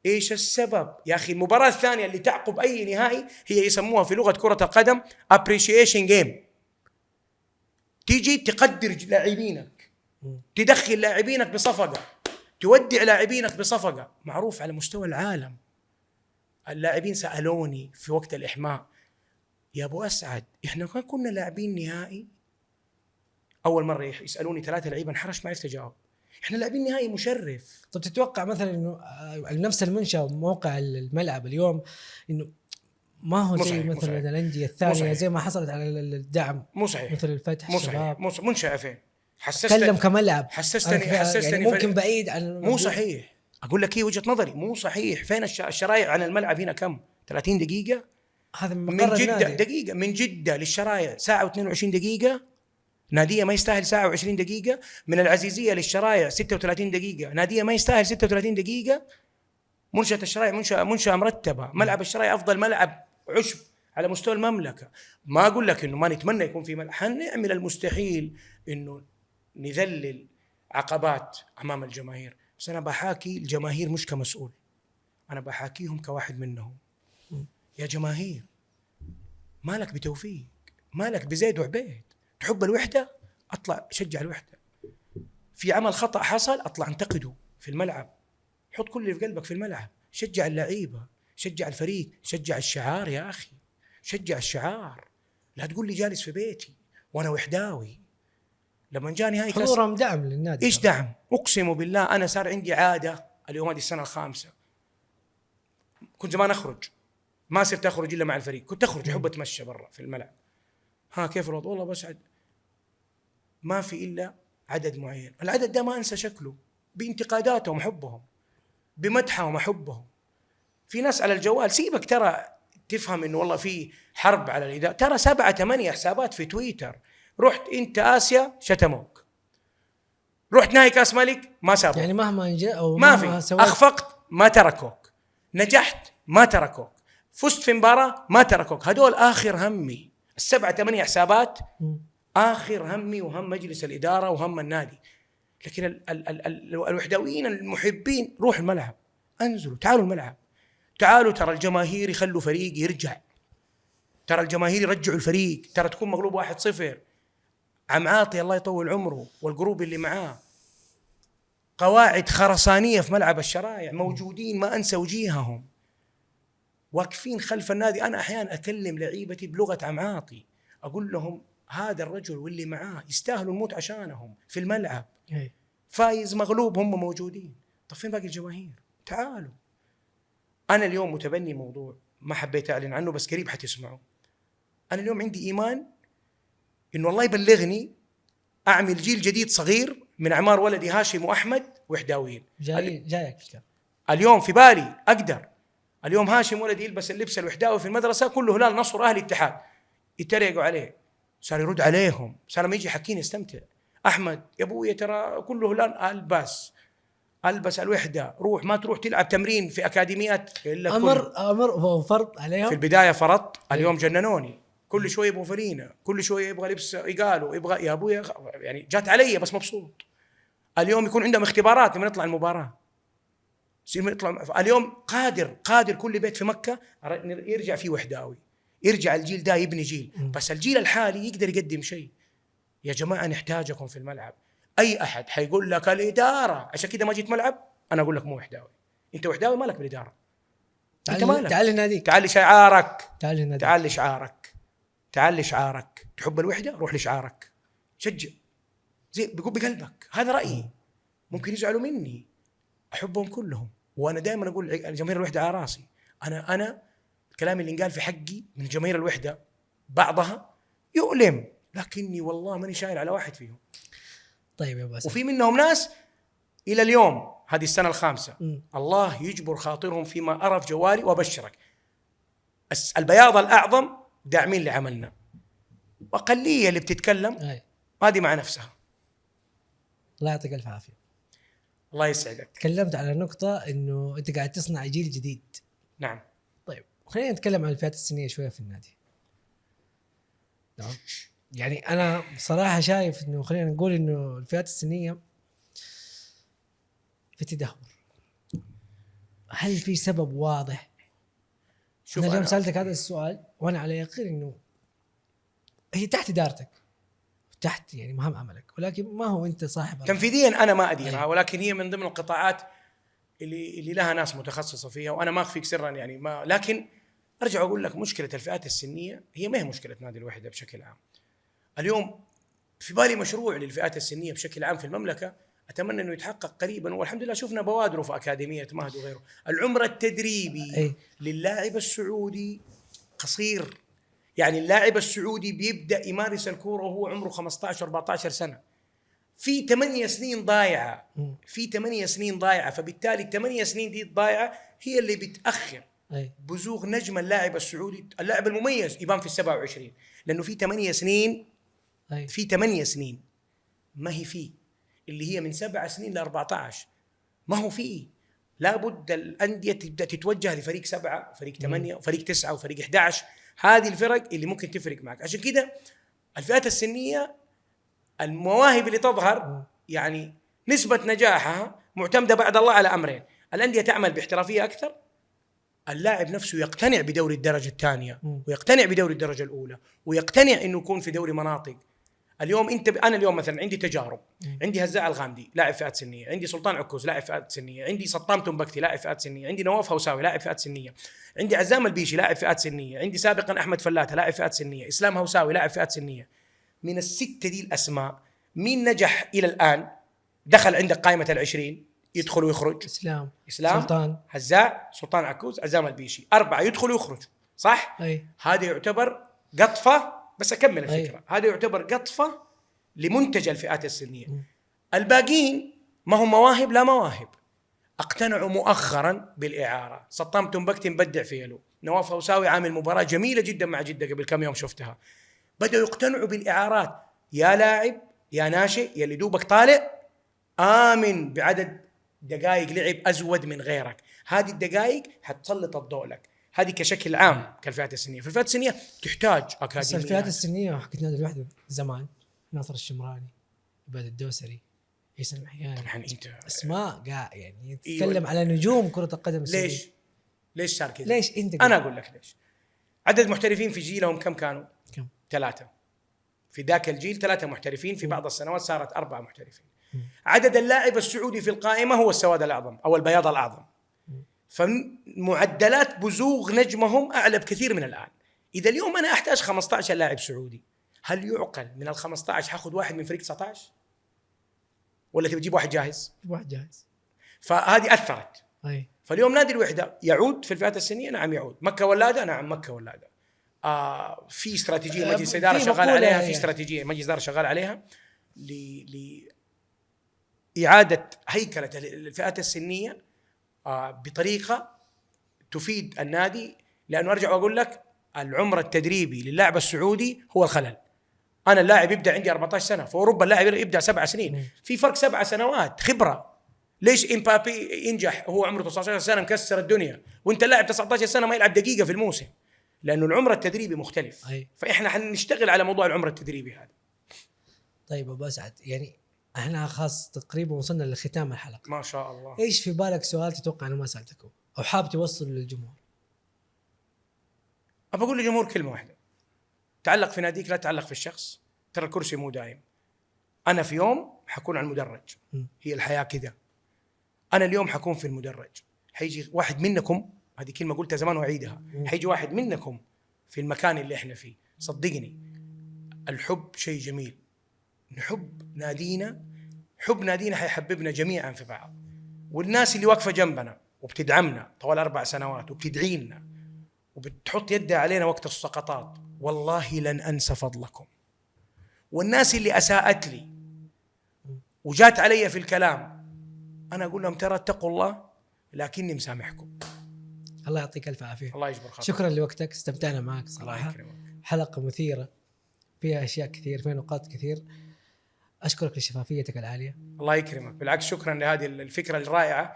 إيش السبب يا أخي؟ المباراة الثانية اللي تعقب أي نهائي هي يسموها في لغة كرة القدم appreciation game. تيجي تقدر لاعبينك، تدخل لاعبينك بصفقة، تودع لاعبينك بصفقة. معروف على مستوى العالم. اللاعبين سألوني في وقت الإحماء، يا أبو أسعد إحنا كنا لاعبين نهائي. أول مرة يسألوني 3 لعيبة انحرش، ما عرفت أجاوب. إحنا لاعبين نهائي مشرف. طب تتوقع مثلا إنه نفس المنشأ وموقع الملعب اليوم إنه ما هو زي مثلا الأندية الثانية زي ما حصلت على الدعم؟ مو صحيح. مثل الفتح، الشباب. منشأ فين؟ تكلم كملعب. حسستني يعني ممكن بعيد عن. مو صحيح. أقول لك هي وجهة نظري، مو صحيح. فين الشرايع عن الملعب هنا كم؟ 30 دقيقة. هذا من جدة دقيقة، من جدة للشرايع ساعة و22 دقيقة. نادية ما يستاهل ساعة و20 دقيقة. من العزيزية للشرايع 36 دقيقة. نادية ما يستاهل 36 دقيقة. منشأة الشرايع منشأة مرتبة. ملعب الشرايع أفضل ملعب عشب على مستوى المملكة. ما أقول لك إنه ما نتمنى يكون في ملعب، حنعمل المستحيل إنه نذلل عقبات أمام الجماهير. بس أنا بحاكي الجماهير مش كمسؤول، أنا بحاكيهم كواحد منهم. يا جماهير، مالك بتوفيق، مالك بزيد وعبيد. تحب الوحدة، أطلع شجع الوحدة. في عمل خطأ حصل، أطلع انتقده في الملعب. حط كل اللي في قلبك في الملعب. شجع اللعيبة، شجع الفريق، شجع الشعار يا أخي، شجع الشعار. لا تقول لي جالس في بيتي وأنا وحداوي. لما جاني هاي حضورهم دعم للنادي. إيش دعم؟ أقسم بالله أنا صار عندي عادة اليوم، هذه السنة الخامسة. كنت زمان أخرج، ما صرت أخرج إلا مع الفريق. كنت أخرج أحب أتمشى برا في الملعب. ها كيف الوضع؟ والله بسعد. ما في إلا عدد معين، العدد ده ما أنسى شكله، بانتقاداتهم أحبهم، بمدحهم أحبهم. في ناس على الجوال سيبك، ترى تفهم إنه والله في حرب على الإدارة. ترى 7-8 حسابات في تويتر. رحت أنت آسيا شتموك، رحت نهائي كاس ملك ما سابوك، يعني مهما انجا او ما مهما في. أخفقت ما تركوك، نجحت ما تركوك، فزت في مباراة ما تركوك. هدول آخر همي. 7-8 حسابات آخر همي وهم مجلس الإدارة وهم النادي. لكن الوحداويين المحبين روح الملعب، انزلوا، تعالوا الملعب، تعالوا. ترى الجماهير يخلوا فريق يرجع، ترى الجماهير يرجعوا الفريق. ترى تكون مغلوب 1-0، عمعاطي الله يطول عمره والجروب اللي معاه قواعد خرسانية في ملعب الشرايع موجودين، ما أنسى وجيههم، واقفين خلف النادي. أنا أحيانا أكلم لعيبتي بلغة عمعاطي، أقول لهم هذا الرجل واللي معاه يستاهلوا الموت عشانهم في الملعب. فايز مغلوب هم موجودين. طب فين باقي الجماهير؟ تعالوا. أنا اليوم متبني موضوع ما حبيت أعلن عنه بس قريب حتسمعه. أنا اليوم عندي إيمان إنه الله يبلغني أعمل جيل جديد صغير من أعمار ولدي هاشم وأحمد وحداويين. جايك اليوم في بالي أقدر اليوم هاشم ولدي يلبس اللبس الوحداوي في المدرسة، كله هلال نصر أهل اتحاد، يتريقوا عليه، صار يرد عليهم، صار لما يجي حكيني استمتع. احمد يا ابوي ترى كله الان البس الوحده، روح ما تروح تلعب تمرين في اكاديميات الا امر وفرض عليهم. في البدايه فرضت، اليوم جننوني، كل شويه يبغوا فرينه، كل شويه يبغى لبس يقالوا، يبغى يا ابوي يعني جات علي بس مبسوط. اليوم يكون عندهم اختبارات لما نطلع المباراه، يطلع اليوم قادر كل بيت في مكه يرجع فيه وحداوي، يرجع الجيل ده يبني جيل. بس الجيل الحالي يقدر يقدم شيء. يا جماعه نحتاجكم في الملعب. اي احد حيقول لك الاداره عشان كده ما جيت ملعب، انا اقول لك مو وحداوي، انت وحداوي مالك بالاداره، انت مالك. تعال لناديك، تعال لشعارك، تعال لناديك، تعال لشعارك، تعال لشعارك. تحب الوحده روح لشعارك، شجع زي بيقول بقلبك. هذا رايي، ممكن يزعلوا مني، احبهم كلهم، وانا دائما اقول جماهير الوحده على راسي. انا الكلام اللي انقال في حقي من جماهير الوحده بعضها يؤلم، لكني والله ماني شايل على واحد فيهم. طيب يا باسل، وفي منهم ناس الى اليوم هذه السنه الخامسه الله يجبر خاطرهم فيما ارى في جوالي، وابشرك البياض الاعظم داعمين لعملنا، واقليه اللي بتتكلم هذه مع نفسها. الله يعطيك الف عافيه. الله يسعدك. تكلمت على نقطه انه انت قاعد تصنع جيل جديد. نعم. طيب خلينا نتكلم عن الفئات السنيه شويه في النادي. تمام. يعني انا بصراحه شايف انه خلينا نقول انه الفئات السنيه في تدهور. هل في سبب واضح؟ شوف انا اليوم سالتك هذا السؤال وانا على يقين انه هي تحت ادارتك، تحت يعني مهام عملك، ولكن ما هو انت صاحب تنفيذيا انا ما اديرها، ولكن هي من ضمن القطاعات اللي لها ناس متخصصه فيها، وانا ما اخفيك سرا يعني ما. لكن ارجع اقول لك مشكله الفئات السنيه هي ما هي مشكله نادي الوحده بشكل عام. اليوم في بالي مشروع للفئات السنيه بشكل عام في المملكه، اتمنى انه يتحقق قريبا، والحمد لله شفنا بوادره في اكاديميه مهد وغيره. العمر التدريبي للاعب السعودي قصير، يعني اللاعب السعودي بيبدا يمارس الكوره وهو عمره 15 14 سنه، في 8 سنين ضايعه، في 8 سنين ضايعه، فبالتالي ال8 سنين دي الضايعه هي اللي بتاخر بزوغ نجم اللاعب السعودي، اللاعب المميز يبان في ال27، لانه في 8 سنين، في 8 سنين ما هي فيه، اللي هي من 7 سنين ل14 ما هو فيه. لابد الانديه تبدا تتوجه لفريق 7 وفريق 8 وفريق 9 وفريق 11، هذه الفرق اللي ممكن تفرق معك. عشان كده الفئات السنيه المواهب اللي تظهر يعني نسبه نجاحها معتمده بعد الله على امرين: الانديه تعمل باحترافيه اكثر، اللاعب نفسه يقتنع بدوري الدرجه الثانيه ويقتنع بدوري الدرجه الاولى ويقتنع انه يكون في دوري مناطق. اليوم انا اليوم مثلا عندي تجارب، عندي هزاع الغامدي لاعب فئات سنيه، عندي سلطان عكوز لاعب فئات سنيه، عندي سطام تنبكتي لاعب فئات سنيه، عندي نواف هوساوي لاعب فئات سنيه، عندي عزام البيشي لاعب فئات سنيه، عندي سابقا احمد فلاته لاعب فئات سنيه، اسلام هوساوي لاعب فئات سنيه. من السته دي الاسماء مين نجح الى الان؟ دخل عندك قائمه ال20 يدخل ويخرج؟ اسلام سلطان، هزاع، سلطان عكوز، عزام البيشي، 4 يدخل ويخرج، صح؟ هذا يعتبر قطفه، بس اكمل الفكره. هذا يعتبر قطفه لمنتج الفئات السنيه. الباقين ما هم مواهب، لا مواهب، اقتنعوا مؤخرا بالاعاره. سطام تنبكتي مبدع فيلو، نواف هوساوي عامل مباراه جميله جدا مع جده قبل كم يوم شفتها. بدأوا يقتنعوا بالاعارات. يا لاعب يا ناشئ يا اللي دوبك طالع، آمن بعدد دقائق لعب أزود من غيرك، هذه الدقائق حتسلط الضوء لك. هذه كشكل عام كالفئات السنية. في الفئات السنية تحتاج أكاديميات. بس الفئات السنية حقت نادي الوحدة زمان ناصر الشمراني، عباد الدوسري، عيسى المحياني، طبعا انت اسماء يعني تتكلم على نجوم كرة القدم السعودية. ليش صار كذا؟ ليش انت انا اقول لك ليش. عدد محترفين في جيلهم كم كانوا؟ 3 في ذاك الجيل، 3 محترفين، في بعض السنوات صارت 4 محترفين. عدد اللاعب السعودي في القائمة هو السواد الأعظم أو البياض الأعظم، فمعدلات بزوغ نجمهم أعلى بكثير من الآن. إذا اليوم أنا أحتاج 15 لاعب سعودي، هل يعقل من ال15 حاخذ واحد من فريق 19 ولا تبي تجيب واحد جاهز؟ واحد جاهز. فهذه أثرت. فاليوم نادي الوحدة يعود في الفئات السنية، نعم يعود. مكة ولادة، نعم مكة ولادة. في استراتيجية مجلس إدارة شغال عليها، في استراتيجية مجلس إدارة شغال عليها لإعادة هيكلة الفئات السنية بطريقة تفيد النادي. لأنه أرجع وأقول لك العمر التدريبي للاعب السعودي هو الخلل. انا اللاعب يبدا عندي 14 سنه، في اوروبا اللاعب يبدا 7 سنين، في فرق 7 سنوات خبره. ليش امبابي ينجح وهو عمره 19 سنه مكسر الدنيا، وانت اللاعب 19 سنه ما يلعب دقيقه في الموسم؟ لانه العمر التدريبي مختلف. فاحنا حنشتغل على موضوع العمر التدريبي هذا. طيب ابو اسعد، يعني احنا خلاص تقريبا وصلنا لختام الحلقه ما شاء الله. ايش في بالك سؤال تتوقع انه ما سالتكم او حاب توصله للجمهور؟ ابى اقول للجمهور كلمه واحده: تعلق في ناديك، لا تعلق في الشخص. ترى الكرسي مو دائم. انا في يوم حكون على المدرج، هي الحياه كذا. انا اليوم حكون في المدرج، حيجي واحد منكم، هذه كلمه قلتها زمان واعيدها، حيجي واحد منكم في المكان اللي احنا فيه. صدقني الحب شيء جميل، نحب نادينا، حب نادينا حيحببنا جميعا في بعض. والناس اللي واقفه جنبنا وبتدعمنا طوال 4 سنوات وبتدعي لنا وبتحط يدها علينا وقت السقطات، والله لن انسى فضلكم. والناس اللي اساءت لي وجات علي في الكلام، انا اقول لهم ترى اتقوا الله لكني مسامحكم. الله يعطيك الف عافيه. الله يجبر خاطرك. شكرا لوقتك، استمتعنا معك صراحه. الله يكرمك. حلقه مثيره فيها اشياء كثير، فيها نقاط كثير. اشكرك لشفافيتك العاليه. الله يكرمك، بالعكس شكرا لهذه الفكره الرائعه.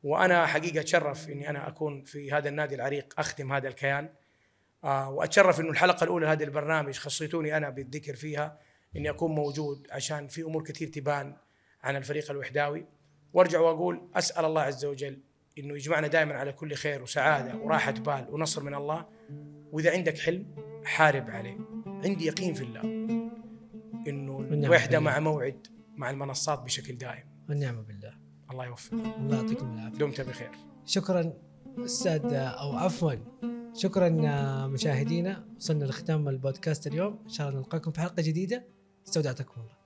وانا حقيقه اتشرف اني انا اكون في هذا النادي العريق اخدم هذا الكيان. واتشرف انه الحلقه الاولى هذا البرنامج خصيتوني انا بالذكر فيها، اني اكون موجود عشان في امور كثير تبان عن الفريق الوحداوي. وارجع واقول اسال الله عز وجل انه يجمعنا دائما على كل خير وسعاده وراحه بال ونصر من الله. واذا عندك حلم حارب عليه. عندي يقين في الله انه الوحده مع موعد مع المنصات بشكل دائم. والنعم بالله. الله يوفق. الله يعطيكم العافيه. دمت بخير. شكرا استاذ، او عفوا شكرا مشاهدينا. وصلنا لختام البودكاست اليوم، ان شاء الله نلقاكم في حلقه جديده. استودعتكم الله.